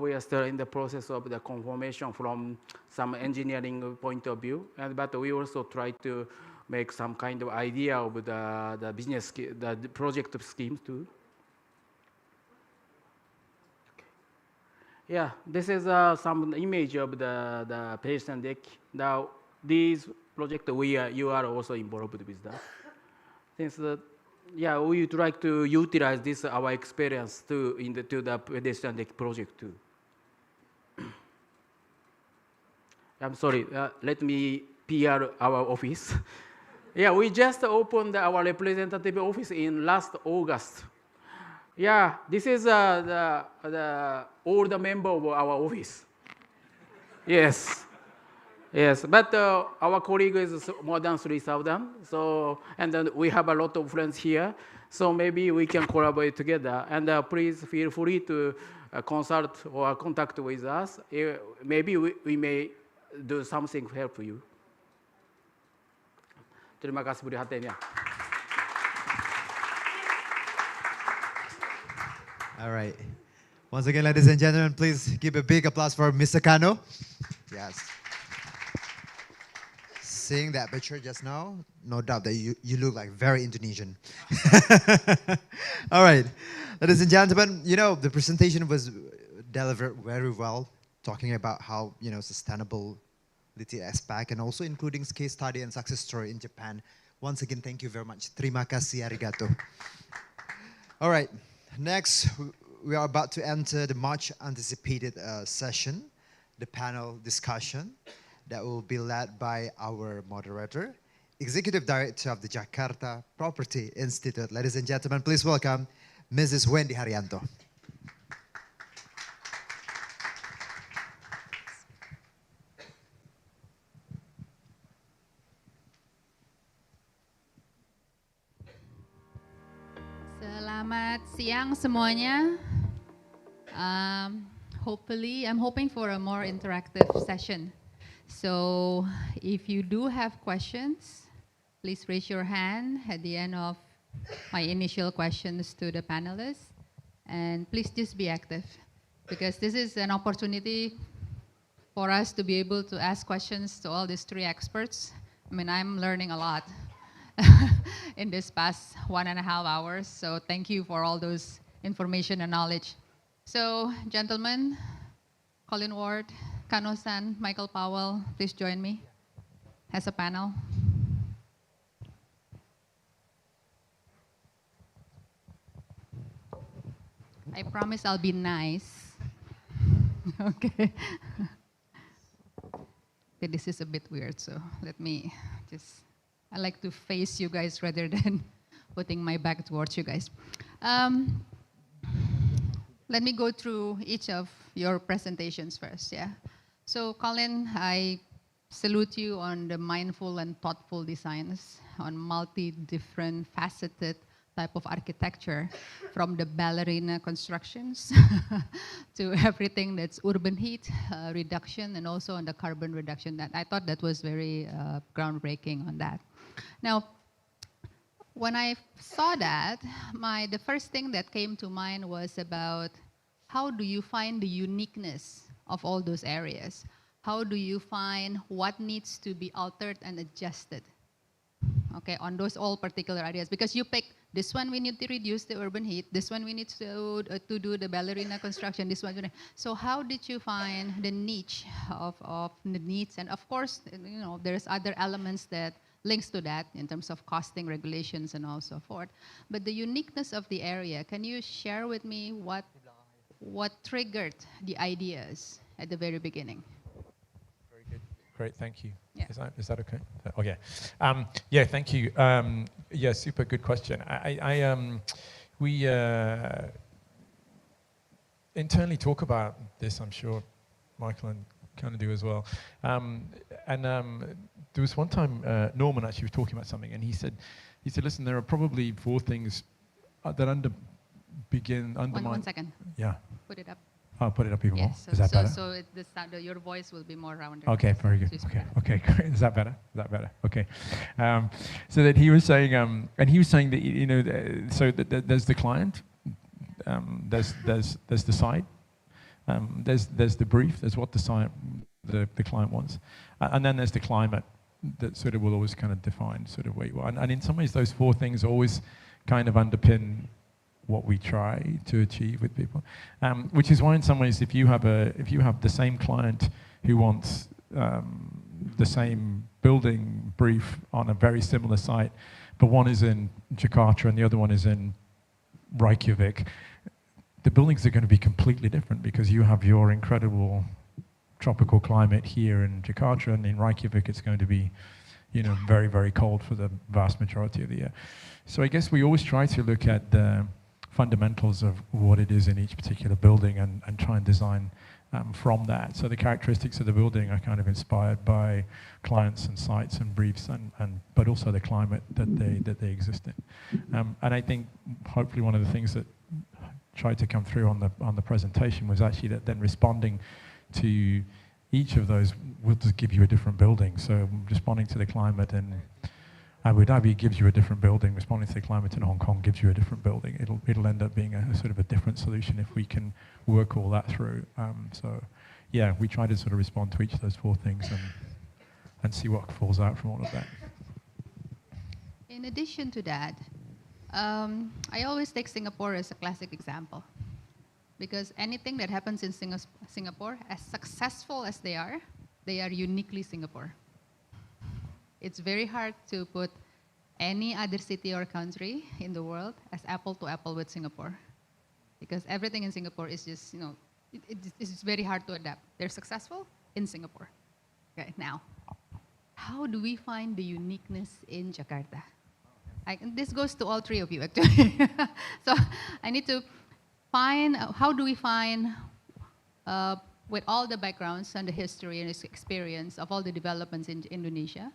We are still in the process of the confirmation from some engineering point of view, but we also try to make some kind of idea of the business, the project schemes too. Yeah, this is some image of the pedestrian deck. Now, these projects you are also involved with that. Since we would like to utilize this our experience to the pedestrian deck project too. I'm sorry. Let me PR our office. Yeah, we just opened our representative office in last August. Yeah, this is all the member of our office. Yes, yes, but our colleague is more than 3,000. So, and then we have a lot of friends here. So maybe we can collaborate together. And please feel free to consult or contact with us. Maybe we may do something to help you. Terima kasih perhatiannya. All right. Once again, ladies and gentlemen, please give a big applause for Mr. Kano. Yes. Seeing that picture just now, no doubt that you look like very Indonesian. All right. Ladies and gentlemen, the presentation was delivered very well, talking about how, sustainability aspect and also including case study and success story in Japan. Once again, thank you very much. Terima kasih, arigato. All right. Next, we are about to enter the much anticipated session, the panel discussion that will be led by our moderator, Executive Director of the Jakarta Property Institute. Ladies and gentlemen, please welcome Mrs. Wendy Haryanto. Selamat siang semuanya. I'm hoping for a more interactive session. So if you do have questions, please raise your hand at the end of my initial questions to the panelists. And please just be active, because this is an opportunity for us to be able to ask questions to all these three experts. I mean, I'm learning a lot in this past 1.5 hours. So thank you for all those information and knowledge. So gentlemen, Colin Ward, Kano-san, Michael Powell, please join me. as a panel? I promise I'll be nice. Okay. Okay, this is a bit weird, so let me just, I like to face you guys rather than putting my back towards you guys. Let me go through each of your presentations first, yeah? So Colin, I salute you on the mindful and thoughtful designs on multi-different faceted type of architecture, from the ballerina constructions to everything that's urban heat reduction, and also on the carbon reduction. That I thought that was very groundbreaking on that. Now, when I saw that, the first thing that came to mind was about how do you find the uniqueness of all those areas? How do you find what needs to be altered and adjusted? Okay, on those all particular areas, because you pick this one we need to reduce the urban heat, this one we need to do the ballerina construction, this one. So how did you find the niche of the needs? And of course, you know, there's other elements that links to that in terms of costing regulations and all so forth. But the uniqueness of the area, can you share with me what triggered the ideas at the very beginning? Very good. Great, thank you. Yeah. Is that okay? Oh yeah. Yeah, thank you. Yeah, super good question. We internally talk about this, I'm sure Michael and kind of do as well. There was one time Norman actually was talking about something, and he said, listen, there are probably 4 things that undermine. One second. Yeah. Put it up. I'll put it up even more. Yes, Is that better? So the sound, your voice will be more rounded. Okay, very good. Okay, great. Is that better? Okay. So that he was saying, and he was saying that, you know, so that there's the client, there's the site, there's the brief, there's what the client wants, and then there's the climate that sort of will always kind of define sort of where you are. And in some ways, those 4 things always kind of underpin what we try to achieve with people, which is why in some ways, if you have the same client who wants the same building brief on a very similar site, but one is in Jakarta and the other one is in Reykjavik, the buildings are going to be completely different, because you have your incredible tropical climate here in Jakarta, and in Reykjavik it's going to be, you know, very, very cold for the vast majority of the year. So I guess we always try to look at the fundamentals of what it is in each particular building and try and design from that. So the characteristics of the building are kind of inspired by clients and sites and briefs, but also the climate that they exist in. And I think hopefully one of the things that tried to come through on the presentation was actually that then responding to each of those will just give you a different building. So responding to the climate in Abu Dhabi gives you a different building. Responding to the climate in Hong Kong gives you a different building. It'll end up being a sort of a different solution if we can work all that through. So yeah, we try to sort of respond to each of those 4 things and see what falls out from all of that. In addition to that, I always take Singapore as a classic example, because anything that happens in Singapore, as successful as they are uniquely Singapore. It's very hard to put any other city or country in the world as apple to apple with Singapore, because everything in Singapore is just, you know, it's very hard to adapt. They're successful in Singapore. Okay, now, how do we find the uniqueness in Jakarta? This goes to all 3 of you, actually. So I need to find, how do we find, with all the backgrounds and the history and experience of all the developments in Indonesia,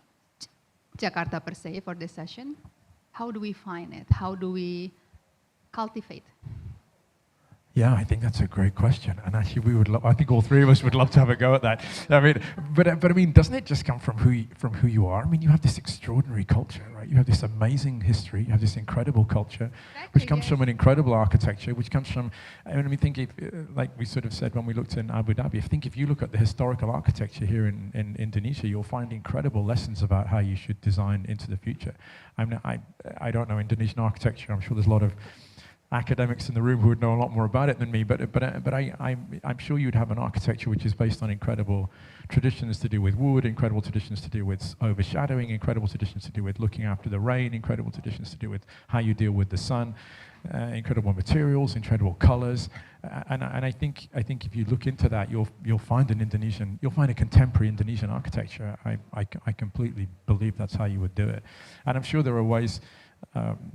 Jakarta per se for this session, how do we find it? How do we cultivate? Yeah, I think that's a great question, and actually, I think all 3 of us would love to have a go at that. I mean, but I mean, doesn't it just come from who you are? I mean, you have this extraordinary culture, right? You have this amazing history. You have this incredible culture, which comes from an incredible architecture, which comes from. I mean, like we sort of said when we looked in Abu Dhabi. If you look at the historical architecture here in Indonesia, you'll find incredible lessons about how you should design into the future. I mean, I don't know Indonesian architecture. I'm sure there's a lot of academics in the room who would know a lot more about it than me, but I'm sure you'd have an architecture which is based on incredible traditions to do with wood, incredible traditions to do with overshadowing, incredible traditions to do with looking after the rain, incredible traditions to do with how you deal with the sun, incredible materials, incredible colors, and I think if you look into that, you'll find a contemporary Indonesian architecture. I completely believe that's how you would do it, and I'm sure there are ways.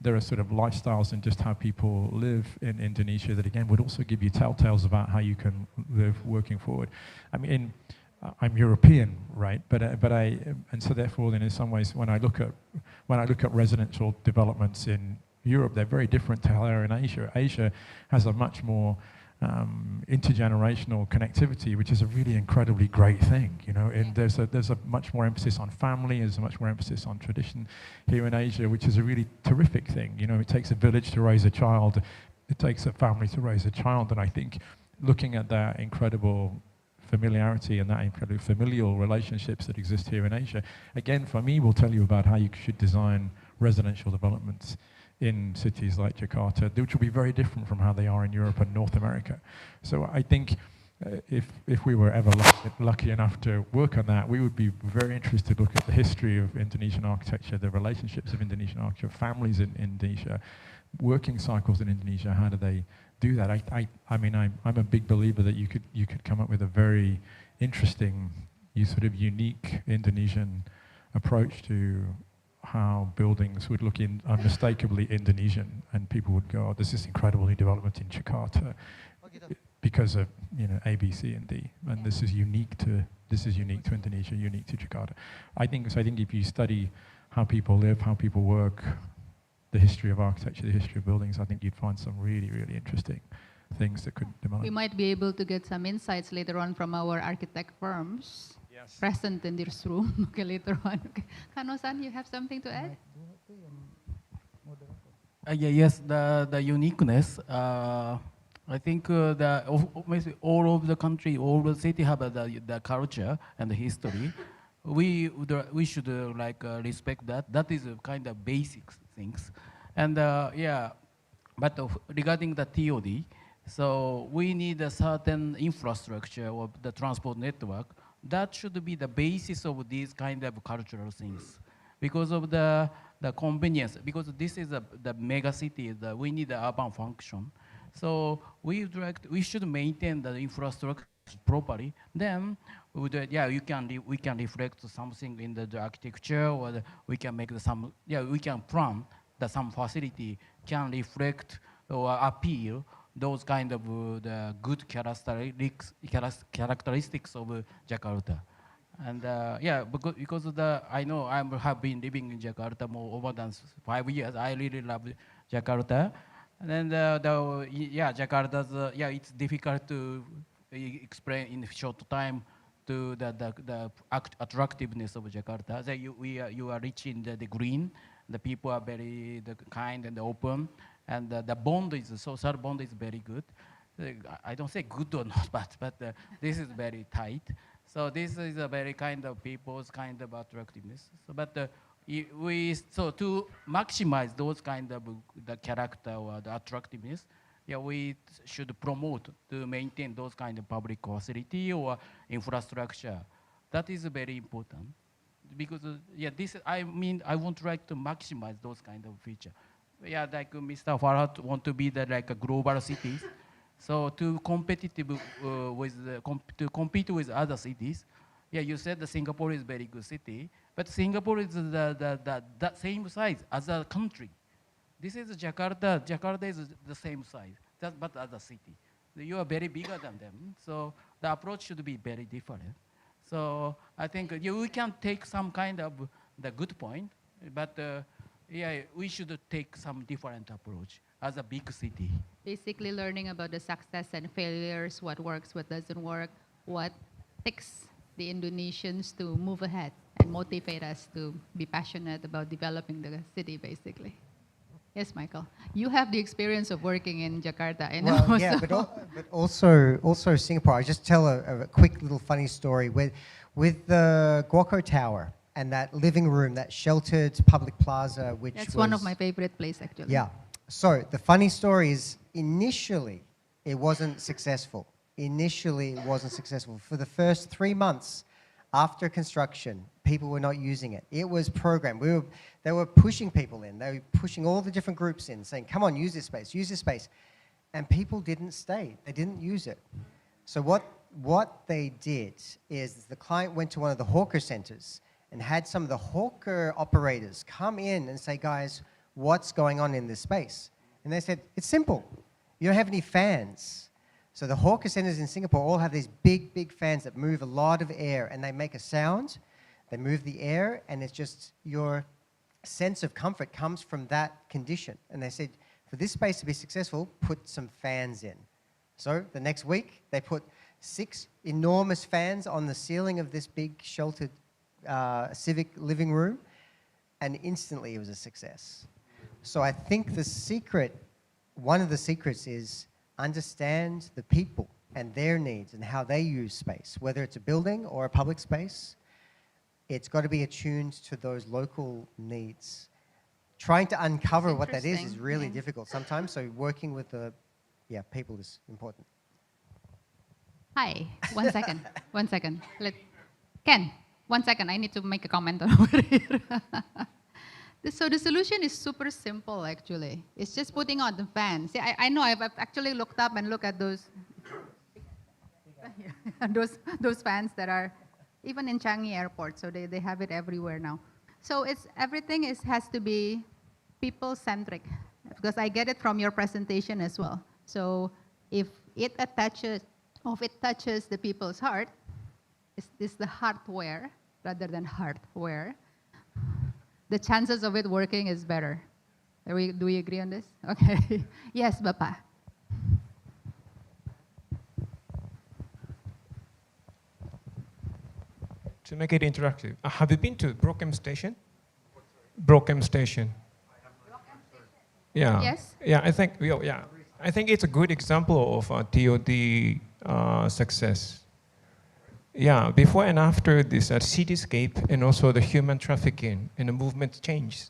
There are sort of lifestyles and just how people live in Indonesia that again would also give you telltales about how you can live working forward. I mean, I'm European, right? And so therefore, then in some ways, when I look at residential developments in Europe, they're very different to how they're in Asia. Asia has a much more intergenerational connectivity, which is a really incredibly great thing, you know. And there's a much more emphasis on family, there's a much more emphasis on tradition here in Asia, which is a really terrific thing. You know, it takes a village to raise a child, it takes a family to raise a child, and I think looking at that incredible familiarity and that incredible familial relationships that exist here in Asia, again, for me, will tell you about how you should design residential developments in cities like Jakarta, which will be very different from how they are in Europe and North America. So I think if we were ever lucky enough to work on that, we would be very interested to look at the history of Indonesian architecture, the relationships of Indonesian architecture, families in Indonesia, working cycles in Indonesia, how do they do that? I mean, I'm a big believer that you could come up with a very interesting, sort of unique Indonesian approach to how buildings would look unmistakably Indonesian, and people would go, oh, there's this incredible new development in Jakarta because of, you know, A, B, C, and D, and this is unique to Indonesia, unique to Jakarta. I think if you study how people live, how people work, the history of architecture, the history of buildings, I think you'd find some really, really interesting things that could develop. We might be able to get some insights later on from our architect firms. Yes. Present in this room. Okay, later on. Okay. Kano-san, you have something to add? Yes, the uniqueness. I think all of the country, all the city have the culture and the history. We should respect that. That is kind of basic things. And but regarding the TOD, so we need a certain infrastructure of the transport network. That should be the basis of these kind of cultural things, because of the convenience. Because this is the mega city, we need the urban function. So we should maintain the infrastructure properly. Then, we can reflect something in the architecture, or we can make we can plan that some facility can reflect or appeal those kind of the good characteristics of Jakarta. And because of I know I have been living in Jakarta over than 5 years. I really love Jakarta. And then Jakarta's it's difficult to explain in a short time to the attractiveness of Jakarta. So you are rich in the green. The people are very kind and open. And the bond social bond is very good. I don't say good or not, but this is very tight. So this is a very kind of people's kind of attractiveness. So, but to maximize those kind of the character or the attractiveness, we should promote to maintain those kind of public facility or infrastructure. That is very important, because I want like to maximize those kind of feature. Like Mr. Farhat want to be like a global cities. So to compete with other cities, you said that Singapore is a very good city, but Singapore is the same size as a country. This is Jakarta. Jakarta is the same size, but as a city. You are very bigger than them. So the approach should be very different. So I think we can take some kind of the good point, but we should take some different approach as a big city. Basically learning about the success and failures, what works, what doesn't work, what takes the Indonesians to move ahead and motivate us to be passionate about developing the city, basically. Yes, Michael. You have the experience of working in Jakarta, I know. Well, yeah, but also Singapore. I just tell a quick little funny story with the Guoco Tower and that living room, that sheltered public plaza, which That's one of my favorite places, actually. Yeah. So the funny story is initially it wasn't successful. Initially it wasn't successful. For the first 3 months after construction, people were not using it. It was programmed. They were pushing people in. They were pushing all the different groups in, saying, come on, use this space, use this space. And people didn't stay. They didn't use it. So what they did is the client went to one of the hawker centers and had some of the hawker operators come in and say, guys, what's going on in this space? And they said, it's simple. You don't have any fans. So the hawker centers in Singapore all have these big, big fans that move a lot of air, and they make a sound. They move the air, and it's just your sense of comfort comes from that condition. And they said, for this space to be successful, put some fans in. So the next week, they put 6 enormous fans on the ceiling of this big sheltered civic living room, and instantly it was a success. So I think the secret, one of the secrets is understand the people and their needs and how they use space, whether it's a building or a public space. It's got to be attuned to those local needs. Trying to uncover what that is really difficult sometimes, so working with the people is important. Hi, 1 second, 1 second. Ken, 1 second, I need to make a comment over here. So the solution is super simple, actually. It's just putting on the fans. Yeah, I know, I've actually looked up and looked at those those fans that are even in Changi Airport, so they have it everywhere now. So everything has to be people-centric, because I get it from your presentation as well. So if it touches the people's heart, is the hardware rather than hardware, the chances of it working is better. Do we agree on this? Okay. Yes, Bapak. To make it interactive, have you been to Brockham Station? Brockham Station. Yeah. Yes. Yeah, I think it's a good example of TOD success. Yeah, before and after this cityscape, and also the human trafficking and the movement change.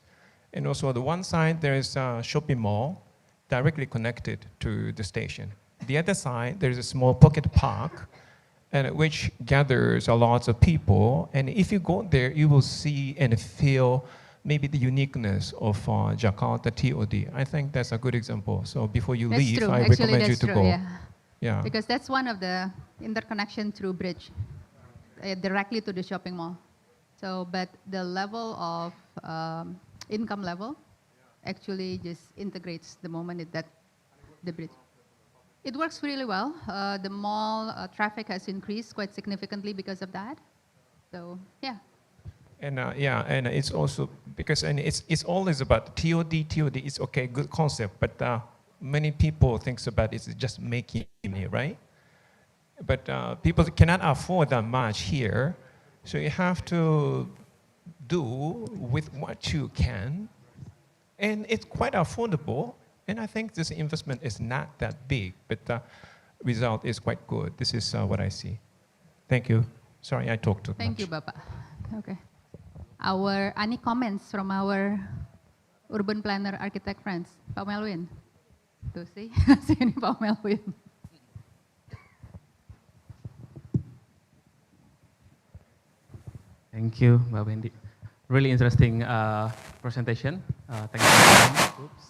And also on the one side, there is a shopping mall directly connected to the station. The other side, there is a small pocket park, and which gathers a lot of people. And if you go there, you will see and feel maybe the uniqueness of Jakarta TOD. I think that's a good example. So before you leave, I recommend you to go. Yeah. Because that's one of the interconnection through bridge, directly to the shopping mall. So, but the level of income level actually just integrates the moment the bridge. It works really well. The mall traffic has increased quite significantly because of that. So, yeah. And and it's also because it's always about TOD. TOD is okay, good concept, but many people thinks about it's just making it, right? But people cannot afford that much here, so you have to do with what you can, and it's quite affordable. And I think this investment is not that big, but the result is quite good. This is what I see. Thank you. Sorry, I talked too much. Thank you, Bapak. Okay. Any comments from our urban planner architect friends? Pak Melwin. Tuh sih, sini Pak Melwin. Thank you, Mbak Wendy. Really interesting presentation. Thank you. Oops.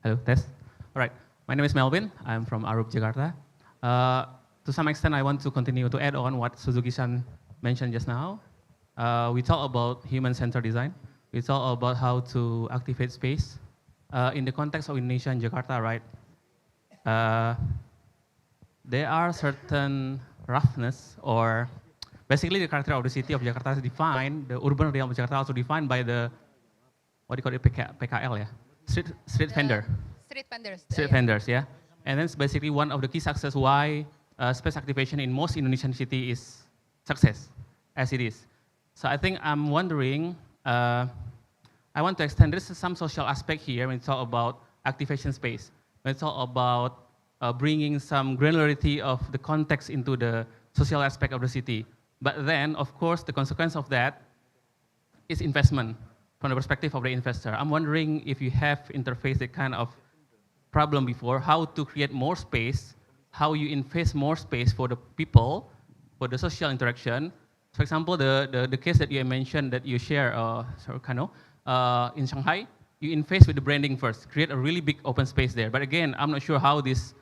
Hello, test. All right, my name is Melvin. I'm from Arup, Jakarta. To some extent, I want to continue to add on what Suzuki-san mentioned just now. We talk about human-centered design. We talk about how to activate space. In the context of Indonesia and Jakarta, right? There are certain roughness, or basically the character of the city of Jakarta is defined, the urban realm of Jakarta also defined by the, what do you call it, PKL, yeah? Street vendor. Street vendors. Street vendors, yeah. And that's basically one of the key success why space activation in most Indonesian city is success, as it is. So I think I'm wondering, I want to extend, this is some social aspect here when we talk about activation space. When we talk about bringing some granularity of the context into the social aspect of the city. But then, of course, the consequence of that, is investment from the perspective of the investor. I'm wondering if you have interfaced a kind of problem before, how to create more space, how you invest more space for the people, for the social interaction. For example, the case that you mentioned that you share, Kano, in Shanghai, you invest with the branding first, create a really big open space there. But again, I'm not sure how this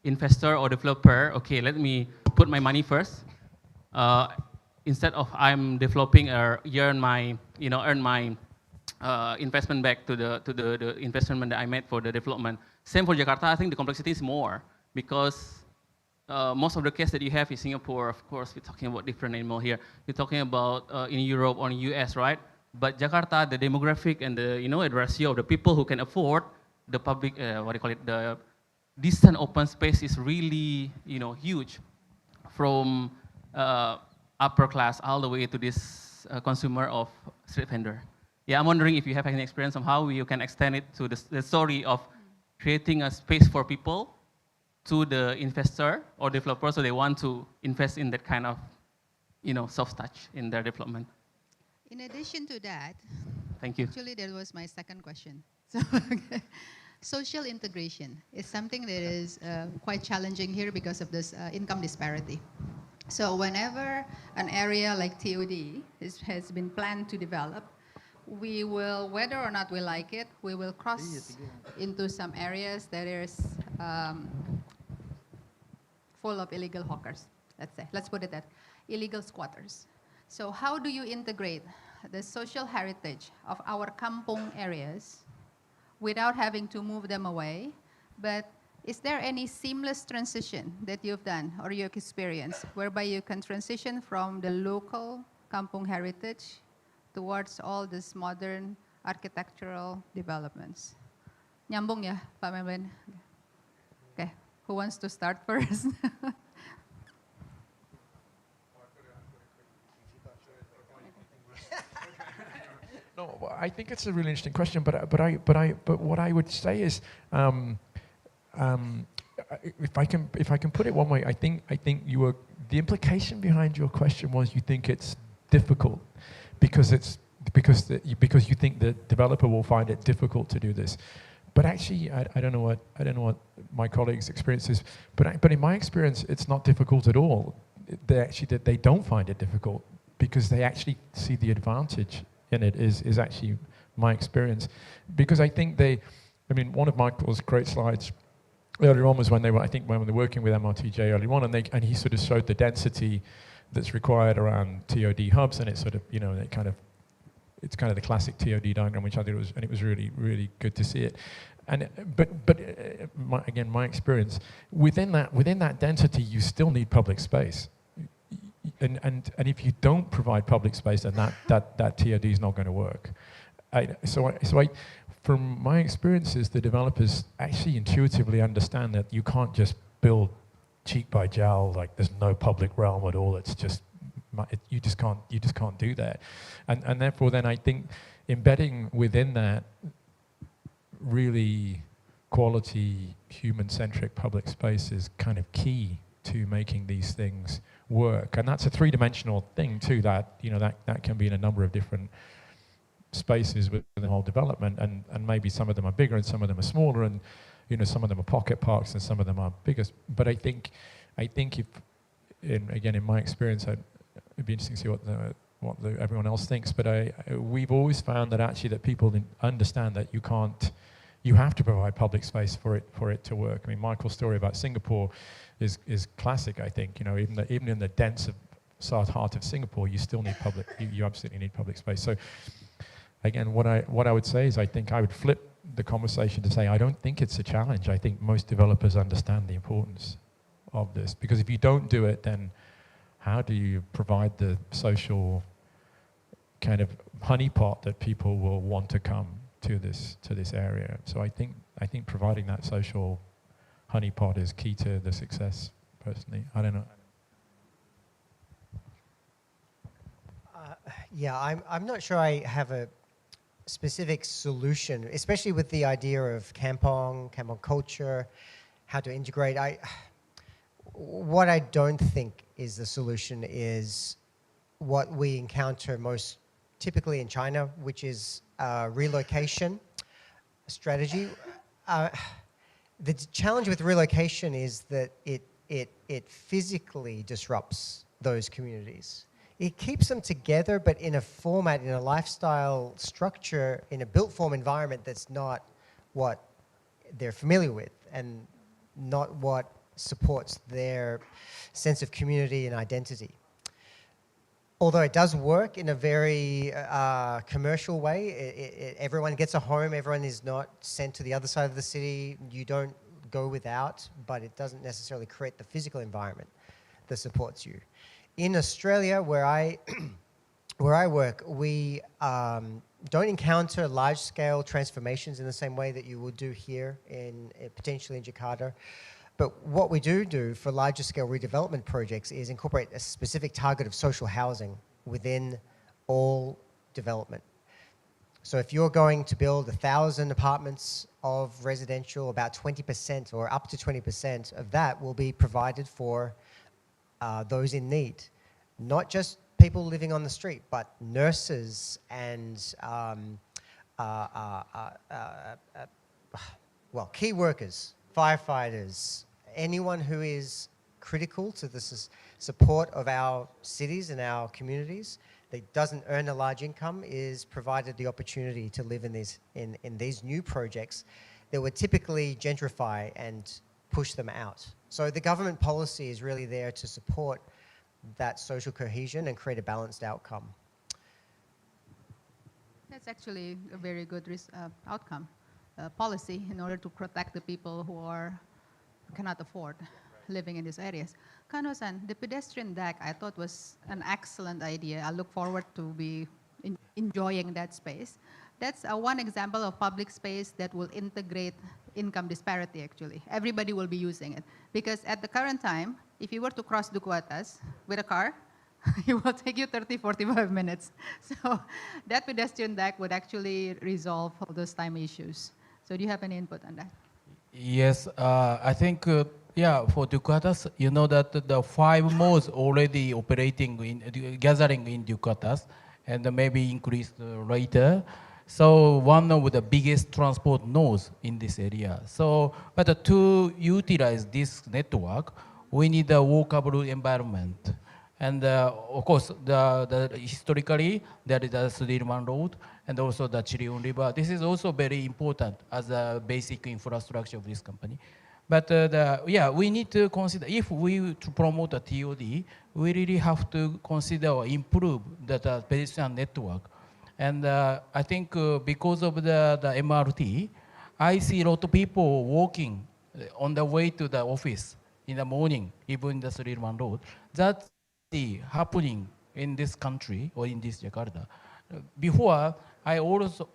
investor or developer, okay, let me put my money first, instead of I'm developing or earn my investment back to the investment that I made for the development. Same for Jakarta. I think the complexity is more because most of the case that you have in Singapore, of course, we're talking about different animal here. You're talking about in Europe or in US, right? But Jakarta, the demographic and the the ratio of the people who can afford the public, the decent open space is really huge, from upper class all the way to this consumer of street vendor. Yeah, I'm wondering if you have any experience on how you can extend it to the story of creating a space for people to the investor or developer, so they want to invest in that kind of soft touch in their development. In addition to that, thank you. Actually, that was my second question. So, social integration is something that is quite challenging here because of this income disparity. So whenever an area like TOD has been planned to develop, we will, whether or not we like it, we will cross into some areas that is full of illegal hawkers, let's say. Let's put it that, illegal squatters. So how do you integrate the social heritage of our kampong areas without having to move them away? But is there any seamless transition that you've done or your experience whereby you can transition from the local kampong heritage towards all these modern architectural developments? Nyambung ya, Pak Memben? Okay, who wants to start first? No, I think it's a really interesting question, but what I would say is, if I can put it one way, I think the implication behind your question was you think it's difficult because you think the developer will find it difficult to do this. But actually, I don't know what my colleagues' experience is, but in my experience, it's not difficult at all. They don't find it difficult because they actually see the advantage in it is actually my experience. Because I think one of Michael's great slides earlier on was when they were working with MRTJ early on, and he sort of showed the density that's required around TOD hubs, and it's sort of, it's kind of the classic TOD diagram, which I think it was really, really good to see it. And my experience, within that density, you still need public space. And if you don't provide public space, then that TOD is not going to work. From my experiences, the developers actually intuitively understand that you can't just build cheek by jowl, like there's no public realm at all. It's just you just can't do that. And therefore, then I think embedding within that really quality human-centric public space is kind of key to making these things work. And that's a three-dimensional thing too, that that can be in a number of different spaces within the whole development, and maybe some of them are bigger and some of them are smaller, and some of them are pocket parks and some of them are bigger. But I think if in my experience, it'd be interesting to see what everyone else thinks, but we've always found that actually that people understand that you have to provide public space for it to work. I mean, Michael's story about Singapore is classic, I think. Even in the dense heart of Singapore, you still need you absolutely need public space. So again, what I would say is I think I would flip the conversation to say I don't think it's a challenge. I think most developers understand the importance of this, because if you don't do it, then how do you provide the social kind of honeypot that people will want to come to this area? So I think providing that social honeypot is key to the success. Personally, I don't know. Yeah, I'm not sure I have a specific solution, especially with the idea of kampong culture, how to integrate. What I don't think is the solution is what we encounter most typically in China, which is relocation strategy. The challenge with relocation is that it physically disrupts those communities. It keeps them together, but in a format, in a lifestyle structure, in a built form environment that's not what they're familiar with and not what supports their sense of community and identity. Although it does work in a very commercial way, everyone gets a home, everyone is not sent to the other side of the city, you don't go without, but it doesn't necessarily create the physical environment that supports you. In Australia, where I work, we don't encounter large-scale transformations in the same way that you would do here, potentially in Jakarta. But what we do for larger scale redevelopment projects is incorporate a specific target of social housing within all development. So if you're going to build 1,000 apartments of residential, about 20% or up to 20% of that will be provided for those in need. Not just people living on the street, but nurses and key workers, firefighters, anyone who is critical to the support of our cities and our communities that doesn't earn a large income is provided the opportunity to live in these new projects that would typically gentrify and push them out. So the government policy is really there to support that social cohesion and create a balanced outcome. That's actually a very good outcome, policy in order to protect the people who cannot afford living in these areas. Kano-san, the pedestrian deck I thought was an excellent idea. I look forward to be enjoying that space. That's one example of public space that will integrate income disparity, actually. Everybody will be using it. Because at the current time, if you were to cross Dukuatas with a car, it will take you 30, 45 minutes. So that pedestrian deck would actually resolve all those time issues. So do you have any input on that? Yes, I think, for Dukuatas, you know that the 5 malls already operating, gathering in Dukuatas, and maybe increased later. So one of the biggest transport nodes in this area. So, but to utilize this network, we need a walkable environment. And of course, historically, there is a Sudirman Road and also the Chiriun River. This is also very important as a basic infrastructure of this company. But we need to consider, if we to promote a TOD, we really have to consider or improve the pedestrian network. And I think because of the MRT, I see a lot of people walking on the way to the office in the morning, even in the Sudirman Road. That's happening in this country or in this Jakarta. Before, I also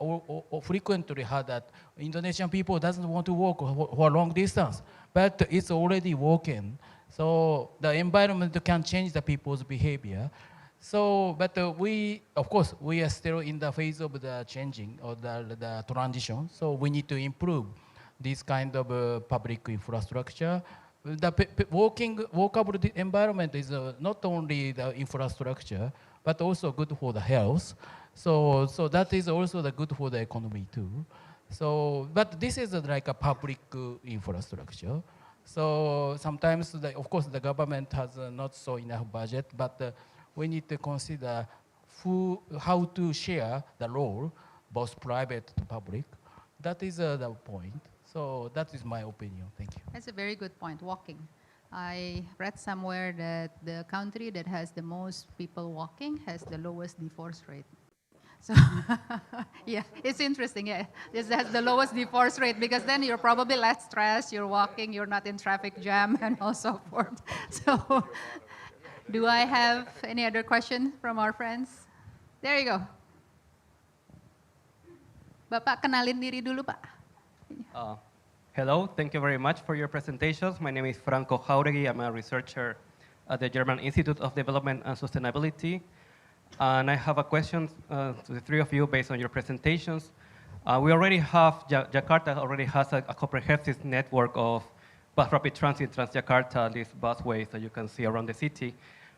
frequently heard that Indonesian people doesn't want to walk for a long distance, but it's already walking. So the environment can change the people's behavior. So, but of course, we are still in the phase of the changing or the transition. So we need to improve this kind of public infrastructure. The walkable environment is not only the infrastructure, but also good for the health. So that is also good for the economy too. So, but this is like a public infrastructure. So sometimes, of course, the government has not so enough budget, but we need to consider how to share the role, both private and public. That is the point. So that is my opinion. Thank you. That's a very good point, walking. I read somewhere that the country that has the most people walking has the lowest divorce rate. So yeah, it's interesting. Yeah, this has the lowest divorce rate because then you're probably less stressed, you're walking, you're not in traffic jam and all so forth. So do I have any other question from our friends? There you go. Bapak kenalin diri dulu, Pak. Hello, thank you very much for your presentations. My name is Franco Jauregui. I'm a researcher at the German Institute of Development and Sustainability. And I have a question to the three of you based on your presentations. We already have, Jakarta already has a comprehensive network of bus rapid transit, Transjakarta, these busways that you can see around the city.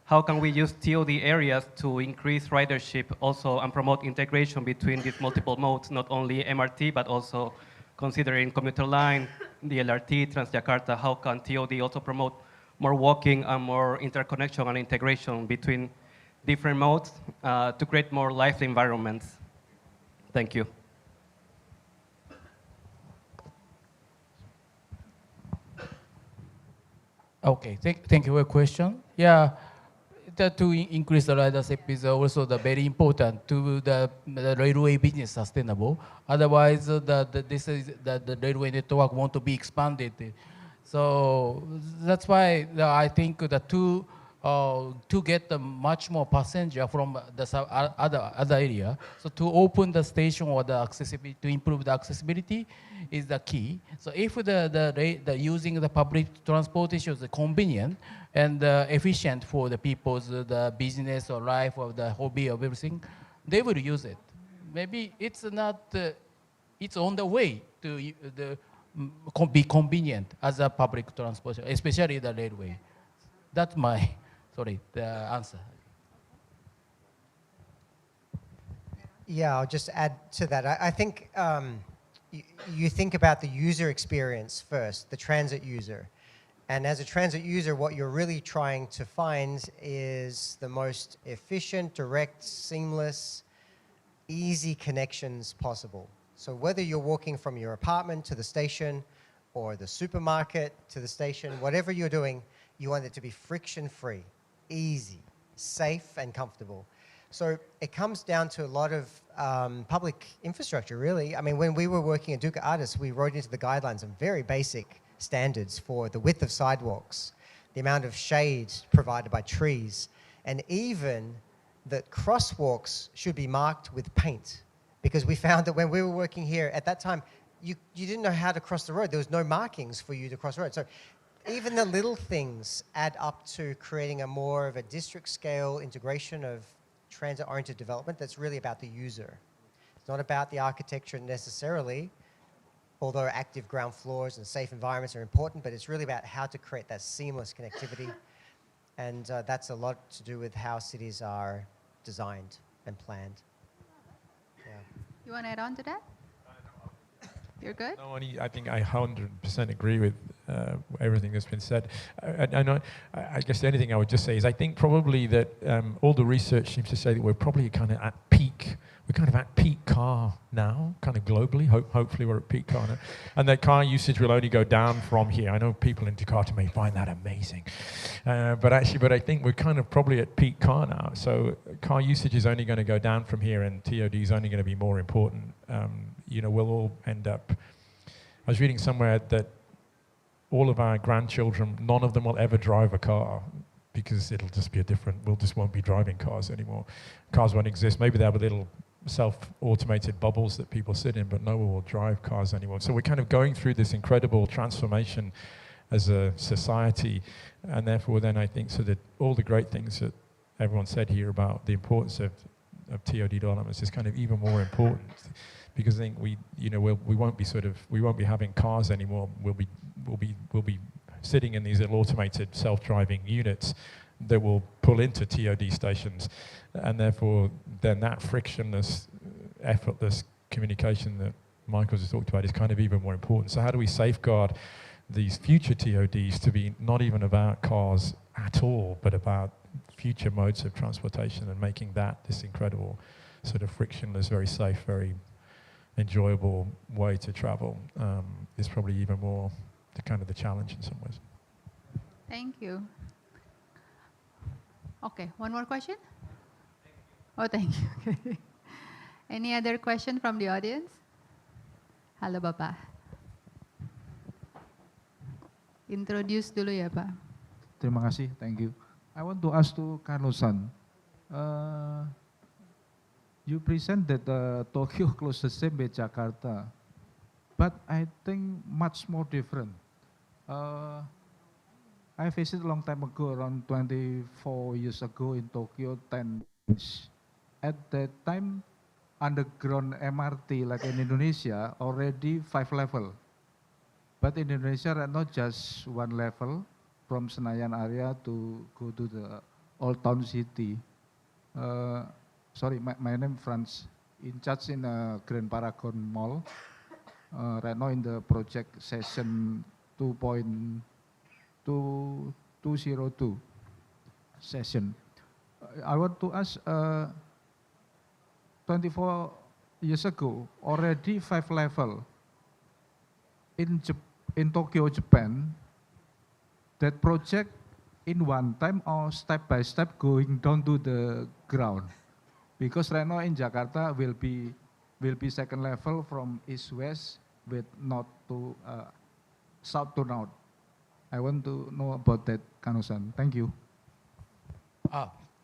how can we use TOD areas to increase ridership also and promote integration between these multiple modes, not only MRT, but also considering commuter line, the LRT, Transjakarta, how can TOD also promote more walking and more interconnection and integration between different modes to create more lively environments? Thank you. Okay, thank you for your question. Yeah, to increase the ridership is also very important to the railway business sustainable. Otherwise, the railway network want to be expanded. So that's why I think that to get much more passenger from the other area, so to open the station or the accessibility, to improve the accessibility is the key. So if the using the public transportation is convenient and efficient for the people's the business or life or the hobby of everything, they will use it. Maybe it's not, it's on the way to be convenient as a public transportation, especially the railway. That's my, the answer. Yeah, I'll just add to that. I think you think about the user experience first, the transit user. And as a transit user, what you're really trying to find is the most efficient, direct, seamless, easy connections possible. So whether you're walking from your apartment to the station or the supermarket to the station, whatever you're doing, you want it to be friction-free, easy, safe, and comfortable. So it comes down to a lot of public infrastructure, really. I mean, when we were working at Duke Artists, we wrote into the guidelines some very basic standards for the width of sidewalks, the amount of shade provided by trees, and even that crosswalks should be marked with paint. Because we found that when we were working here, at that time, you didn't know how to cross the road. There was no markings for you to cross the road. So even the little things add up to creating a more of a district scale integration of transit-oriented development that's really about the user. It's not about the architecture necessarily, although active ground floors and safe environments are important, but it's really about how to create that seamless connectivity. And that's a lot to do with how cities are designed and planned. Yeah. You want to add on to that? You're good? No, I think I 100% agree with everything that's been said. I guess the only thing I would just say is I think probably that all the research seems to say that we're probably kind of at peak. We're kind of at peak car now, kind of globally. Hopefully we're at peak car now. And that car usage will only go down from here. I know people in Jakarta may find that amazing. But I think we're kind of probably at peak car now. So car usage is only going to go down from here and TOD is only going to be more important. We'll all end up... I was reading somewhere that all of our grandchildren, none of them will ever drive a car because it'll just be we just won't be driving cars anymore. Cars won't exist. Maybe they'll have little self-automated bubbles that people sit in, but no one will drive cars anymore. So we're kind of going through this incredible transformation as a society, and therefore then I think so that all the great things that everyone said here about the importance of TOD developments is kind of even more important, because I think we won't be having cars anymore. We'll be sitting in these little automated self-driving units that will pull into TOD stations, and therefore then that frictionless, effortless communication that Michael just talked about is kind of even more important. So how do we safeguard these future TODs to be not even about cars at all, but about future modes of transportation and making that this incredible sort of frictionless, very safe, very enjoyable way to travel is probably even more the challenge in some ways. Thank you. Okay, one more question? Oh, thank you. Any other question from the audience? Halo Bapak. Introduce dulu ya Pak. Terima kasih, thank you. I want to ask to Carlos-san. You presented Tokyo close the same with Jakarta, but I think much more different. I visited a long time ago, around 24 years ago in Tokyo, 10 years. At that time, underground MRT, like in Indonesia, already 5 level. But in Indonesia, not just 1 level, from Senayan area to go to the Old Town City. Sorry, my name Franz, in charge in Grand Paragon Mall. Right now in the project session 2.202 session. I want to ask, 24 years ago, already 5 level in Tokyo, Japan, that project in one time or step by step going down to the ground? Because right now in Jakarta will be second level from east west with north to south to north. I want to know about that, Kano-san. Thank you.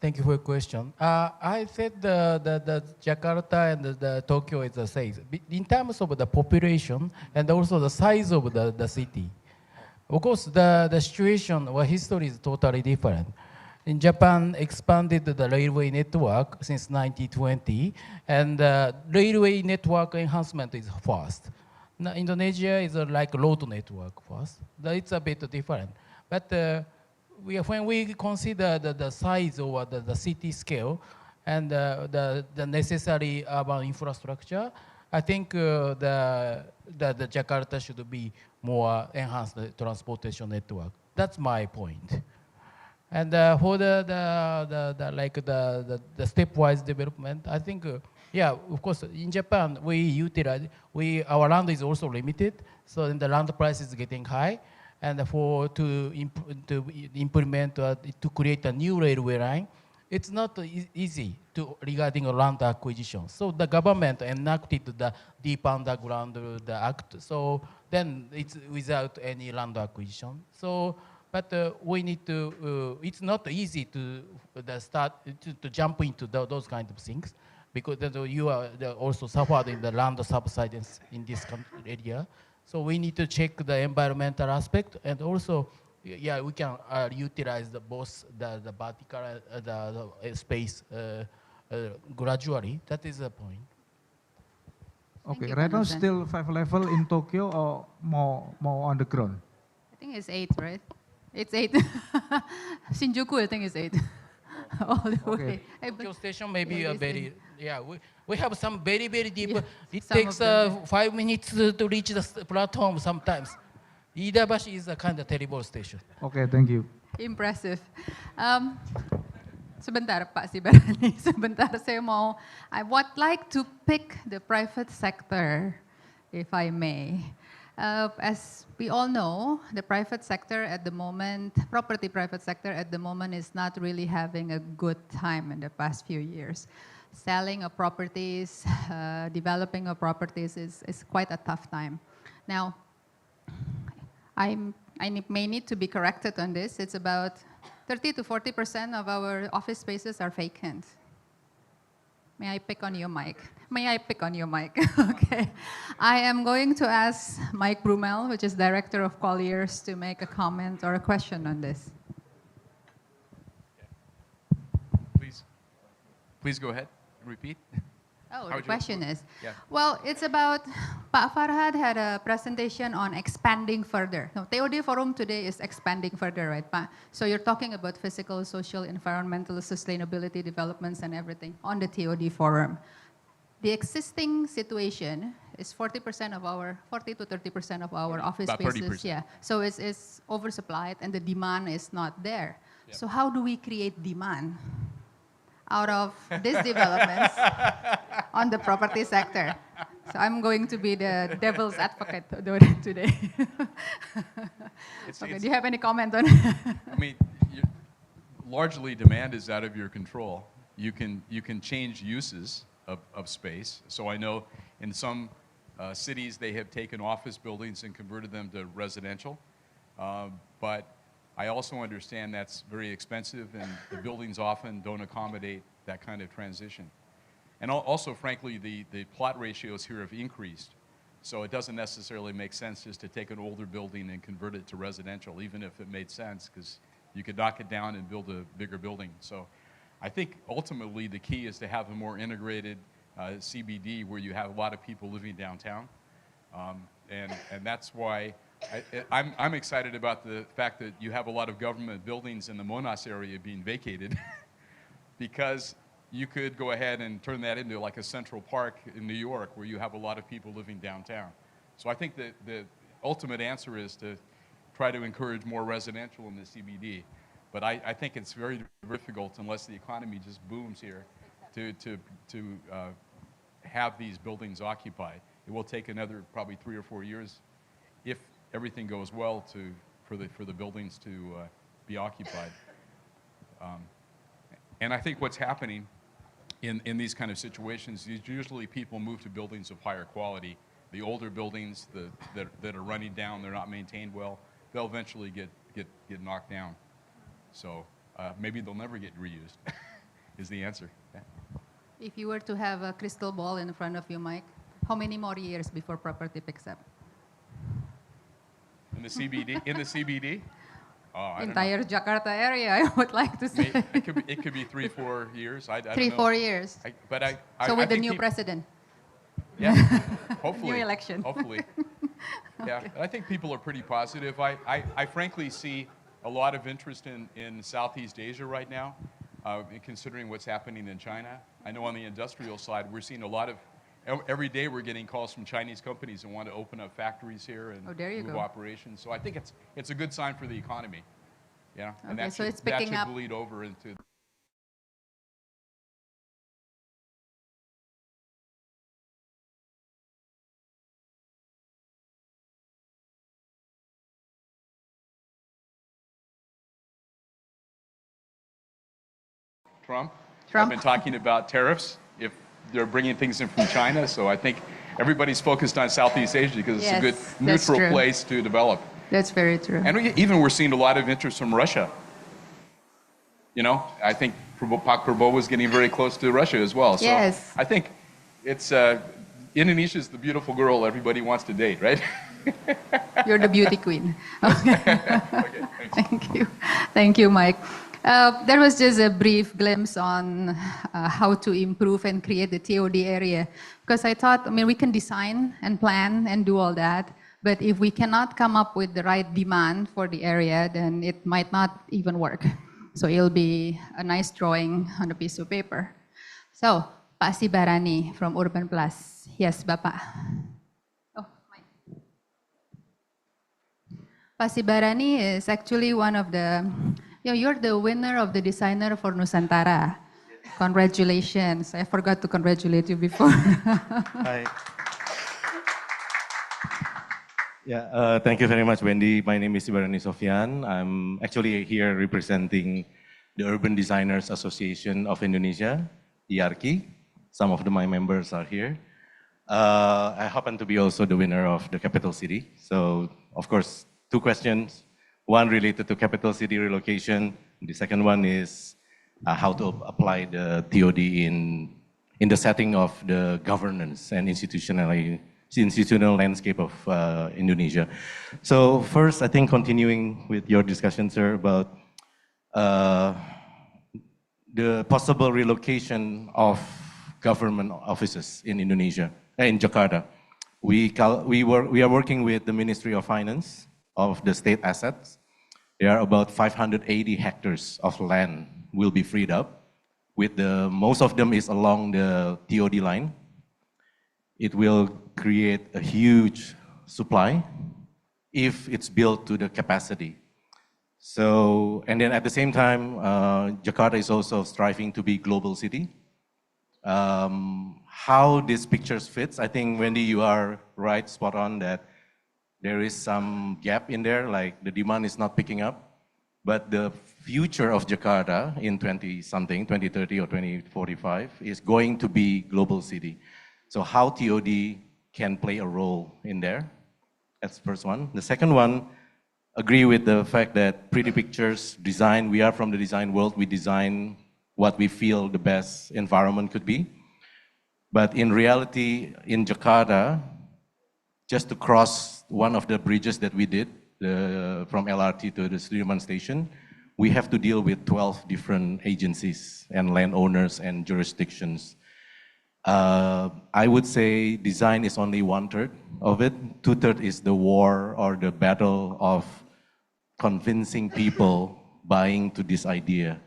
Thank you for your question. I said the Jakarta and the Tokyo is the same. In terms of the population and also the size of the city. Of course, the situation or history is totally different. In Japan, expanded the railway network since 1920, and railway network enhancement is fast. Now, Indonesia is like road network first. It's a bit different. But when we consider the size or the city scale and the necessary urban infrastructure, I think the Jakarta should be more enhanced transportation network. That's my point. And for the stepwise development, I think, yeah, of course, in Japan, our land is also limited, so then the land price is getting high, and to implement, to create a new railway line, it's not easy regarding land acquisition. So the government enacted the Deep Underground Act, so then it's without any land acquisition. So, but we need to, it's not easy to jump into those kind of things, because you are also suffered in the land subsidence in this area. So we need to check the environmental aspect, and also, yeah, we can utilize both the vertical the space gradually. That is the point. Okay, right now still 5 level in Tokyo or more on the ground? I think it's 8, right? It's 8. Shinjuku, I think it's 8. All the way. Tokyo Station may be a very, yeah, we have some very, very deep, yeah, it takes 5 minutes to reach the platform sometimes. Iidabashi is a kind of terrible station. Okay, thank you. Impressive. Sebentar Pak Sibarani, sebentar I would like to pick the private sector, if I may. As we all know, the private sector at the moment, property private sector at the moment is not really having a good time in the past few years. Selling of properties, developing of properties is quite a tough time. Now, I may need to be corrected on this. It's about 30 to 40% of our office spaces are vacant. May I pick on your mic? May I pick on your mic? Okay. I am going to ask Mike Brumel, which is Director of Colliers, to make a comment or a question on this. Please go ahead and repeat. Oh, the question is, yeah. Well, it's about, Pak Farhad had a presentation on expanding further. Now, TOD Forum today is expanding further, right, Pak? So you're talking about physical, social, environmental, sustainability developments and everything on the TOD Forum. The existing situation is 40 to 30% of our office about spaces. 30%. Yeah, so it's oversupplied and the demand is not there. Yep. So how do we create demand out of these developments on the property sector? So I'm going to be the devil's advocate today. Okay, do you have any comment on it? I mean, largely demand is out of your control. You can change uses of space. So I know in some cities they have taken office buildings and converted them to residential. But I also understand that's very expensive, and the buildings often don't accommodate that kind of transition. And also, frankly, the plot ratios here have increased. So it doesn't necessarily make sense just to take an older building and convert it to residential, even if it made sense, because you could knock it down and build a bigger building. So I think ultimately the key is to have a more integrated CBD where you have a lot of people living downtown. And that's why I'm excited about the fact that you have a lot of government buildings in the Monas area being vacated because you could go ahead and turn that into like a Central Park in New York where you have a lot of people living downtown. So I think that the ultimate answer is to try to encourage more residential in the CBD. But I think it's very difficult unless the economy just booms here to have these buildings occupied. It will take another probably 3 or 4 years if everything goes well for the buildings to be occupied. And I think what's happening in these kind of situations is usually people move to buildings of higher quality. The older buildings that are running down, they're not maintained well, they'll eventually get knocked down. So maybe they'll never get reused, is the answer. Yeah. If you were to have a crystal ball in front of you, Mike, how many more years before property picks up? In the CBD? In the CBD? Oh, I don't Entire know. Jakarta area, I would like to say. It could be 3, 4 years. I don't 3, know. 4 years. So with the new president? Yeah, hopefully. New election. Hopefully. Yeah, Okay. I think people are pretty positive. I frankly see a lot of interest in Southeast Asia right now, considering what's happening in China. I know on the industrial side, we're seeing a lot of, every day we're getting calls from Chinese companies that want to open up factories here and move operations. So I think it's a good sign for the economy. Yeah, and Okay, that so should, it's picking that should up. bleed over into Trump. I've been talking about tariffs, if they're bringing things in from China, so I think everybody's focused on Southeast Asia because it's a good neutral place to develop. That's very true. And even we're seeing a lot of interest from Russia. You know, I think Pak Prabowo was getting very close to Russia as well. So Yes. I think it's, Indonesia's the beautiful girl everybody wants to date, right? You're the beauty queen. Okay. Thank you. Thank you, Mike. There was just a brief glimpse on how to improve and create the TOD area. Because I thought, I mean, we can design and plan and do all that, but if we cannot come up with the right demand for the area, then it might not even work. So it'll be a nice drawing on a piece of paper. So, Pak Sibarani from Urban Plus. Yes, Bapak. Oh, Mike. Pak Sibarani is actually one of the, you're the winner of the designer for Nusantara. Congratulations. I forgot to congratulate you before. Hi. Yeah, thank you very much, Wendy. My name is Sibarani Sofyan. I'm actually here representing the Urban Designers Association of Indonesia, IARCI. Some of my members are here. I happen to be also the winner of the capital city. So, of course, 2 questions. One related to capital city relocation. The second one is how to apply the TOD in the setting of the governance and institutional landscape of Indonesia. So first, I think continuing with your discussion, sir, about the possible relocation of government offices in Indonesia, in Jakarta. We are working with the Ministry of Finance of the state assets. There are about 580 hectares of land will be freed up. Most of them is along the TOD line. It will create a huge supply if it's built to the capacity. So, and then at the same time, Jakarta is also striving to be global city. How these pictures fits, I think, Wendy, you are right, spot on that there is some gap in there, like the demand is not picking up, but the future of Jakarta in 2030 or 2045 is going to be global city. So how TOD can play a role in there? That's the first one. The second one, agree with the fact that pretty pictures, design, we are from the design world, we design what we feel the best environment could be. But in reality, in Jakarta, just to cross one of the bridges that we did, from LRT to the Sudirman station, we have to deal with 12 different agencies and landowners and jurisdictions. I would say design is only 1/3 of it. 2/3 is the war or the battle of convincing people buying to this idea.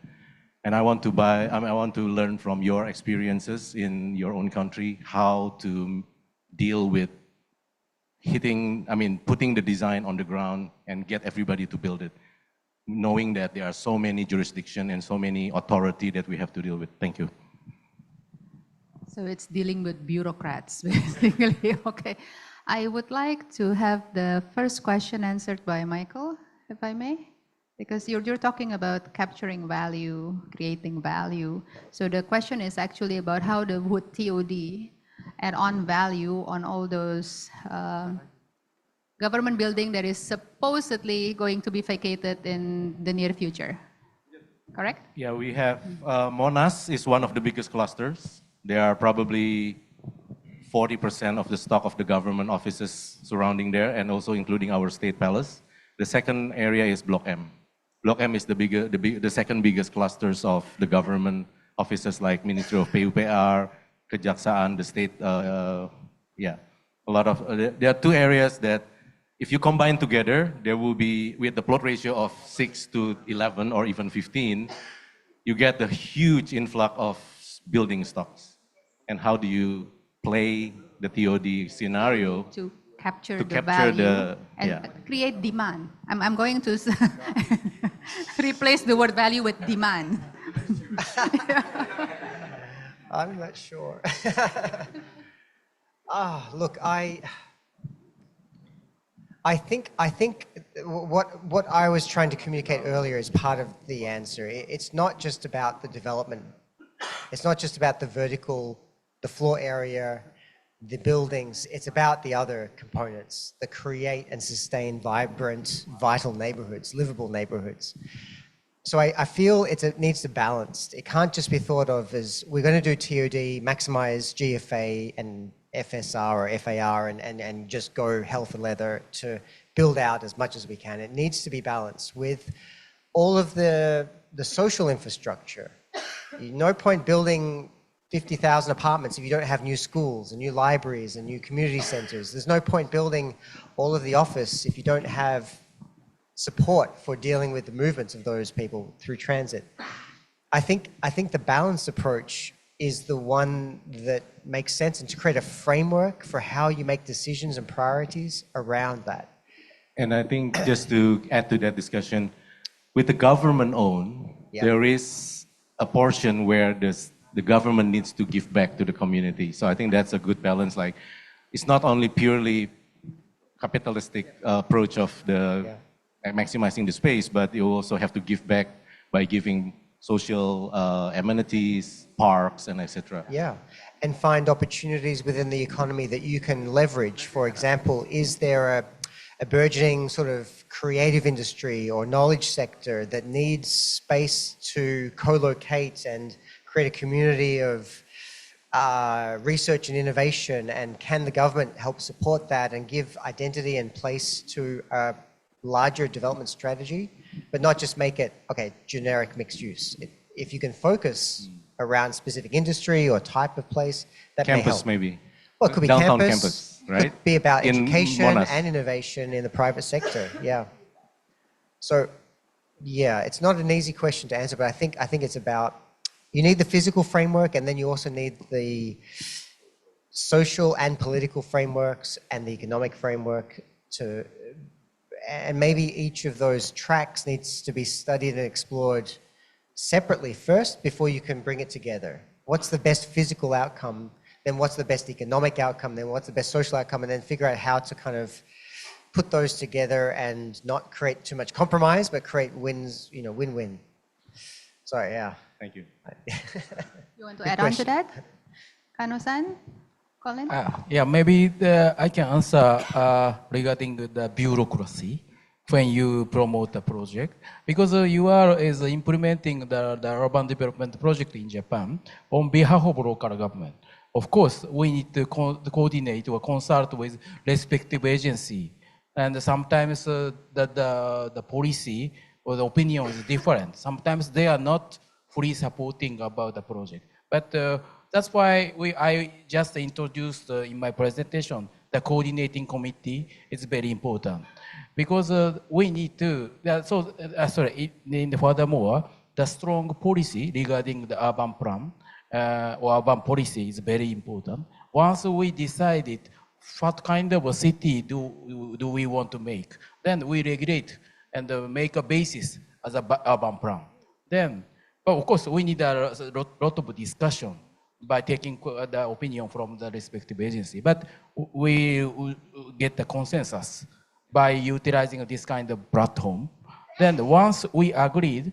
And I want to learn from your experiences in your own country how to deal with putting the design on the ground and get everybody to build it, knowing that there are so many jurisdictions and so many authority that we have to deal with. Thank you. So it's dealing with bureaucrats, basically. Okay. I would like to have the first question answered by Michael, if I may. Because you're talking about capturing value, creating value. So the question is actually about how the would TOD add on value on all those government building that is supposedly going to be vacated in the near future. Correct? Yeah, we have Monas is one of the biggest clusters. There are probably 40% of the stock of the government offices surrounding there, and also including our state palace. The second area is Block M. Block M is the second biggest clusters of the government offices like Ministry of PUPR, Kejaksaan, the state, yeah. There are two areas that if you combine together, there will be, with the plot ratio of 6 to 11 or even 15, you get a huge influx of building stocks. And how do you play the TOD scenario to capture the value and yeah. create demand? I'm going to replace the word value with demand. I'm not sure. Look, I think what I was trying to communicate earlier is part of the answer. It's not just about the development. It's not just about the vertical, the floor area, the buildings. It's about the other components that create and sustain vibrant, vital neighborhoods, livable neighborhoods. So I feel it needs to balance. It can't just be thought of as we're going to do TOD, maximize GFA and FSR or FAR and just go hell for leather to build out as much as we can. It needs to be balanced with all of the social infrastructure. No point building 50,000 apartments if you don't have new schools and new libraries and new community centers. There's no point building all of the office if you don't have support for dealing with the movements of those people through transit. I think the balanced approach is the one that makes sense, and to create a framework for how you make decisions and priorities around that. And I think just to add to that discussion, with the government owned, there is a portion where the government needs to give back to the community. So I think that's a good balance. Like, it's not only purely capitalistic approach of the maximizing the space, but you also have to give back by giving social amenities, parks, and etc. Yeah, and find opportunities within the economy that you can leverage. For example, is there a burgeoning sort of creative industry or knowledge sector that needs space to co-locate and create a community of research and innovation, and can the government help support that and give identity and place to a larger development strategy, but not just make it, okay, generic mixed use. If you can focus around specific industry or type of place, that campus may help. Maybe. Well, it could be downtown campus, right? Could be about In education Monas. and innovation in the private sector, yeah. So, yeah, it's not an easy question to answer, but I think it's about, you need the physical framework, and then you also need the social and political frameworks and the economic framework to, and maybe each of those tracks needs to be studied and explored separately first before you can bring it together. What's the best physical outcome? Then what's the best economic outcome? Then what's the best social outcome? And then figure out how to kind of put those together and not create too much compromise, but create wins, win-win. Sorry, yeah. Thank you. You want to add on to that? Kano-san? Colin? Yeah, maybe I can answer regarding the bureaucracy when you promote a project, because you are implementing the urban development project in Japan on behalf of local government. Of course, we need to coordinate or consult with respective agency, and sometimes the policy or the opinion is different. Sometimes they are not fully supporting about the project. But That's why I just introduced in my presentation, the coordinating committee is very important. Because we need to, furthermore, the strong policy regarding the urban plan or urban policy is very important. Once we decided what kind of a city do we want to make, then we regulate and make a basis as a urban plan. Then, but of course, we need a lot of discussion by taking the opinion from the respective agency. But we get the consensus by utilizing this kind of platform. Then once we agreed,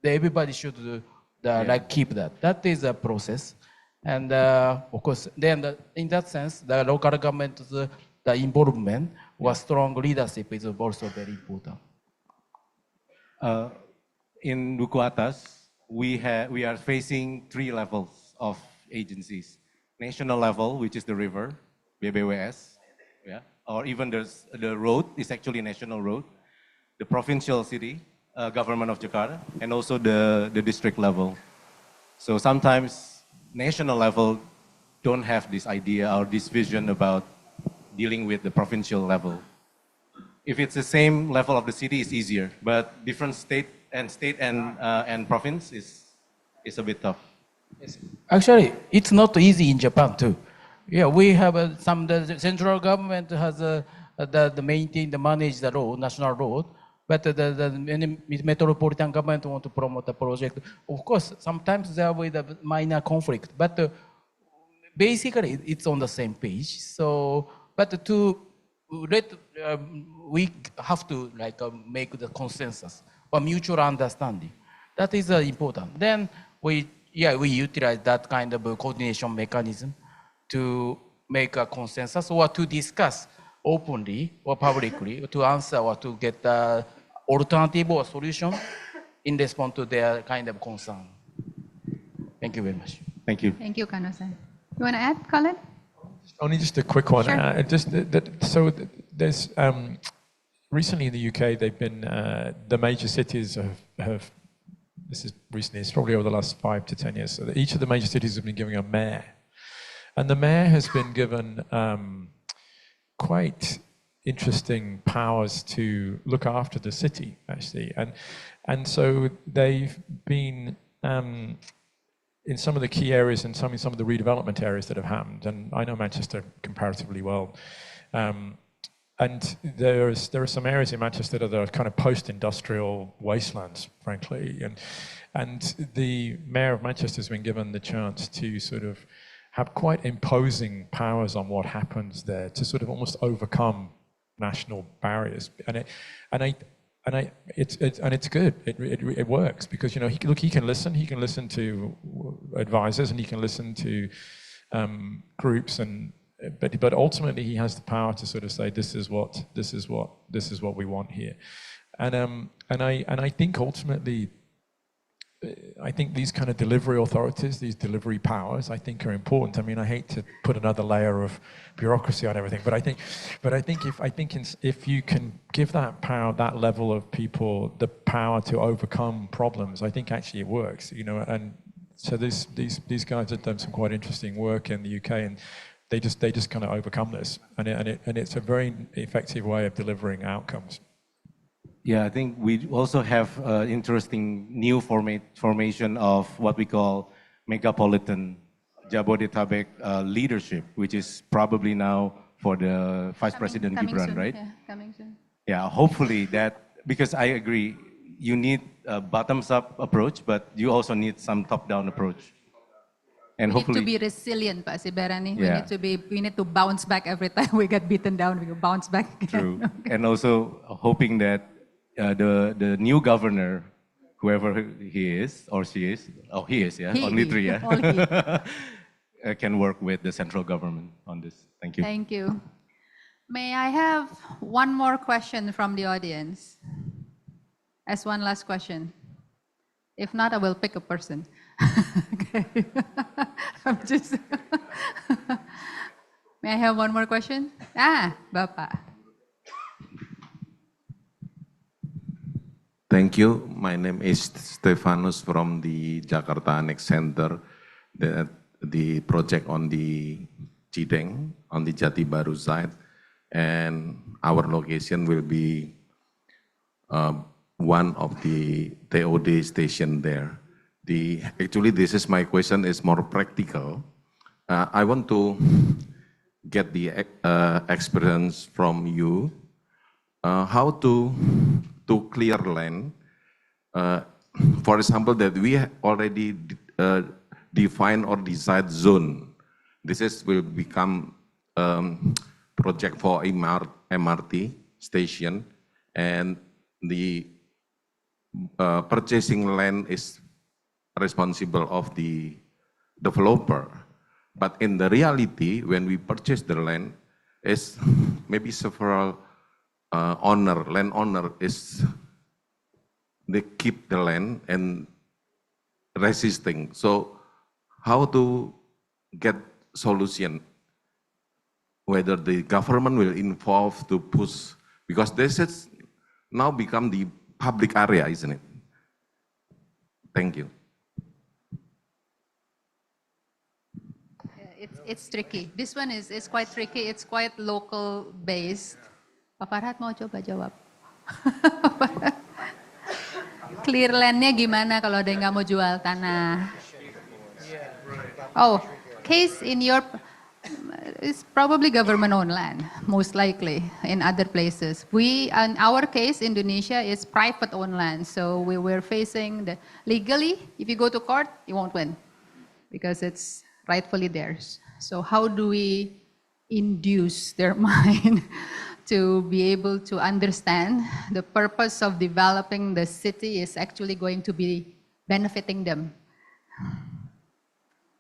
everybody should like keep that. That is a process. And of course, then in that sense, the local government, the involvement or strong leadership is also very important. In Duku Atas, we are facing 3 levels of agencies. National level, which is the river, BBWS, yeah, or even the road is actually a national road, the provincial city, government of Jakarta, and also the district level. So sometimes national level don't have this idea or this vision about dealing with the provincial level. If it's the same level of the city, it's easier, but different state and province is a bit tough. Yes. Actually, it's not easy in Japan too. Yeah, we have the central government has the maintain, the manage the road, national road, but the metropolitan government want to promote the project. Of course, sometimes there will be a minor conflict, but basically it's on the same page. So, but we have to make the consensus or mutual understanding. That is important. Then we utilize that kind of coordination mechanism to make a consensus or to discuss openly or publicly to answer or to get the alternative or solution in response to their kind of concern. Thank you very much. Thank you. Thank you, Kano-san. You want to add, Colin? Only just a quick one. Sure. There's recently in the UK, they've been the major cities have. This is recently. It's probably over the last 5 to 10 years. So each of the major cities have been giving a mayor, and the mayor has been given quite interesting powers to look after the city, actually, and so they've been in some of the key areas and some of the redevelopment areas that have happened. And I know Manchester comparatively well. And there are some areas in Manchester that are kind of post-industrial wastelands, frankly. And the mayor of Manchester has been given the chance to sort of have quite imposing powers on what happens there, to sort of almost overcome national barriers. It's good. It works because he can listen. He can listen to advisors and he can listen to groups But ultimately, he has the power to sort of say, "This is what we want here," and I think ultimately, I think these kind of delivery authorities, these delivery powers, I think are important. I mean, I hate to put another layer of bureaucracy on everything, but I think if you can give that power, that level of people, the power to overcome problems, I think actually it works. And so these guys have done some quite interesting work in the UK and. They just kind of overcome this, and it's a very effective way of delivering outcomes. Yeah, I think we also have interesting new formation of what we call megapolitan Jabodetabek leadership, which is probably now for the Vice President Gibran, right? Yeah, coming soon. Yeah, hopefully that, because I agree, you need a bottoms-up approach, but you also need some top-down approach. And We need to be resilient, Pak Sibarani. Yeah. We need to bounce back every time we get beaten down. We bounce back again. True. Okay. And also hoping that the new governor, whoever he is or she is, he is, yeah, only 3, yeah, can work with the central government on this. Thank you. Thank you. May I have one more question from the audience? As one last question. If not, I will pick a person. Okay. May I have one more question? Bapak. Thank you. My name is Stefanus from the Jakarta Annex Center. the project on the Cideng, on the Jati Baru side, and our location will be one of the TOD station there. Actually, this is my question, is more practical. I want to get the experience from you, how to clear land. For example, that we already define or decide zone. This will become project for MRT station, and the purchasing land is responsible of the developer. But in the reality, when we purchase the land, is maybe several landowner they keep the land and resisting. So how to get solution? Whether the government will involve to push, because this has now become the public area, isn't it? Thank you. It's tricky. This one is quite tricky. It's quite local based. Pak Farhad mau coba jawab. Clear land-nya gimana kalau ada yang nggak mau jual tanah? Oh, case in your is probably government-owned land, most likely. In other places, in our case, Indonesia is private-owned land. So we were facing legally. If you go to court, you won't win because it's rightfully theirs. So how do we induce their mind to be able to understand the purpose of developing the city is actually going to be benefiting them?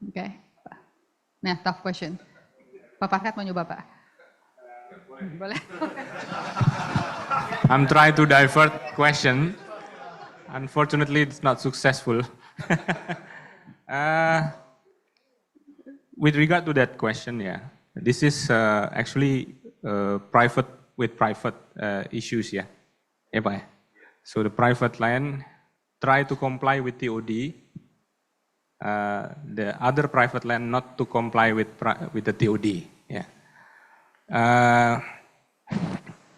Okay. Nah, tough question. Pak Farhad mau nyoba, Pak? Boleh? I'm trying to divert question. Unfortunately, it's not successful. With regard to that question, yeah, this is actually private with private issues, yeah. Yeah, Pak. So the private land try to comply with TOD. The other private land not to comply with the TOD. Yeah.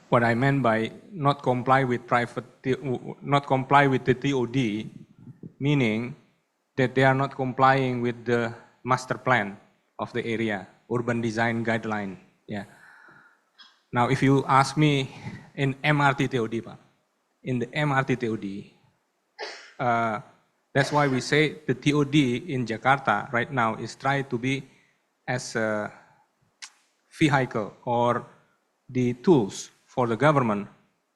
What I meant by not comply with the TOD, meaning that they are not complying with the master plan of the area, urban design guideline. Yeah. Now, if you ask me in MRT TOD, Pak, in the MRT TOD. That's why we say the TOD in Jakarta right now is trying to be as a vehicle or the tools for the government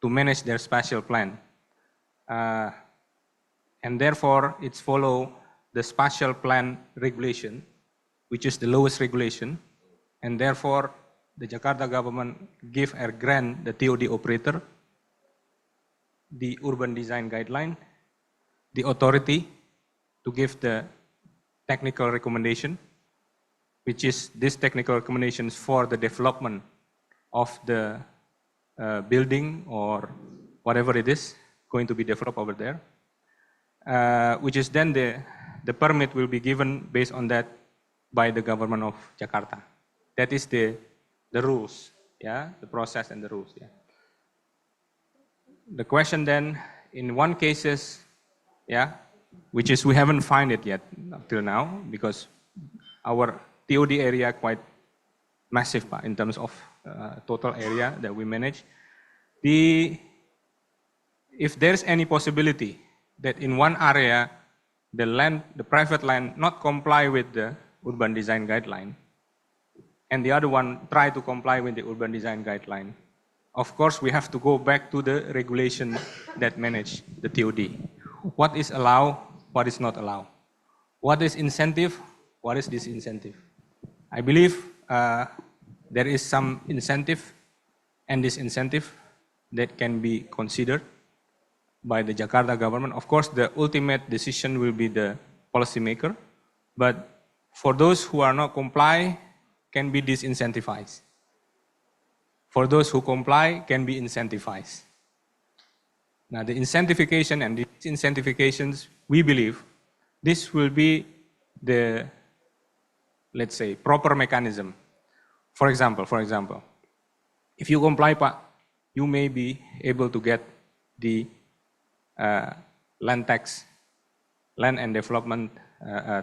to manage their spatial plan. And therefore, it's follow the spatial plan regulation, which is the lowest regulation. And therefore, the Jakarta government give a grant the TOD operator, the urban design guideline, the authority to give the technical recommendation, which is this technical recommendations for the development of the building or whatever it is going to be developed over there, which is then the permit will be given based on that by the government of Jakarta. That is the rules, yeah, the process and the rules, yeah. The question then, in one cases, yeah, which is we haven't found it yet up till now because our TOD area quite massive in terms of total area that we manage. If there's any possibility that in one area the private land not comply with the urban design guideline, and the other one try to comply with the urban design guideline, of course we have to go back to the regulation that manage the TOD. What is allowed, what is not allowed? What is incentive, what is disincentive? I believe there is some incentive and disincentive that can be considered by the Jakarta government. Of course, the ultimate decision will be the policymaker, but for those who are not comply, can be disincentivized. For those who comply, can be incentivized. Now, the incentivification and disincentifications, we believe this will be the let's say, proper mechanism. For example, if you comply, Pak, you may be able to get the land and development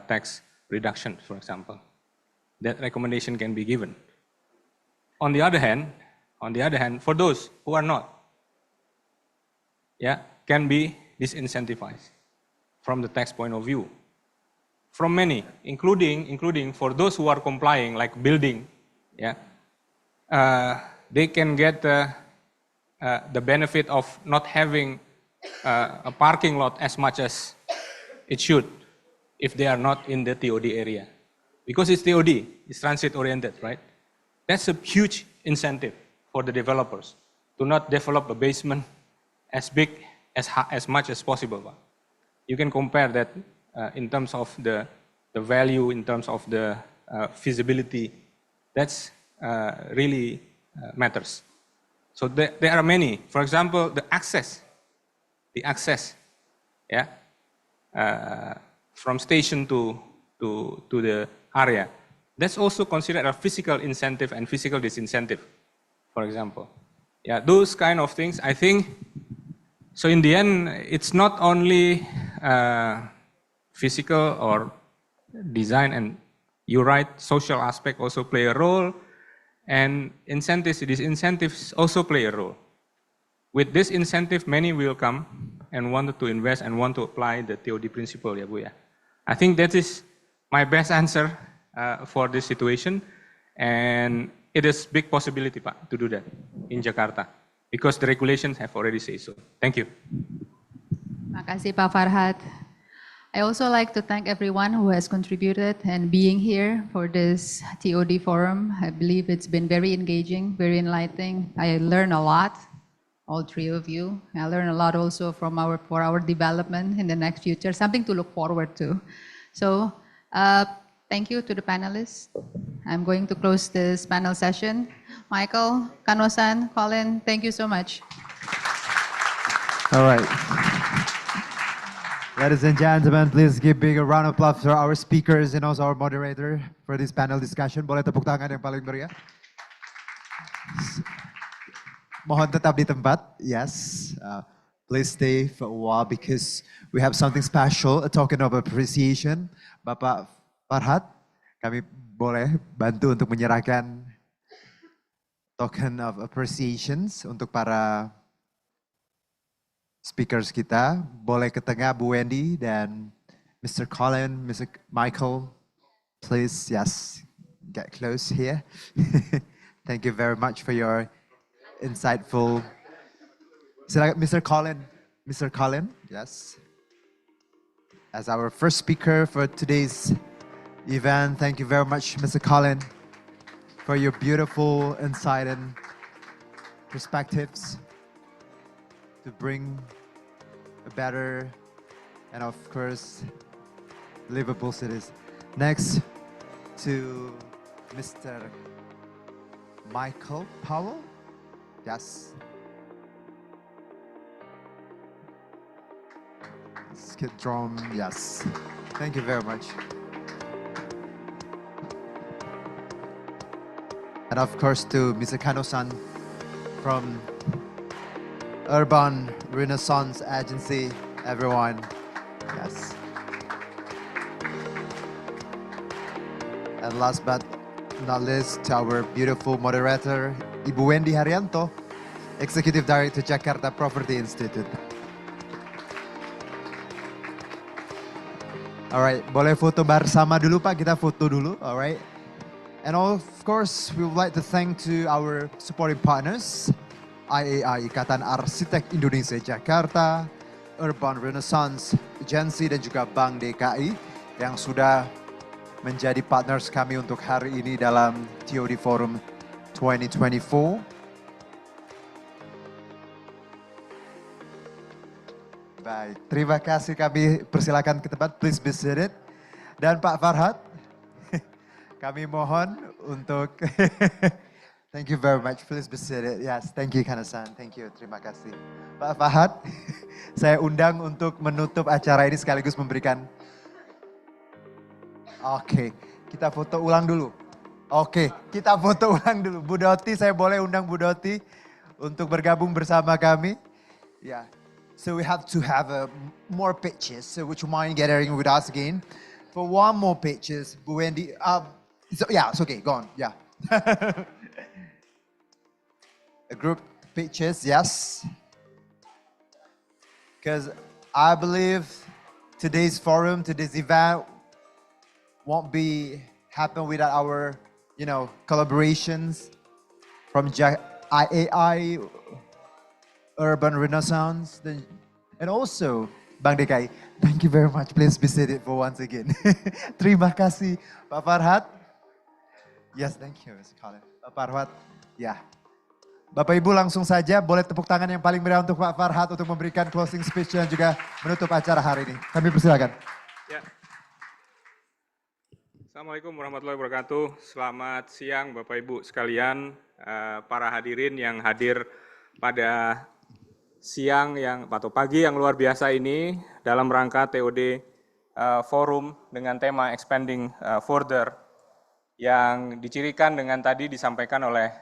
tax reduction, for example. That recommendation can be given. On the other hand, for those who are not, can be disincentivized from the tax point of view. From many, including for those who are complying, like building, they can get the benefit of not having a parking lot as much as it should if they are not in the TOD area. Because it's TOD, it's transit oriented, right? That's a huge incentive for the developers to not develop a basement as big, as much as possible. You can compare that in terms of the value, in terms of the feasibility. That's really matters. So there are many. For example, the access, from station to the area. That's also considered a physical incentive and physical disincentive, for example. Those kind of things, I think. So in the end, it's not only physical or design, and you're right, social aspect also play a role, and incentives, disincentives also play a role. With this incentive, many will come and want to invest and want to apply the TOD principle, ya Bu ya. I think that is my best answer for this situation, and it is big possibility, Pak, to do that in Jakarta, because the regulations have already said so. Thank you. Makasih Pak Farhad. I also like to thank everyone who has contributed and being here for this TOD Forum. I believe it's been very engaging, very enlightening. I learned a lot, all three of you. I learned a lot also for our development in the next future, something to look forward to. So thank you to the panelists. I'm going to close this panel session. Michael, Kano-san, Colin, thank you so much. All right. Ladies and gentlemen, please give big a round of applause for our speakers and also our moderator for this panel discussion. Boleh tepuk tangan yang paling meriah. Mohon tetap di tempat. Yes. Please stay for a while because we have something special, a token of appreciation. Bapak Farhad, kami boleh bantu untuk menyerahkan token of appreciations untuk para speakers kita. Boleh ke tengah Bu Wendy dan Mr. Colin, Mr. Michael. Please, yes, get close here. Thank you very much for your insightful. Mr. Colin. Mr. Colin, yes. As our first speaker for today's event, thank you very much, Mr. Colin, for your beautiful insight and perspectives to bring a better and, of course, livable cities. Next to Mr. Michael Powell. Yes. Skid drum, yes. Thank you very much. And of course to Mr. Kano-san from Urban Renaissance Agency, everyone. Yes. And last but not least, to our beautiful moderator, Ibu Wendy Haryanto, Executive Director Jakarta Property Institute. Alright, boleh foto bersama dulu Pak, kita foto dulu, alright. And of course, we would like to thank to our supporting partners, IAI, Ikatan Arsitek Indonesia Jakarta, Urban Renaissance Agency, dan juga Bank DKI yang sudah menjadi partners kami untuk hari ini dalam TOD Forum 2024. Baik, terima kasih, kami persilakan ke tempat, please be seated. Dan Pak Farhad, kami mohon untuk, thank you very much, please be seated. Yes, thank you Kanasan, thank you, terima kasih. Pak Farhad, saya undang untuk menutup acara ini sekaligus memberikan, oke, Kita foto ulang dulu. Oke, kita foto ulang dulu. Bu Doti, saya boleh undang Bu Doti untuk bergabung bersama kami. Yeah. So we have to have more pictures. So would you mind gathering with us again? For one more pictures, Bu Wendy. Yeah, it's okay, go on, yeah. A group pictures, yes. Because I believe today's forum, today's event won't be happen without our, collaborations from IAI, Urban Renaissance, and also Bank DKI. Thank you very much. Please be seated for once again. Terima kasih, Pak Farhad. Yes, thank you, Mr. Colin. Pak Farhad, ya. Bapak Ibu langsung saja boleh tepuk tangan yang paling meriah untuk Pak Farhad untuk memberikan closing speech dan juga menutup acara hari ini. Kami persilakan. Ya. Assalamualaikum warahmatullahi wabarakatuh. Selamat siang Bapak Ibu sekalian, para hadirin yang hadir pada siang atau pagi yang luar biasa ini dalam rangka TOD Forum dengan tema Expanding Further yang dicirikan dengan tadi disampaikan oleh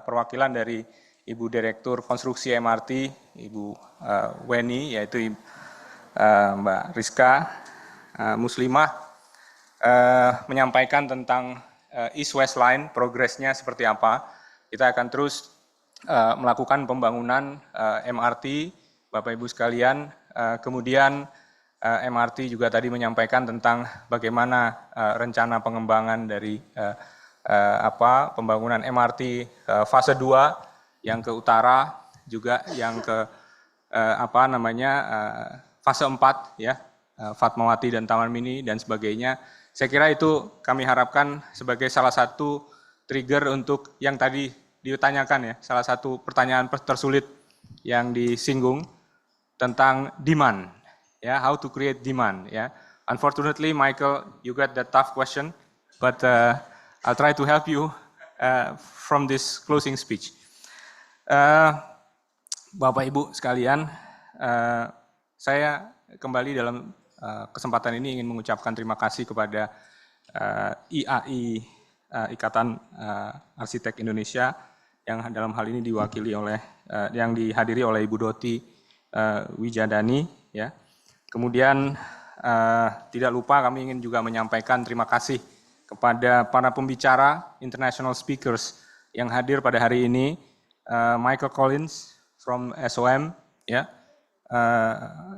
perwakilan dari Ibu Direktur Konstruksi MRT, Ibu Weni, yaitu Mbak Rizka Muslimah, menyampaikan tentang East-West Line, progresnya seperti apa. Kita akan terus melakukan pembangunan MRT, Bapak Ibu sekalian. Kemudian MRT juga tadi menyampaikan tentang bagaimana rencana pengembangan dari pembangunan MRT fase 2 yang ke utara, juga yang ke fase 4 ya, Fatmawati dan Taman Mini dan sebagainya. Saya kira itu kami harapkan sebagai salah satu trigger untuk yang tadi ditanyakan ya, salah satu pertanyaan tersulit yang disinggung tentang demand, ya, how to create demand, ya. Unfortunately, Michael, you got that tough question, but I'll try to help you from this closing speech. Bapak Ibu sekalian, saya kembali dalam kesempatan ini ingin mengucapkan terima kasih kepada IAI, Ikatan Arsitek Indonesia, yang dalam hal ini diwakili oleh, yang dihadiri oleh Ibu Doti Wijadani, ya. Kemudian tidak lupa kami ingin juga menyampaikan terima kasih kepada para pembicara international speakers yang hadir pada hari ini, Michael Collins from SOM, ya.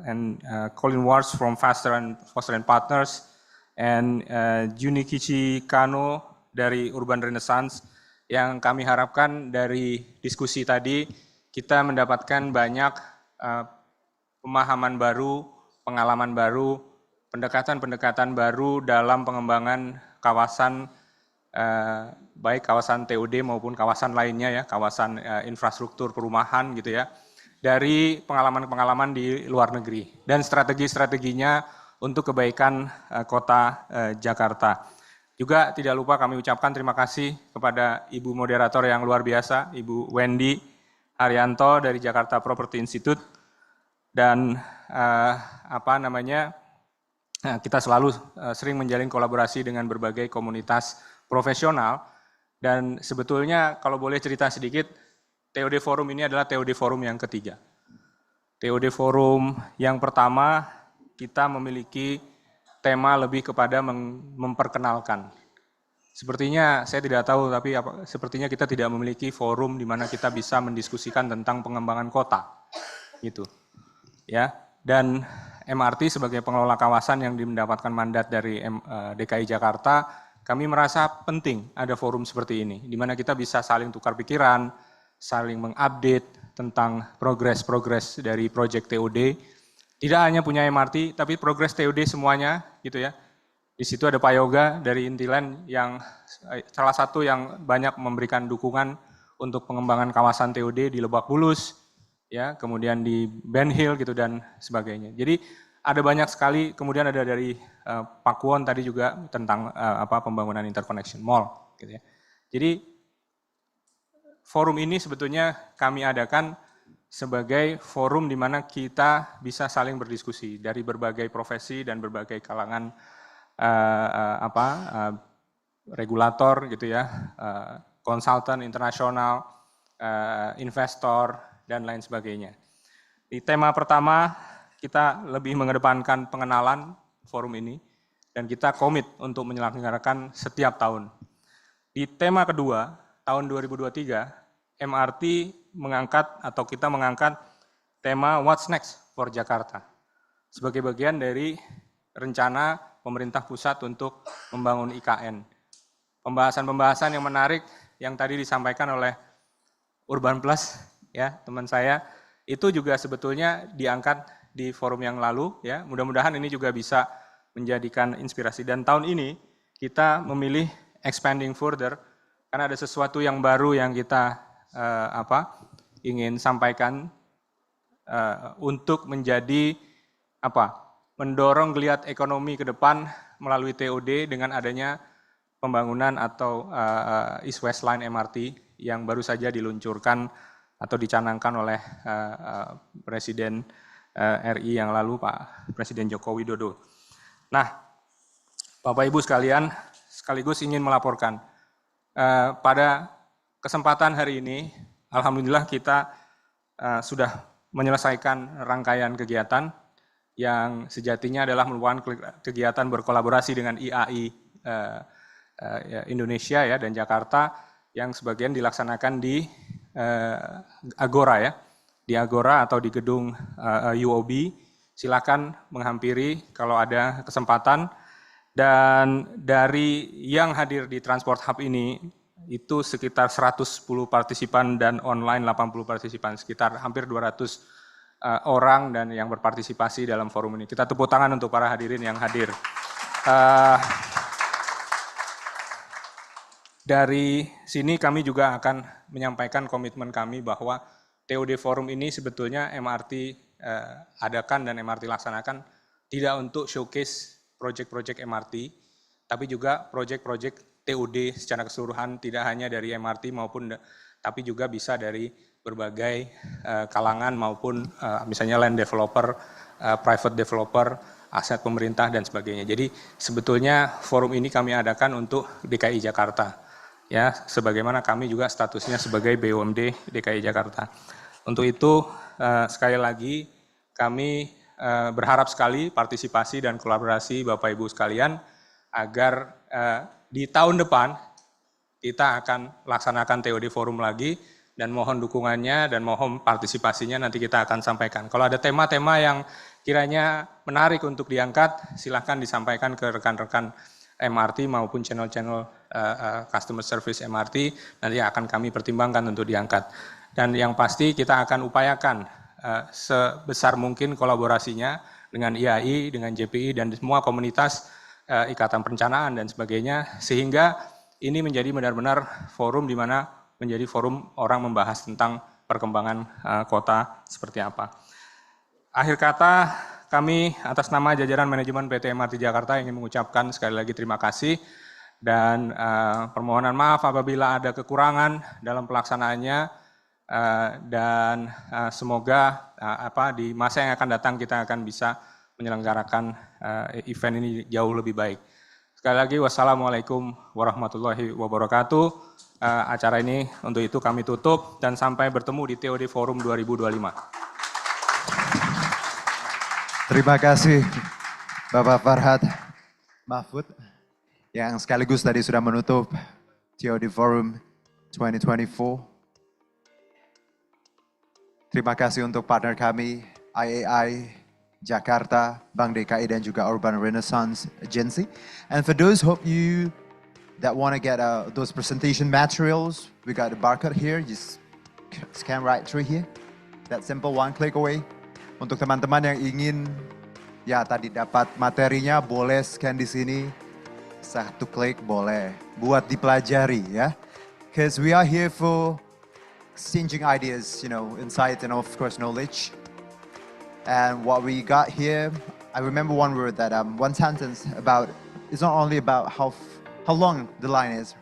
And Colin Wars from Foster and Partners, and Junikichi Kano dari Urban Renaissance, yang kami harapkan dari diskusi tadi kita mendapatkan banyak pemahaman baru, pengalaman baru, pendekatan-pendekatan baru dalam pengembangan kawasan, baik kawasan TOD maupun kawasan lainnya ya, kawasan infrastruktur perumahan gitu ya, dari pengalaman-pengalaman di luar negeri dan strategi-strateginya untuk kebaikan Kota Jakarta. Juga tidak lupa kami ucapkan terima kasih kepada Ibu Moderator yang luar biasa, Ibu Wendy Haryanto dari Jakarta Property Institute, dan kita selalu sering menjalin kolaborasi dengan berbagai komunitas profesional. Dan sebetulnya kalau boleh cerita sedikit, TOD Forum ini adalah TOD Forum yang ketiga. TOD Forum yang pertama kita memiliki tema lebih kepada memperkenalkan. Sepertinya saya tidak tahu, tapi sepertinya kita tidak memiliki forum di mana kita bisa mendiskusikan tentang pengembangan kota, gitu. Ya, dan MRT sebagai pengelola kawasan yang mendapatkan mandat dari DKI Jakarta, kami merasa penting ada forum seperti ini, di mana kita bisa saling tukar pikiran, saling mengupdate tentang progres dari proyek TOD. Tidak hanya punya MRT, tapi progres TOD semuanya, gitu ya. Di situ ada Pak Yoga dari Intiland yang salah satu yang banyak memberikan dukungan untuk pengembangan kawasan TOD di Lebak Bulus, ya, kemudian di Ben Hill gitu dan sebagainya. Jadi ada banyak sekali. Kemudian ada dari Pak Kwon tadi juga tentang pembangunan interconnection mall, gitu ya. Jadi forum ini sebetulnya kami adakan sebagai forum di mana kita bisa saling berdiskusi dari berbagai profesi dan berbagai kalangan regulator gitu ya, konsultan internasional, investor, dan lain sebagainya. Di tema pertama, kita lebih mengedepankan pengenalan forum ini, dan kita komit untuk menyelenggarakan setiap tahun. Di tema kedua, tahun 2023, MRT kita mengangkat tema What's Next for Jakarta sebagai bagian dari rencana pemerintah pusat untuk membangun IKN. Pembahasan-pembahasan yang menarik yang tadi disampaikan oleh Urban Plus, ya teman saya, itu juga sebetulnya diangkat di forum yang lalu, ya. Mudah-mudahan ini juga bisa menjadikan inspirasi. Dan tahun ini kita memilih expanding further karena ada sesuatu yang baru yang kita ingin sampaikan untuk menjadi mendorong geliat ekonomi ke depan melalui TOD dengan adanya pembangunan atau East West Line MRT yang baru saja diluncurkan atau dicanangkan oleh Presiden RI yang lalu, Pak Presiden Joko Widodo. Nah, Bapak Ibu sekalian, sekaligus ingin melaporkan pada kesempatan hari ini, alhamdulillah kita sudah menyelesaikan rangkaian kegiatan yang sejatinya adalah merupakan kegiatan berkolaborasi dengan IAI Indonesia ya dan Jakarta yang sebagian dilaksanakan di Agora ya, di Agora atau di gedung UOB. Silakan menghampiri kalau ada kesempatan. Dan dari yang hadir di Transport Hub ini itu sekitar 110 partisipan dan online 80 partisipan, sekitar hampir 200 orang dan yang berpartisipasi dalam forum ini. Kita tepuk tangan untuk para hadirin yang hadir. Dari sini kami juga akan menyampaikan komitmen kami bahwa TOD Forum ini sebetulnya MRT adakan dan MRT laksanakan tidak untuk showcase proyek-proyek MRT, tapi juga proyek-proyek TOD secara keseluruhan, tidak hanya dari MRT tapi juga bisa dari berbagai kalangan maupun misalnya land developer, private developer, aset pemerintah dan sebagainya. Jadi sebetulnya forum ini kami adakan untuk DKI Jakarta, ya, sebagaimana kami juga statusnya sebagai BUMD DKI Jakarta. Untuk itu sekali lagi kami berharap sekali partisipasi dan kolaborasi Bapak Ibu sekalian agar di tahun depan kita akan laksanakan TOD Forum lagi dan mohon dukungannya dan mohon partisipasinya nanti kita akan sampaikan. Kalau ada tema-tema yang kiranya menarik untuk diangkat, silahkan disampaikan ke rekan-rekan MRT maupun channel-channel customer service MRT, nanti akan kami pertimbangkan untuk diangkat. Dan yang pasti kita akan upayakan sebesar mungkin kolaborasinya dengan IAI, dengan JPI, dan semua komunitas Ikatan Perencanaan dan sebagainya, sehingga ini menjadi benar-benar forum di mana menjadi forum orang membahas tentang perkembangan kota seperti apa. Akhir kata, kami atas nama jajaran manajemen PT MRT Jakarta ingin mengucapkan sekali lagi terima kasih dan permohonan maaf apabila ada kekurangan dalam pelaksanaannya. Dan semoga di masa yang akan datang kita akan bisa menyelenggarakan event ini jauh lebih baik. Sekali lagi wassalamualaikum warahmatullahi wabarakatuh. Acara ini untuk itu kami tutup dan sampai bertemu di TOD Forum 2025. Terima kasih Bapak Farhad Mahfud yang sekaligus tadi sudah menutup TOD Forum 2024. Terima kasih untuk partner kami, IAI, Jakarta, Bank DKI, dan juga Urban Renaissance Agency. And for those that want to get those presentation materials, we got the barcode here. Just scan right through here. That simple, one click away. Untuk teman-teman yang ingin tadi dapat materinya, boleh scan di sini. Satu klik boleh. Buat dipelajari ya. Because we are here for exchanging ideas, insights, and of course knowledge. And what we got here, I remember one word one sentence about, it's not only about how long the line is,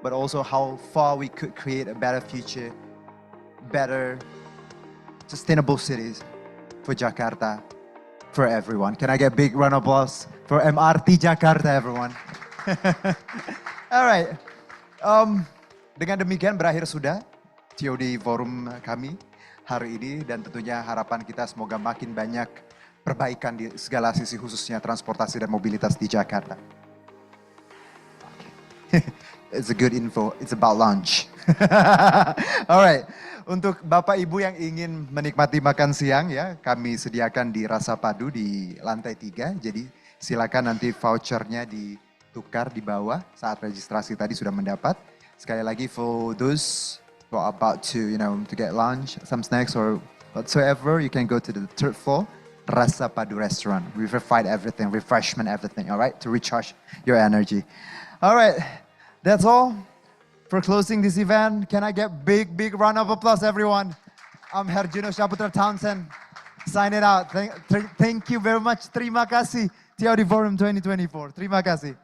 but also how far we could create a better future, better sustainable cities for Jakarta, for everyone. Can I get a big round of applause for MRT Jakarta, everyone? Alright. Dengan demikian berakhir sudah TOD Forum kami hari ini dan tentunya harapan kita semoga makin banyak perbaikan di segala sisi khususnya transportasi dan mobilitas di Jakarta. It's a good info, it's about lunch. Alright, untuk Bapak Ibu yang ingin menikmati makan siang ya, kami sediakan di Rasa Padu di lantai 3. Jadi silakan nanti vouchernya ditukar di bawah saat registrasi tadi sudah mendapat. Sekali lagi for those who are about to, to get lunch, some snacks or whatsoever, you can go to the 3rd floor, Rasa Padu restaurant. We provide everything, refreshment, everything, alright, to recharge your energy. Alright, that's all for closing this event. Can I get big round of applause, everyone? I'm Herjuno Shaputra Townsend, signing out. Thank you very much. Terima kasih, TOD Forum 2024. Terima kasih.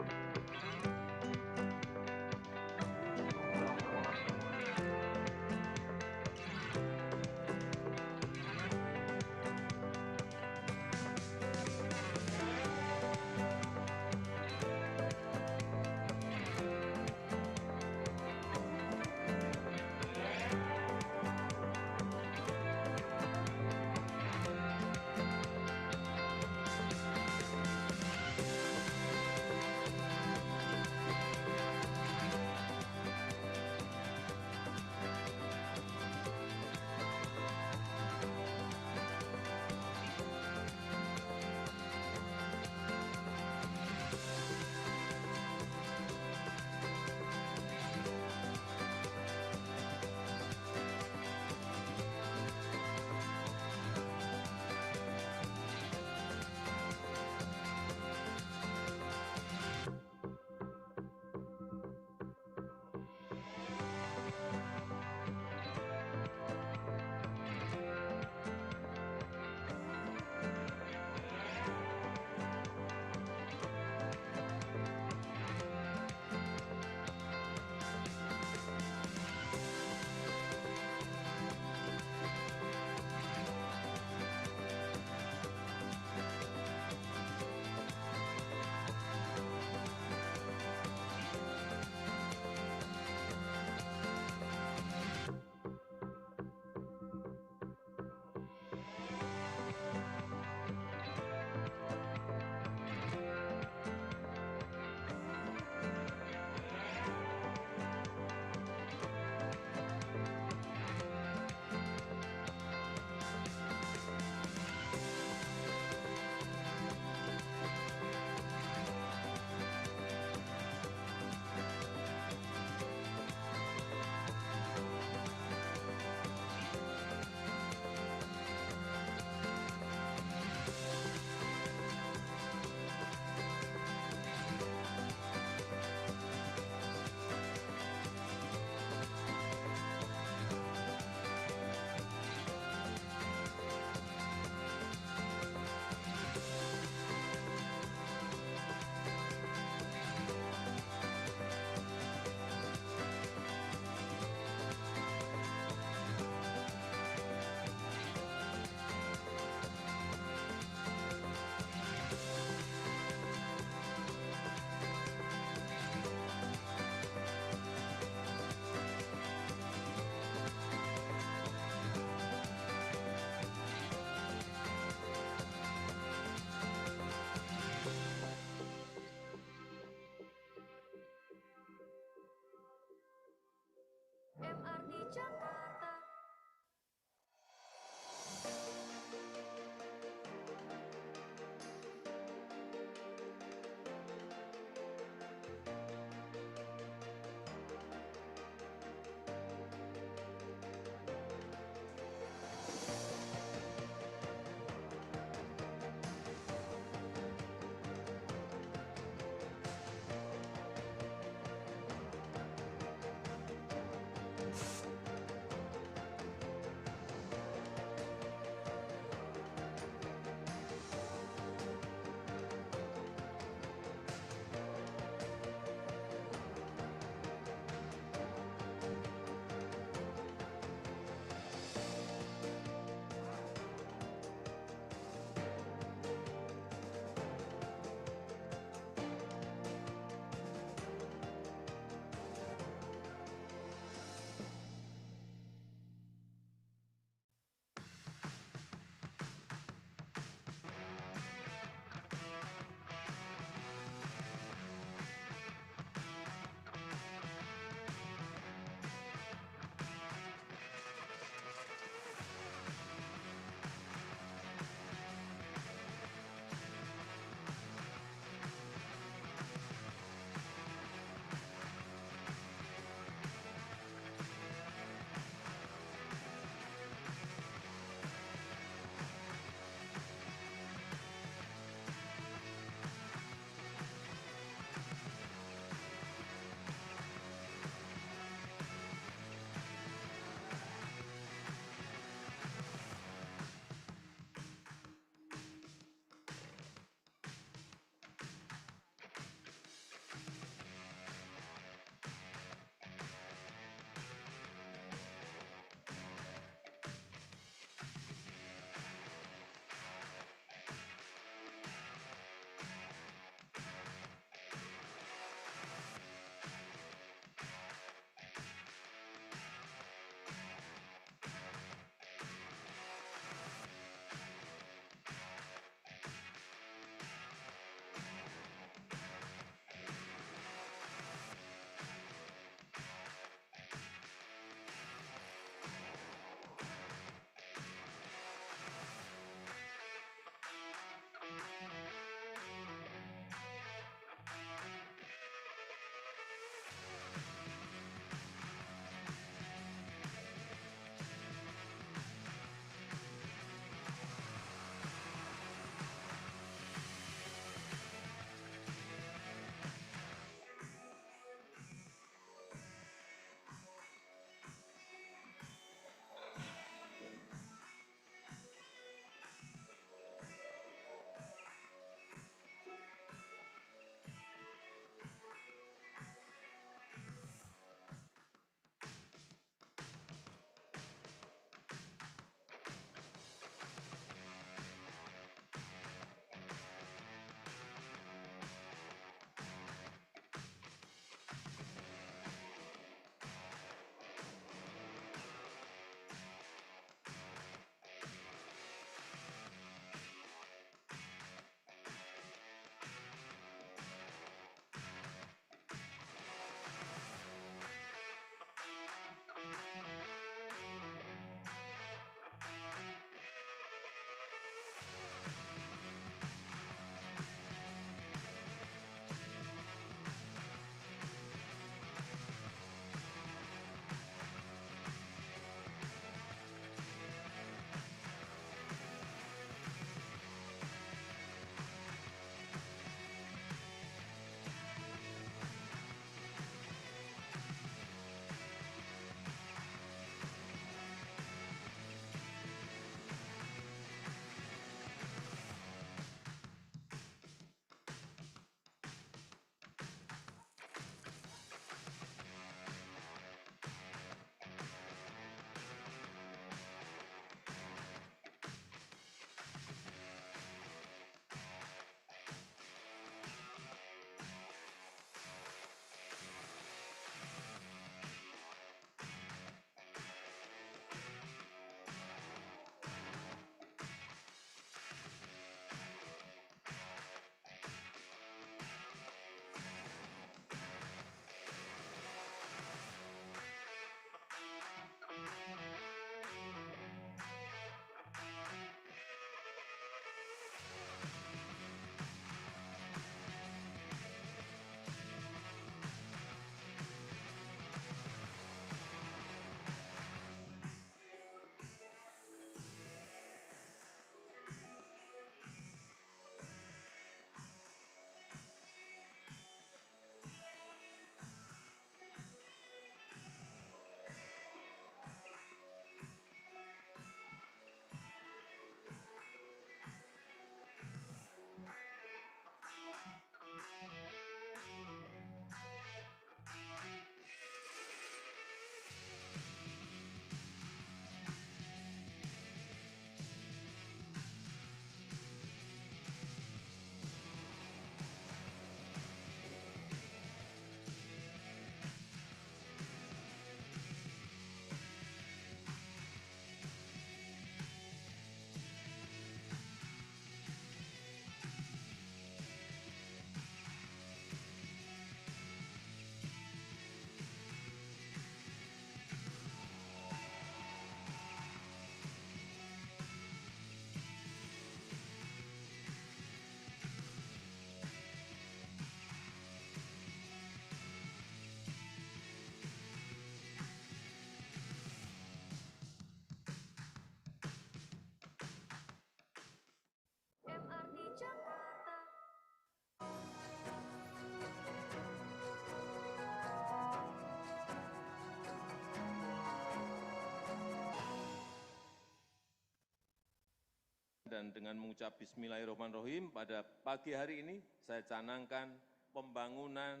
Dan dengan mengucap Bismillahirrahmanirrahim, pada pagi hari ini saya canangkan pembangunan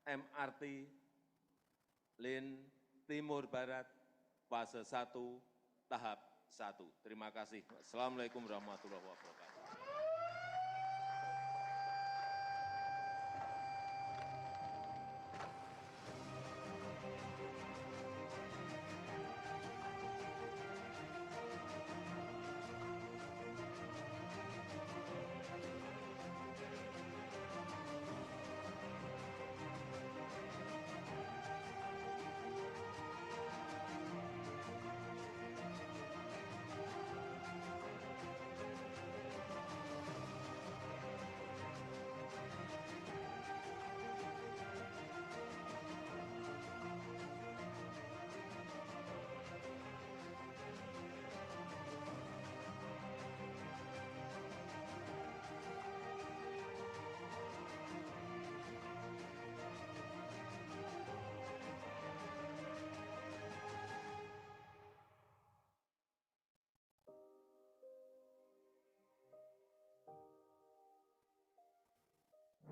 MRT Lin Timur-Barat fase 1 tahap 1. Terima kasih. Assalamualaikum warahmatullahi wabarakatuh.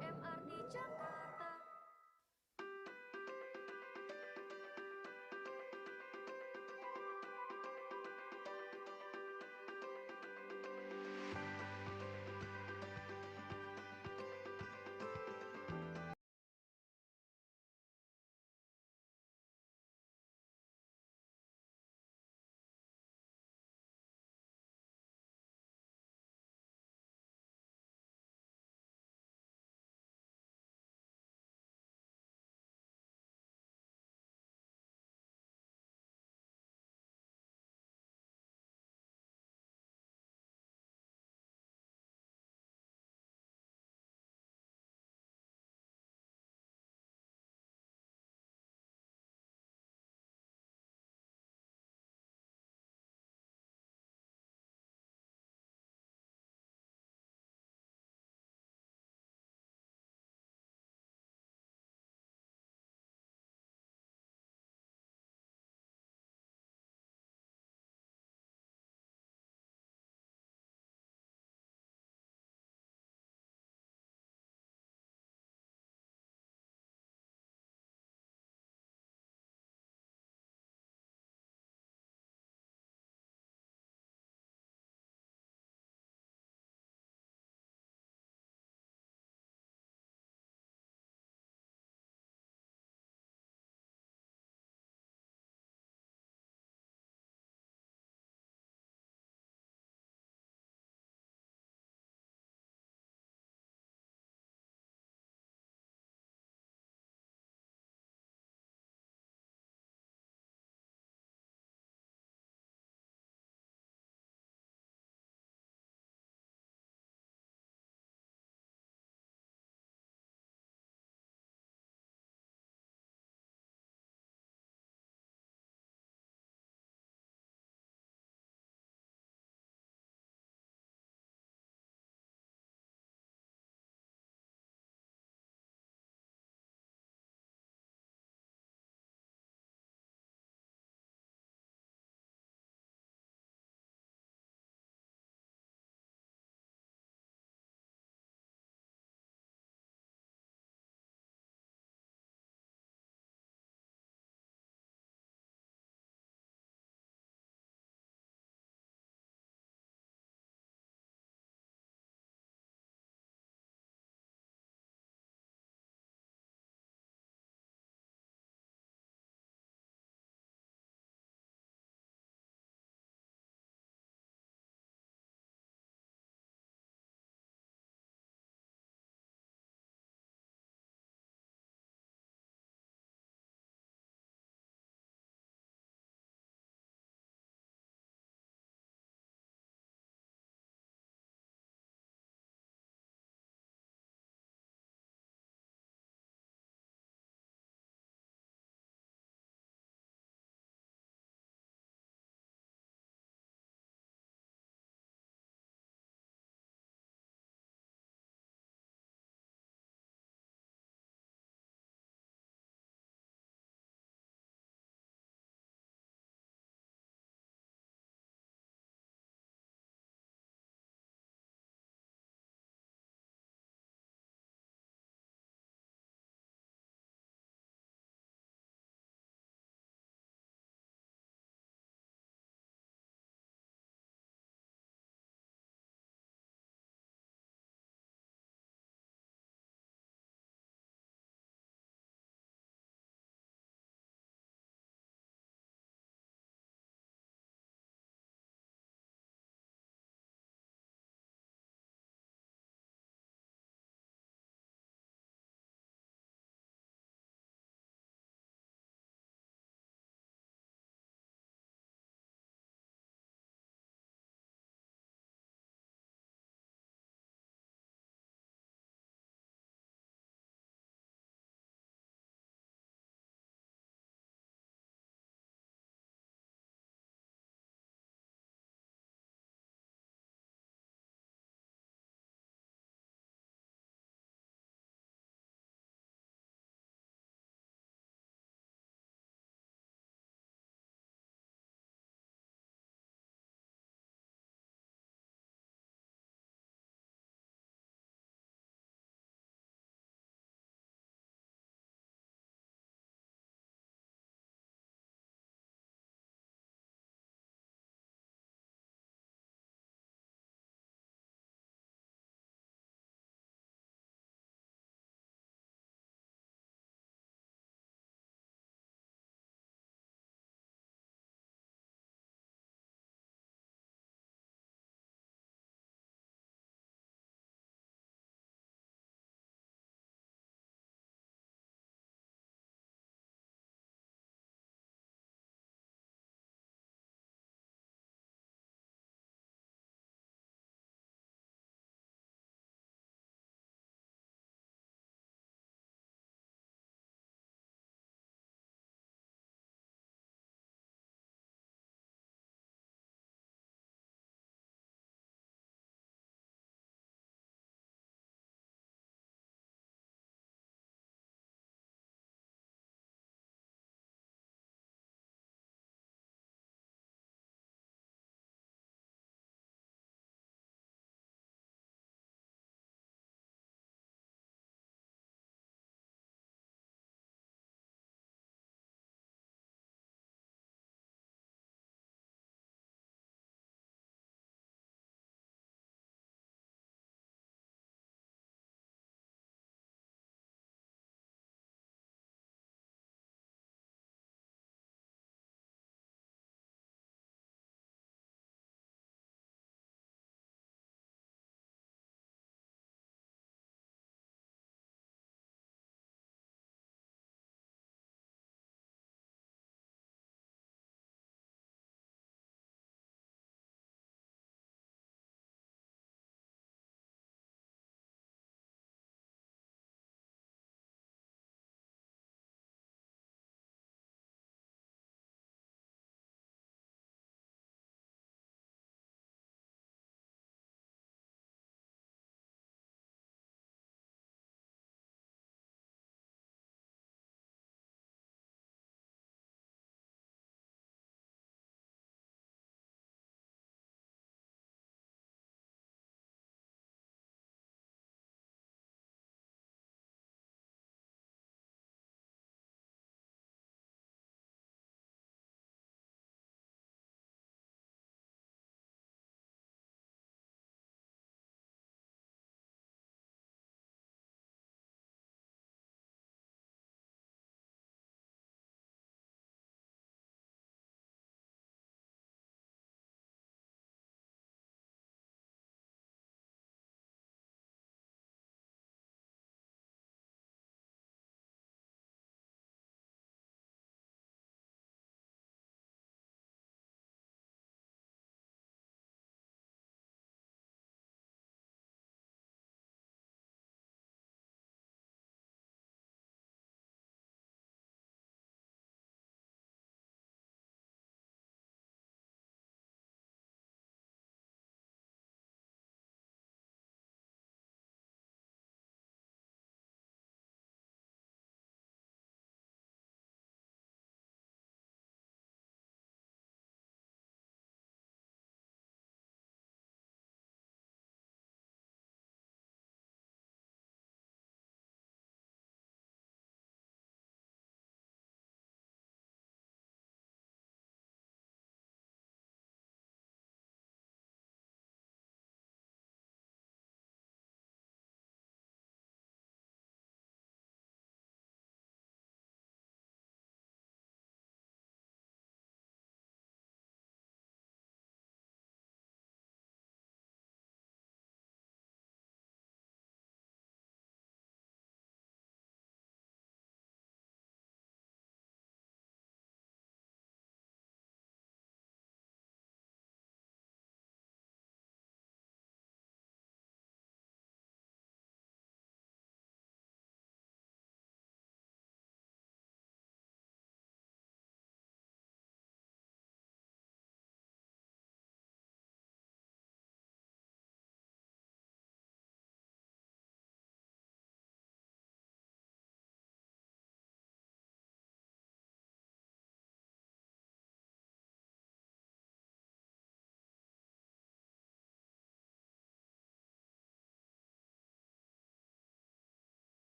MRT